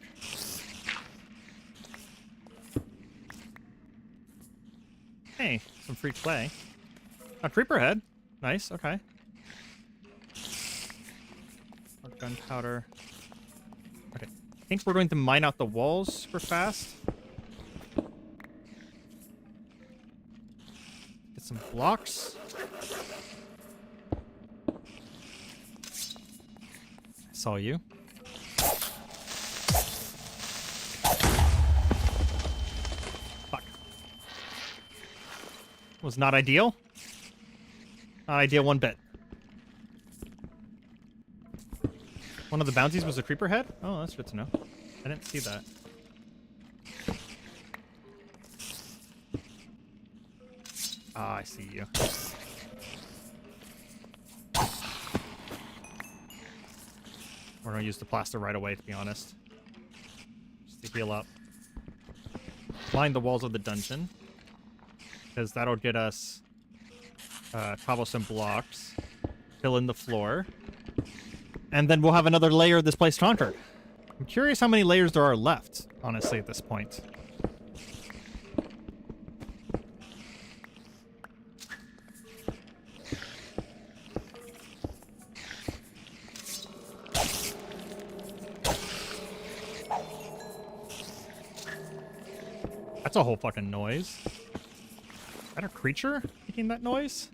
Hey, some free clay. A creeper head. Nice, okay. More gunpowder. Okay. I think we're going to mine out the walls super fast. Get some blocks. I saw you. Fuck. Was not ideal. Not ideal one bit. One of the bounties was a creeper head? Oh, that's good to know. I didn't see that. Ah, I see you. We're gonna use the plaster right away, to be honest. Just to heal up. Line the walls of the dungeon. Because that'll get us cobblestone blocks. Fill in the floor. And then we'll have another layer of this place conquered. I'm curious how many layers there are left, honestly, at this point. That's a whole fucking noise. Is that a creature making that noise?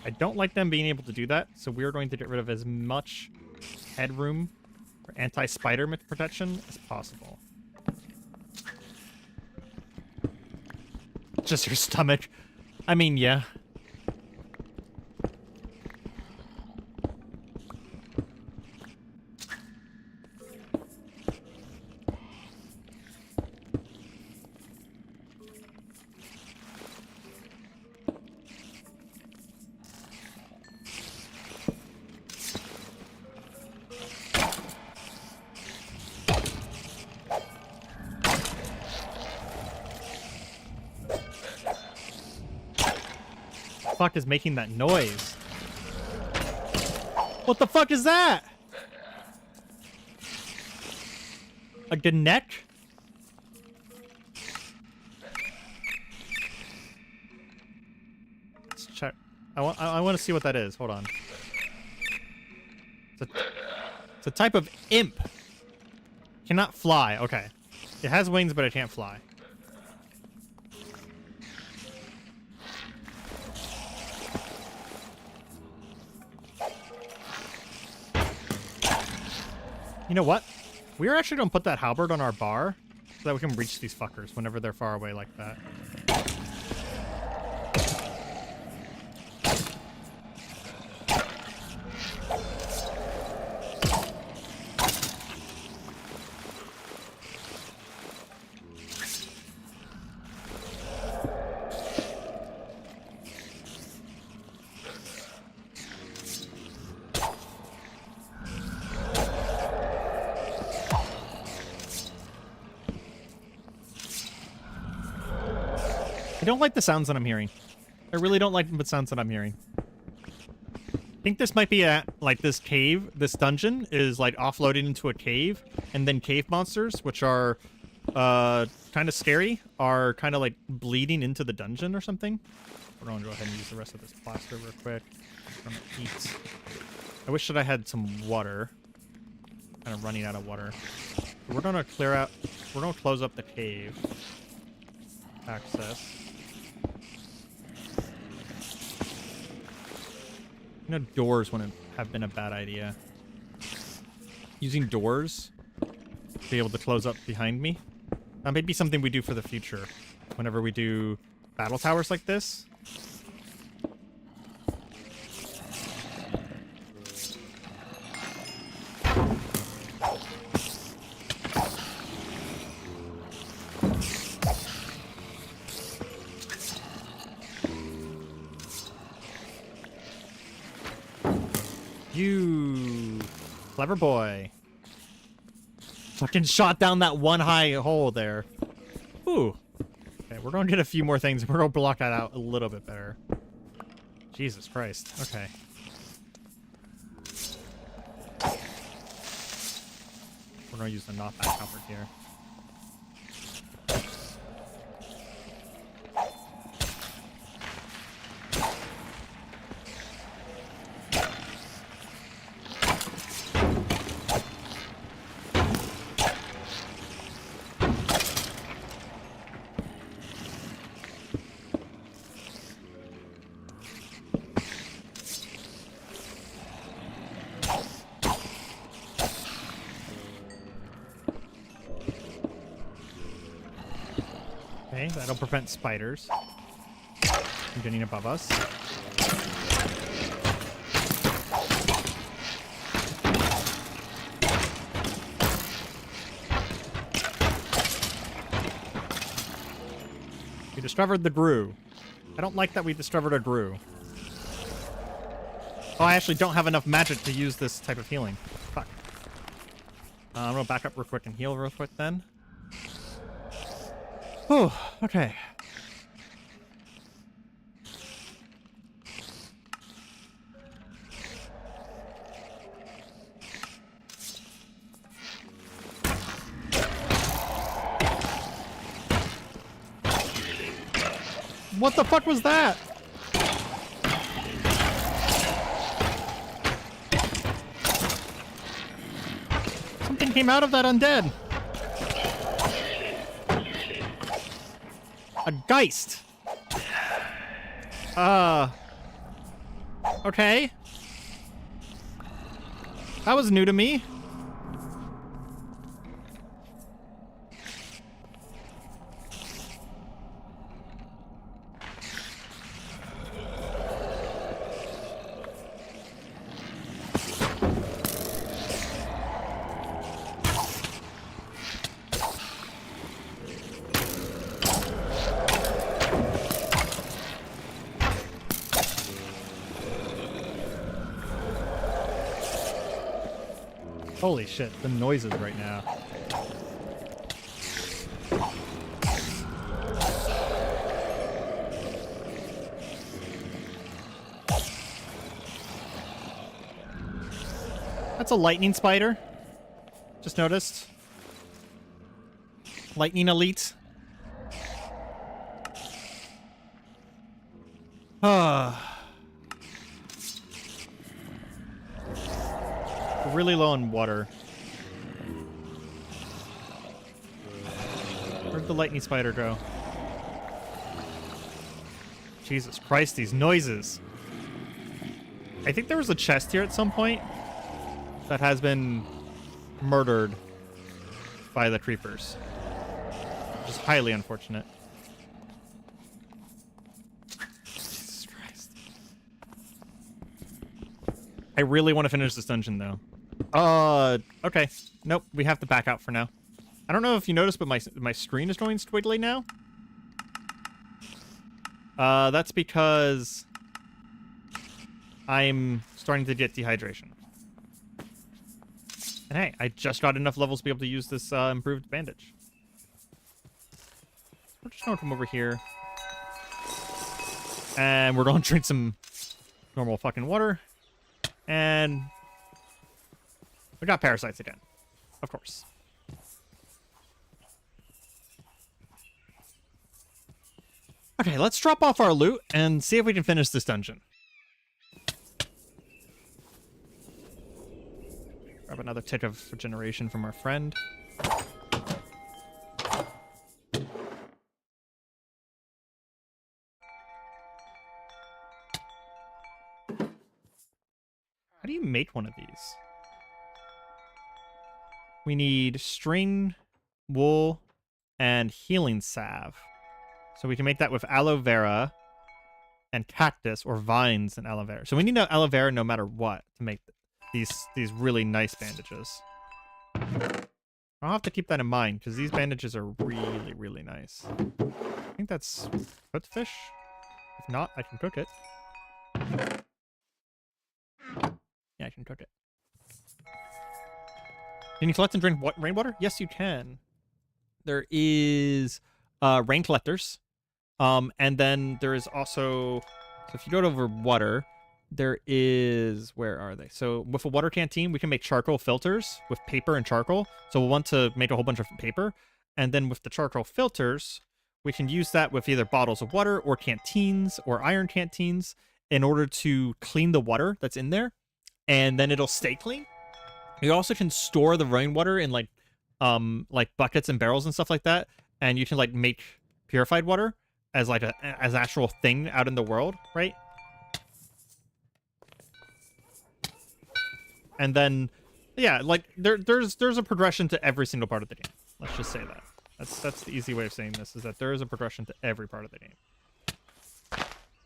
I don't like them being able to do that, so we're going to get rid of as much headroom for anti-spider protection as possible. Just your stomach. I mean, yeah. fuck is making that noise? What the fuck is that? A Gnek? Let's check. I want to see what that is. Hold on. It's a type of imp. Cannot fly. Okay. It has wings, but it can't fly. You know what? We're actually going to put that halberd on our bar so that we can reach these fuckers whenever they're far away like that. I don't like the sounds that I'm hearing. I really don't like the sounds that I'm hearing. I think this might be like this cave, this dungeon is like offloaded into a cave, and then cave monsters, which are kind of scary, are kind of like bleeding into the dungeon or something. We're going to go ahead and use the rest of this plaster real quick. From heat. I wish that I had some water. Kind of running out of water. So we're going to clear out, we're going to close up the cave access. You know, doors wouldn't have been a bad idea. Using doors to be able to close up behind me. That may be something we do for the future. Whenever we do battle towers like this. You clever boy. Fucking shot down that one high hole there. Ooh. Okay, we're gonna get a few more things and we're gonna block that out a little bit better. Jesus Christ. Okay. We're gonna use the knockback copper here. Okay, that'll prevent spiders from getting above us. We discovered the Grue. I don't like that we discovered a Grue. Oh, I actually don't have enough magic to use this type of healing. Fuck. I'm gonna back up real quick and heal real quick then. Oh, okay. What the fuck was that? Something came out of that undead. A Geist. Okay. That was new to me. Holy shit, the noises right now. That's a lightning spider. Just noticed. Lightning elite. Ah. We're really low on water. Where'd the lightning spider go? Jesus Christ, these noises. I think there was a chest here at some point that has been murdered by the creepers. Which is highly unfortunate. Jesus Christ. I really want to finish this dungeon, though. Okay. Nope, we have to back out for now. I don't know if you noticed, but my screen is going squiggly now. That's because I'm starting to get dehydration. And hey, I just got enough levels to be able to use this improved bandage. We're just gonna come over here. And we're gonna drink some normal fucking water. And we got parasites again. Of course. Okay, let's drop off our loot and see if we can finish this dungeon. Grab another tick of regeneration from our friend. How do you make one of these? We need string, wool, and healing salve. So we can make that with aloe vera and cactus, or vines and aloe vera. So we need aloe vera no matter what to make these really nice bandages. I'll have to keep that in mind because these bandages are really, really nice. I think that's cooked fish. If not, I can cook it. Yeah, I can cook it. Can you collect and drink rainwater? Yes, you can. There is rain collectors. And then there is also, so if you go over water, there is, where are they? So with a water canteen, we can make charcoal filters with paper and charcoal. So we'll want to make a whole bunch of paper. And then with the charcoal filters, we can use that with either bottles of water or canteens or iron canteens in order to clean the water that's in there. And then it'll stay clean. You also can store the rainwater in like buckets and barrels and stuff like that. And you can like make purified water as like as actual thing out in the world, right? And then, yeah, like there's a progression to every single part of the game. Let's just say that. That's the easy way of saying this, is that there is a progression to every part of the game.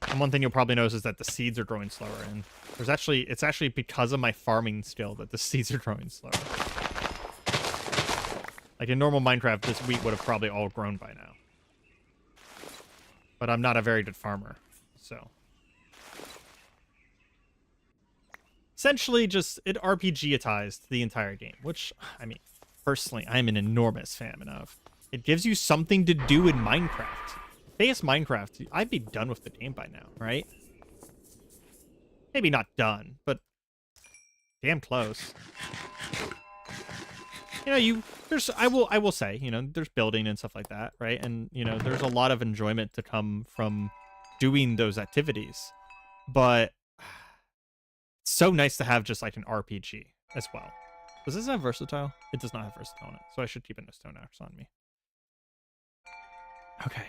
And one thing you'll probably notice is that the seeds are growing slower, and it's actually because of my farming skill that the seeds are growing slower. Like in normal Minecraft, this wheat would have probably all grown by now. But I'm not a very good farmer, so. Essentially, just it RPGatized the entire game, which, I mean, personally, I'm an enormous fan of. It gives you something to do in Minecraft. Base Minecraft, I'd be done with the game by now, right? Maybe not done, but damn close. You know, I will say, you know, there's building and stuff like that, right? And, you know, there's a lot of enjoyment to come from doing those activities. But it's so nice to have just like an RPG as well. Does this have versatile? It does not have versatile on it, so I should keep a stone axe on me. Okay.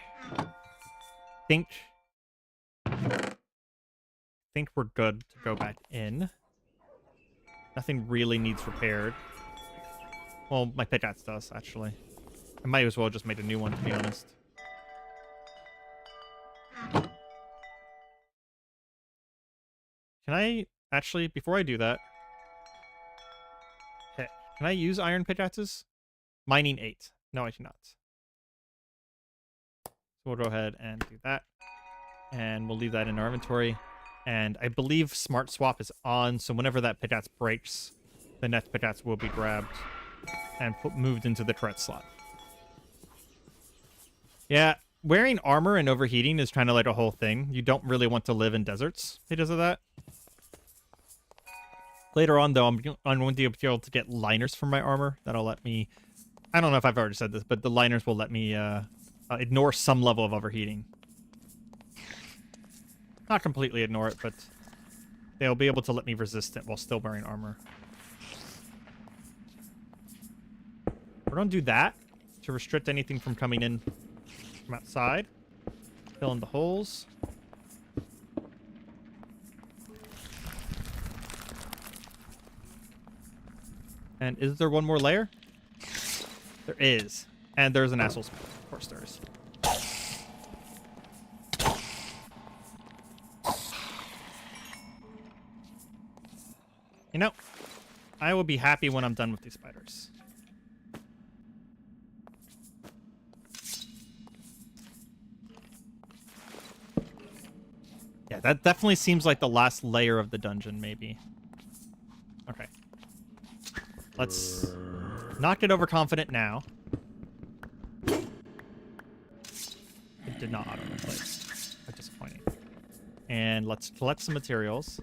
Think we're good to go back in. Nothing really needs repaired. Well, my pickaxe does, actually. I might as well just make a new one, to be honest. Can I actually, before I do that, okay, can I use iron pickaxes? Mining 8. No, I cannot. So we'll go ahead and do that. And we'll leave that in our inventory. And I believe Smart Swap is on, so whenever that pickaxe breaks, the next pickaxe will be grabbed and moved into the correct slot. Yeah, wearing armor and overheating is kind of like a whole thing. You don't really want to live in deserts because of that. Later on, though, I'm going to be able to get liners for my armor. That'll let me... I don't know if I've already said this, but the liners will let me ignore some level of overheating. Not completely ignore it, but they'll be able to let me resist it while still wearing armor. We're going to do that to restrict anything from coming in from outside. Fill in the holes. And is there one more layer? There is. And there's an asshole spawn. Of course there is. You know, I will be happy when I'm done with these spiders. Yeah, that definitely seems like the last layer of the dungeon, maybe. Okay. Let's not get overconfident now. It did not auto-replace. That's disappointing. And let's collect some materials.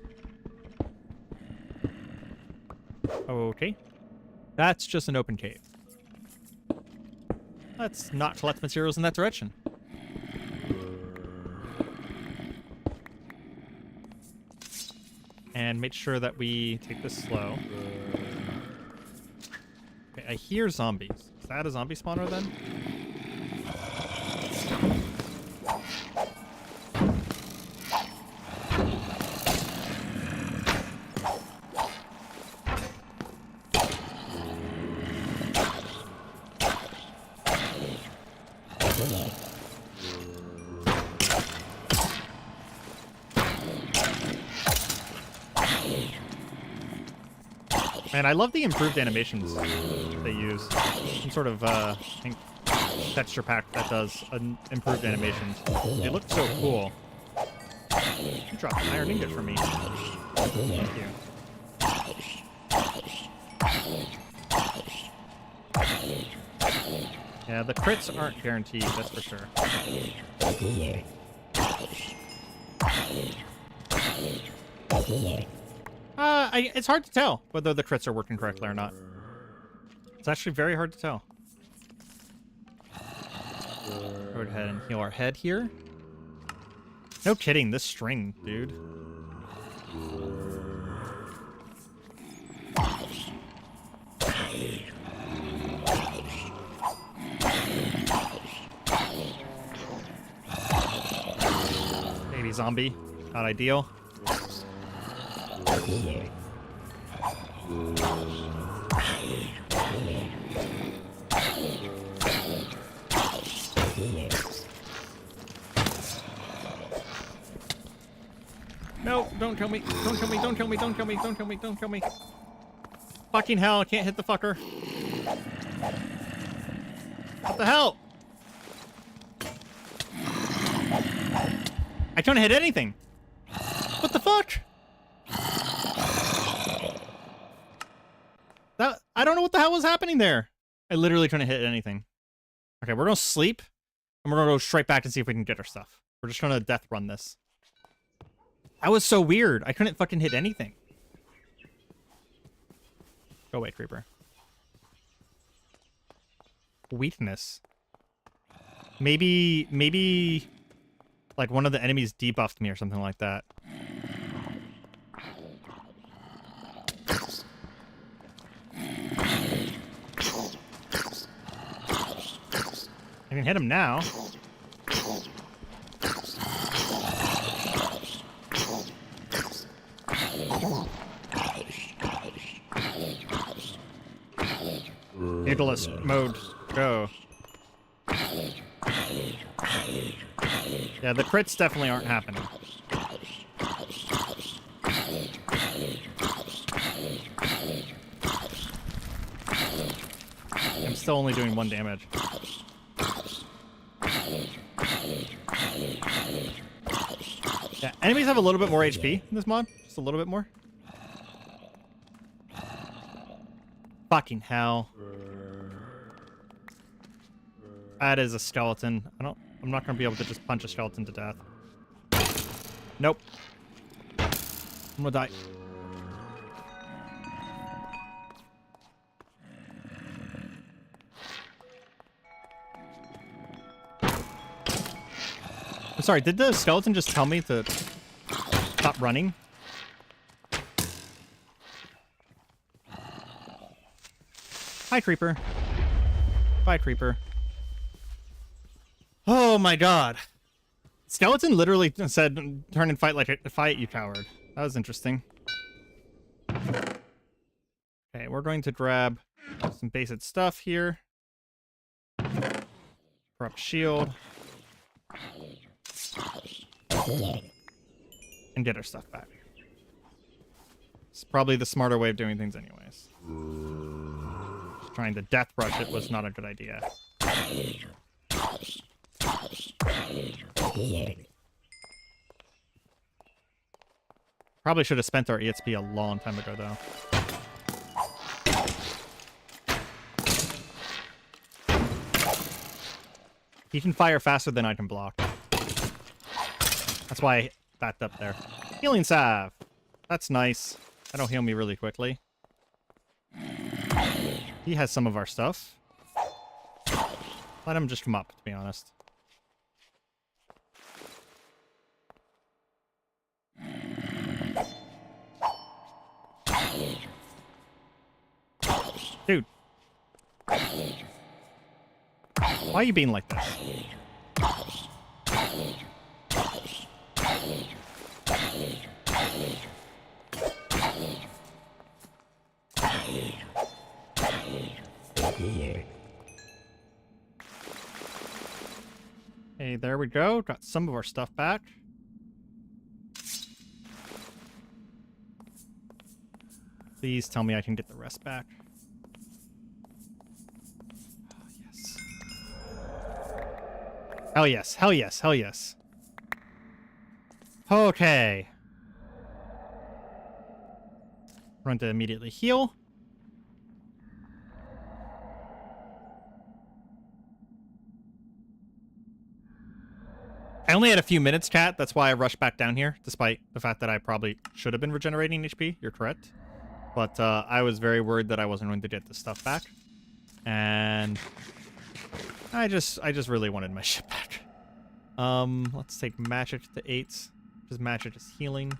Okay. That's just an open cave. Let's not collect materials in that direction. And make sure that we take this slow. Okay, I hear zombies. Is that a zombie spawner then? Man, I love the improved animations they use. Some sort of texture pack that does improved animations. They look so cool. You dropped an iron ingot for me. Thank you. Yeah, the crits aren't guaranteed, that's for sure. It's hard to tell whether the crits are working correctly or not. It's actually very hard to tell. Go ahead and heal our head here. No kidding, this string, dude. Maybe zombie. Not ideal. No, don't kill me. Don't kill me. Don't kill me. Don't kill me. Don't kill me. Don't kill me. Fucking hell, I can't hit the fucker. What the hell? I can't hit anything. What the fuck? I don't know what the hell was happening there. I literally couldn't hit anything. Okay, we're gonna sleep, and we're gonna go straight back and see if we can get our stuff. We're just gonna death run this. That was so weird. I couldn't fucking hit anything. Go away, creeper. Weakness. Maybe, like one of the enemies debuffed me or something like that. I can hit him now. Nicholas mode, go. Yeah, the crits definitely aren't happening. I'm still only doing 1 damage. Yeah, enemies have a little bit more HP in this mod. Just a little bit more. Fucking hell. That is a skeleton. I'm not gonna be able to just punch a skeleton to death. Nope. I'm gonna die. I'm sorry, did the skeleton just tell me to stop running? Hi, creeper. Bye, creeper. Oh my god. Skeleton literally said, turn and fight like a fight, you coward. That was interesting. Okay, we're going to grab some basic stuff here. Corrupt shield. And get our stuff back. It's probably the smarter way of doing things anyways. Just trying to death rush it was not a good idea. Probably should have spent our EXP a long time ago, though. He can fire faster than I can block. That's why I backed up there. Healing salve. That's nice. That'll heal me really quickly. He has some of our stuff. Let him just come up, to be honest. Dude. Why are you being like this? Hey, there we go. Got some of our stuff back. Please tell me I can get the rest back. Yes. Hell yes, hell yes, hell yes. Okay. We're going to immediately heal. I only had a few minutes, chat. That's why I rushed back down here, despite the fact that I probably should have been regenerating HP. You're correct. But I was very worried that I wasn't going to get this stuff back. And I just really wanted my shit back. Let's take magic to 8. Because magic is healing.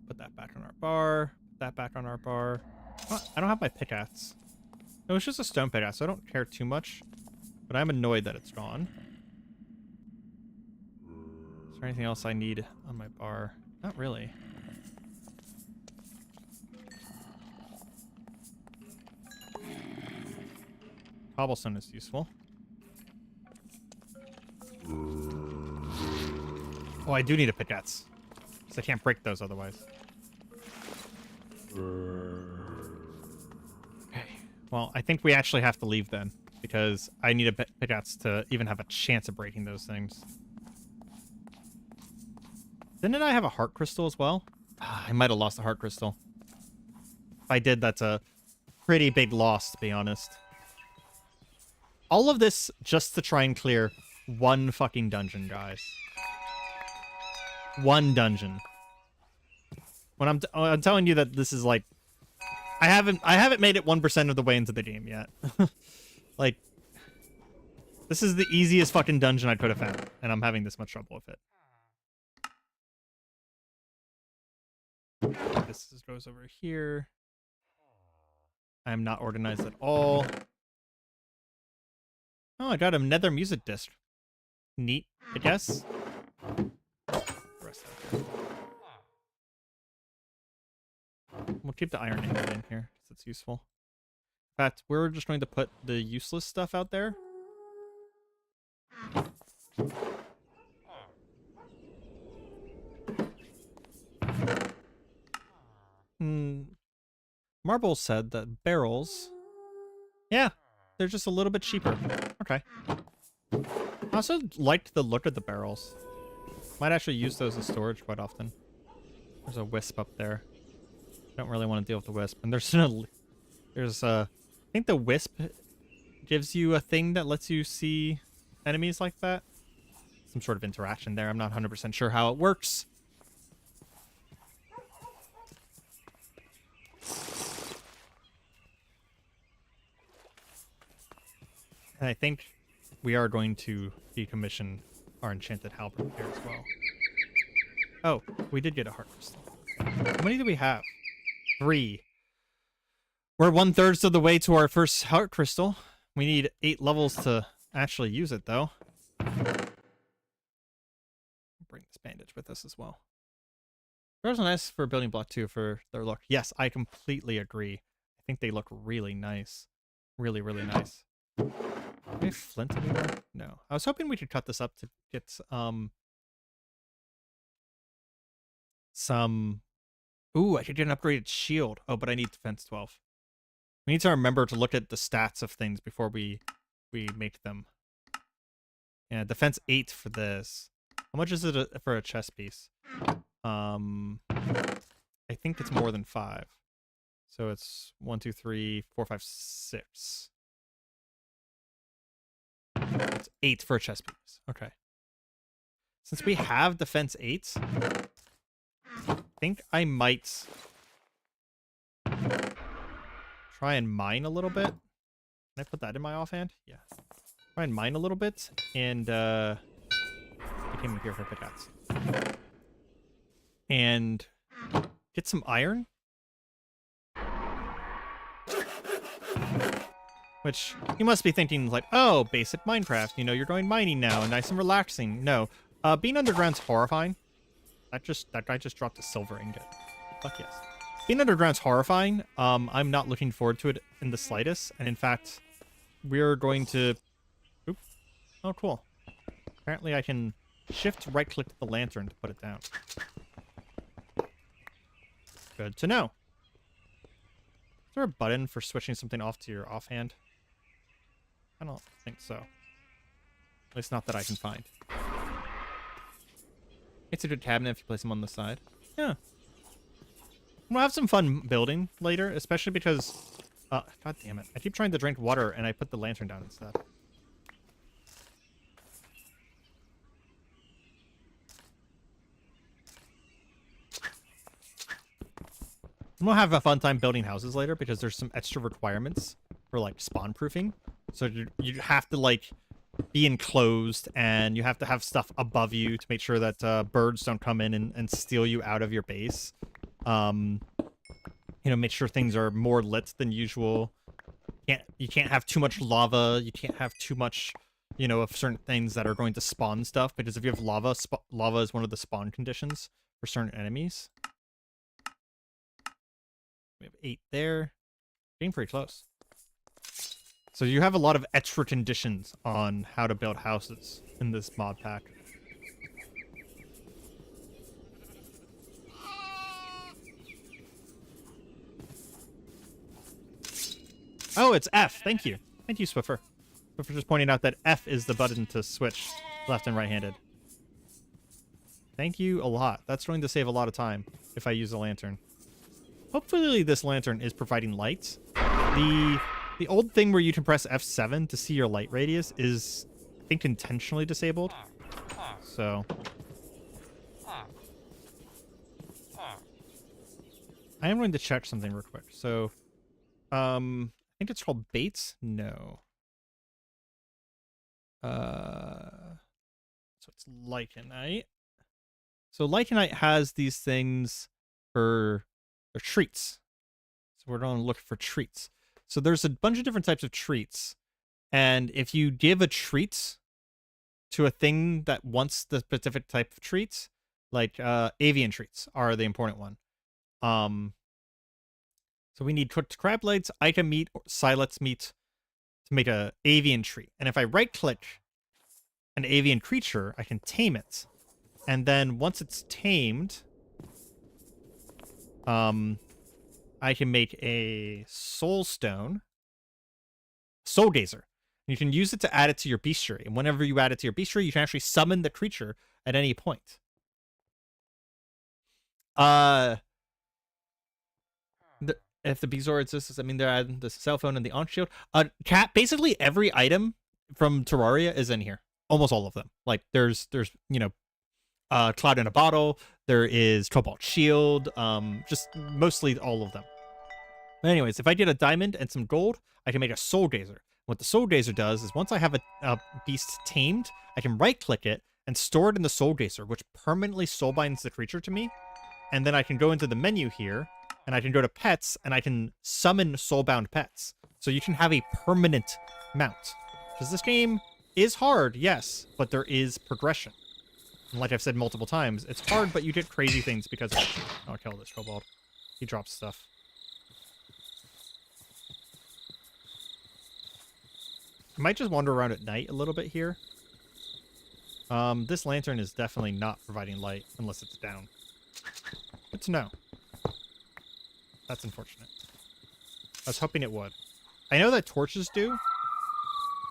Put that back on our bar. Put that back on our bar. Oh, I don't have my pickaxe. No, it's just a stone pickaxe, so I don't care too much. But I'm annoyed that it's gone. Is there anything else I need on my bar? Not really. Cobblestone is useful. Oh, I do need a pickaxe. Because I can't break those otherwise. Okay. Well, I think we actually have to leave then. Because I need a pickaxe to even have a chance of breaking those things. Didn't I have a heart crystal as well? I might have lost a heart crystal. If I did, that's a pretty big loss, to be honest. All of this just to try and clear one fucking dungeon, guys. One dungeon. When I'm telling you that this is like... I haven't made it 1% of the way into the game yet. Like, this is the easiest fucking dungeon I could have found, and I'm having this much trouble with it. This goes over here. I am not organized at all. Oh, I got a nether music disc. Neat, I guess. We'll keep the iron ingot in here, because it's useful. In fact, we're just going to put the useless stuff out there. Marble said that barrels... Yeah, they're just a little bit cheaper. Okay. I also liked the look of the barrels. Might actually use those as storage quite often. There's a wisp up there. Don't really want to deal with the wisp. And there's I think the wisp gives you a thing that lets you see enemies like that. Some sort of interaction there. I'm not 100% sure how it works. And I think we are going to decommission our enchanted halberd here as well. Oh, we did get a heart crystal. How many do we have? 3. We're 1/3 of the way to our first heart crystal. We need 8 levels to actually use it, though. Bring this bandage with us as well. Those are nice for building block 2 for their look. Yes, I completely agree. I think they look really nice. Really, really nice. Do we have flint anymore? No. I was hoping we could cut this up to get some... Ooh, I could get an upgraded shield. Oh, but I need defense 12. We need to remember to look at the stats of things before we make them. Yeah, defense 8 for this. How much is it for a chest piece? I think it's more than 5. So it's 1, 2, 3, 4, 5, 6. It's 8 for a chest piece. Okay. Since we have defense 8, I think I might try and mine a little bit. Can I put that in my offhand? Yeah. Try and mine a little bit, and I came in here for pickaxe. And get some iron. Which, you must be thinking, like, oh, basic Minecraft, you know, you're going mining now, nice and relaxing. No. Being underground's horrifying. That guy just dropped a silver ingot. Fuck yes. Being underground's horrifying. I'm not looking forward to it in the slightest. And in fact, we're going to... Oop. Oh, cool. Apparently I can shift right-click the lantern to put it down. Good to know. Is there a button for switching something off to your offhand? I don't think so. At least not that I can find. It's a good cabinet if you place them on the side. Yeah. We'll have some fun building later, especially because... God damn it. I keep trying to drink water and I put the lantern down instead. We'll have a fun time building houses later because there's some extra requirements for, like, spawn proofing. So you have to, like, be enclosed, and you have to have stuff above you to make sure that birds don't come in and steal you out of your base. You know, make sure things are more lit than usual. You can't have too much lava. You can't have too much, you know, of certain things that are going to spawn stuff, because if you have lava, lava is one of the spawn conditions for certain enemies. We have 8 there. Getting pretty close. So you have a lot of extra conditions on how to build houses in this mod pack. Oh, it's F. Thank you. Thank you, Swiffer. Swiffer just pointing out that F is the button to switch left and right-handed. Thank you a lot. That's going to save a lot of time if I use a lantern. Hopefully this lantern is providing light. The old thing where you can press F7 to see your light radius is, I think, intentionally disabled. So... I am going to check something real quick. So, I think it's called Bates? No. So it's Lycanite. So Lycanite has these things for treats. So we're going to look for treats. So there's a bunch of different types of treats. And if you give a treat to a thing that wants the specific type of treats, like avian treats are the important one. So we need cooked crab legs, ica meat, or silex meat to make a avian treat. And if I right-click an avian creature, I can tame it. And then once it's tamed, I can make a soul stone, soul gazer. You can use it to add it to your bestiary. And whenever you add it to your bestiary, you can actually summon the creature at any point. If the Bezor exists, does that mean they're adding the cell phone and the Ankh shield? Basically every item from Terraria is in here. Almost all of them. Like there's you know, Cloud in a Bottle. There is Cobalt Shield. Just mostly all of them. But anyways, if I get a diamond and some gold, I can make a Soul Gazer. What the Soul Gazer does is once I have a beast tamed, I can right-click it and store it in the Soul Gazer, which permanently soulbinds the creature to me. And then I can go into the menu here, and I can go to pets, and I can summon soulbound pets. So you can have a permanent mount. Because this game is hard, yes, but there is progression. And like I've said multiple times, it's hard, but you get crazy things because of it. Oh, I'll kill this kobold. He drops stuff. I might just wander around at night a little bit here. This lantern is definitely not providing light unless it's down. Good to know. That's unfortunate. I was hoping it would. I know that torches do,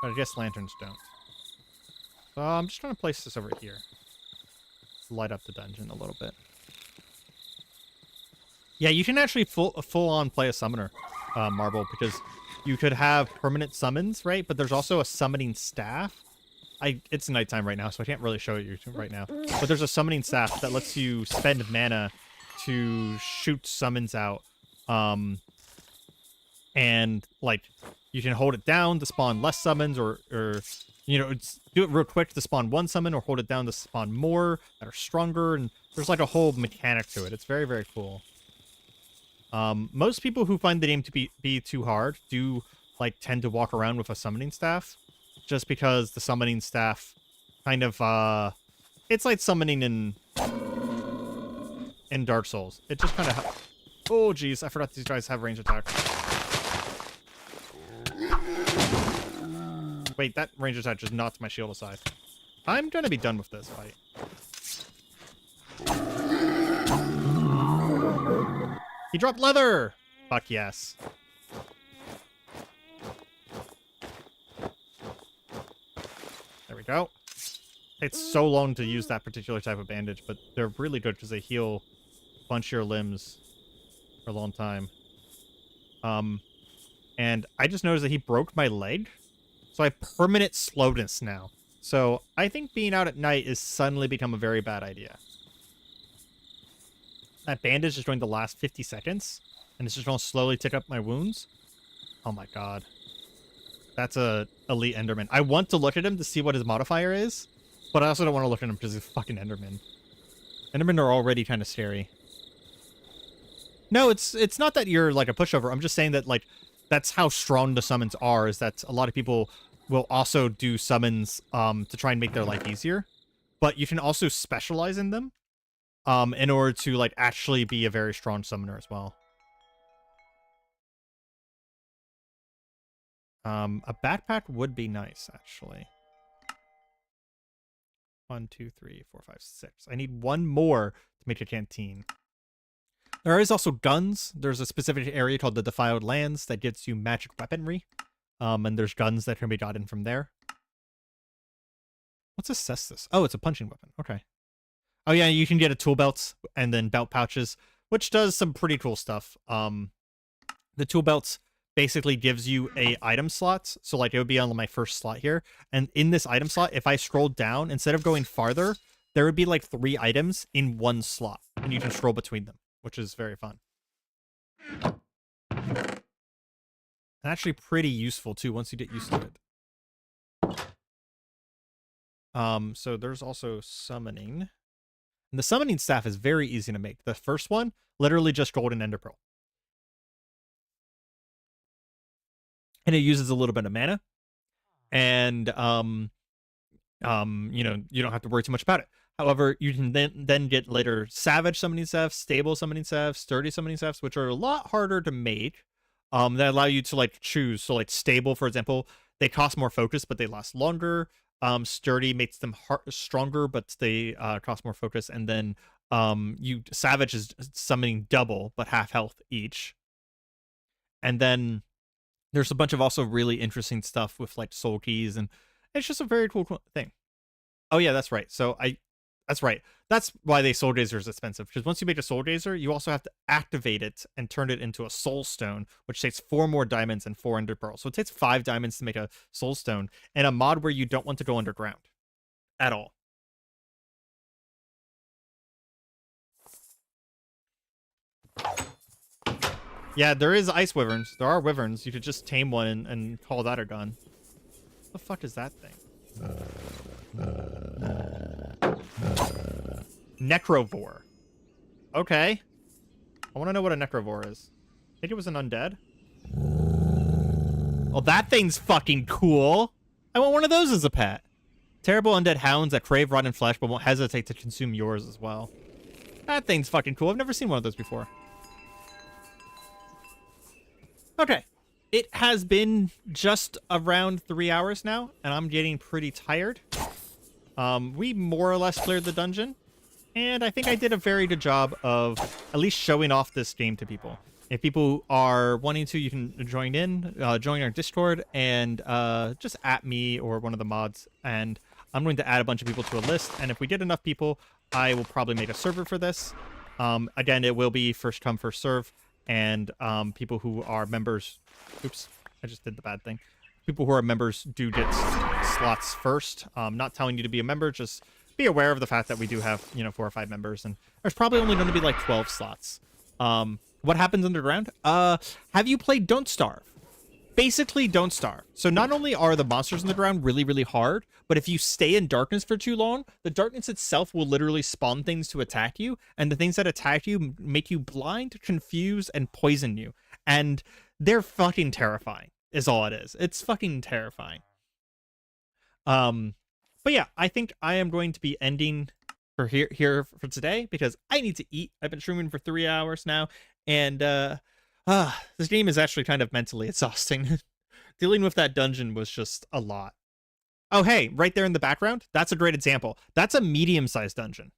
but I guess lanterns don't. So I'm just trying to place this over here. Light up the dungeon a little bit. Yeah, you can actually full-on play a summoner, Marble, because you could have permanent summons, right? But there's also a summoning staff. It's nighttime right now, so I can't really show it you right now. But there's a summoning staff that lets you spend mana to shoot summons out. And, like, you can hold it down to spawn less summons, or you know, do it real quick to spawn one summon, or hold it down to spawn more that are stronger, and there's, like, a whole mechanic to it. It's very, very cool. Most people who find the game to be too hard do, like, tend to walk around with a summoning staff, just because the summoning staff kind of, it's like summoning in Dark Souls. It just kind of... Oh, jeez, I forgot these guys have range attack. Wait, that range attack just knocked my shield aside. I'm gonna be done with this fight. He dropped leather! Fuck yes. There we go. Takes so long to use that particular type of bandage, but they're really good because they heal a bunch of your limbs for a long time. And I just noticed that he broke my leg, so I have permanent slowness now. So I think being out at night is suddenly become a very bad idea. That bandage is going to last 50 seconds, and it's just going to slowly tick up my wounds. Oh my god. That's a elite Enderman. I want to look at him to see what his modifier is, but I also don't want to look at him because he's a fucking Enderman. Endermen are already kind of scary. No, it's not that you're like a pushover. I'm just saying that, like, that's how strong the summons are, is that a lot of people will also do summons to try and make their life easier. But you can also specialize in them in order to, like, actually be a very strong summoner as well. A backpack would be nice, actually. 1, 2, 3, 4, 5, 6. I need one more to make a canteen. There is also guns. There's a specific area called the Defiled Lands that gets you magic weaponry. And there's guns that can be gotten from there. Let's assess this. Oh, it's a punching weapon. Okay. Oh yeah, you can get a tool belt and then belt pouches, which does some pretty cool stuff. The tool belts basically gives you a item slot. So, like, it would be on my first slot here. And in this item slot, if I scrolled down, instead of going farther, there would be like 3 items in one slot. And you can scroll between them, which is very fun. And actually pretty useful too once you get used to it. So there's also summoning. And the summoning staff is very easy to make. The first one, literally just golden ender pearl. And it uses a little bit of mana. And you know, you don't have to worry too much about it. However, you can then get later savage summoning staffs, stable summoning staffs, sturdy summoning staffs, which are a lot harder to make. That allow you to, like, choose. So, like, stable, for example, they cost more focus, but they last longer. Sturdy makes them stronger, but they cost more focus. And then savage is summoning double, but half health each. And then there's a bunch of also really interesting stuff with, like, soul keys, and it's just a very cool thing. Oh yeah, that's right. So that's right. That's why the Soul Gazer is expensive, because once you make a Soul Gazer, you also have to activate it and turn it into a Soul Stone, which takes 4 more diamonds and 4 ender pearls. So it takes 5 diamonds to make a Soul Stone, and a mod where you don't want to go underground at all. Yeah, there is ice wyverns. There are wyverns. You could just tame one and call that a gun. What the fuck is that thing? Necrovore. Okay. I want to know what a necrovore is. I think it was an undead. Oh, that thing's fucking cool. I want one of those as a pet. Terrible undead hounds that crave rotten flesh but won't hesitate to consume yours as well. That thing's fucking cool. I've never seen one of those before. Okay. It has been just around 3 hours now, and I'm getting pretty tired. We more or less cleared the dungeon, and I think I did a very good job of at least showing off this game to people. If people are wanting to, you can join our Discord, and just at me or one of the mods, and I'm going to add a bunch of people to a list, and if we get enough people, I will probably make a server for this. Again, it will be first come, first serve, and people who are members... Oops, I just did the bad thing. People who are members do get slots first. Not telling you to be a member, just be aware of the fact that we do have, 4 or 5 members, and there's probably only going to be like 12 slots. What happens underground? Have you played Don't Starve? Basically, Don't Starve. So not only are the monsters in the ground really, really hard, but if you stay in darkness for too long, the darkness itself will literally spawn things to attack you, and the things that attack you make you blind, confuse, and poison you. And they're fucking terrifying, is all it is. It's fucking terrifying. But yeah, I think I am going to be ending for here for today because I need to eat. I've been streaming for 3 hours now, and this game is actually kind of mentally exhausting. Dealing with that dungeon was just a lot. Oh, hey, right there in the background, that's a great example. That's a medium-sized dungeon.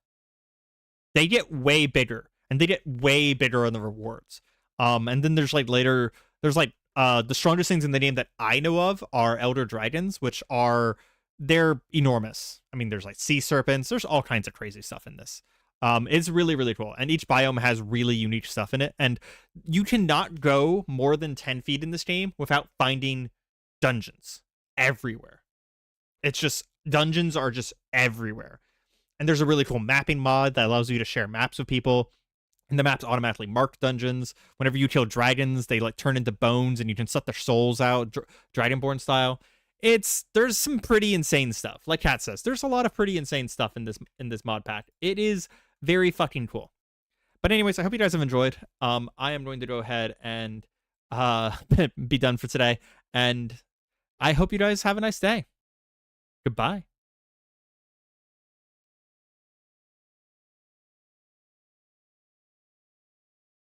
They get way bigger, and they get way bigger on the rewards. And then there's like later, there's like the strongest things in the game that I know of are elder dragons, which are, they're enormous. I mean, there's like sea serpents. There's all kinds of crazy stuff in this. It's really, really cool. And each biome has really unique stuff in it. And you cannot go more than 10 feet in this game without finding dungeons everywhere. It's just, dungeons are just everywhere. And there's a really cool mapping mod that allows you to share maps with people. And the maps automatically mark dungeons. Whenever you kill dragons, they like turn into bones and you can suck their souls out, Dragonborn style. There's some pretty insane stuff. Like Kat says, there's a lot of pretty insane stuff in this mod pack. It is very fucking cool. But anyways, I hope you guys have enjoyed. I am going to go ahead and be done for today. And I hope you guys have a nice day. Goodbye.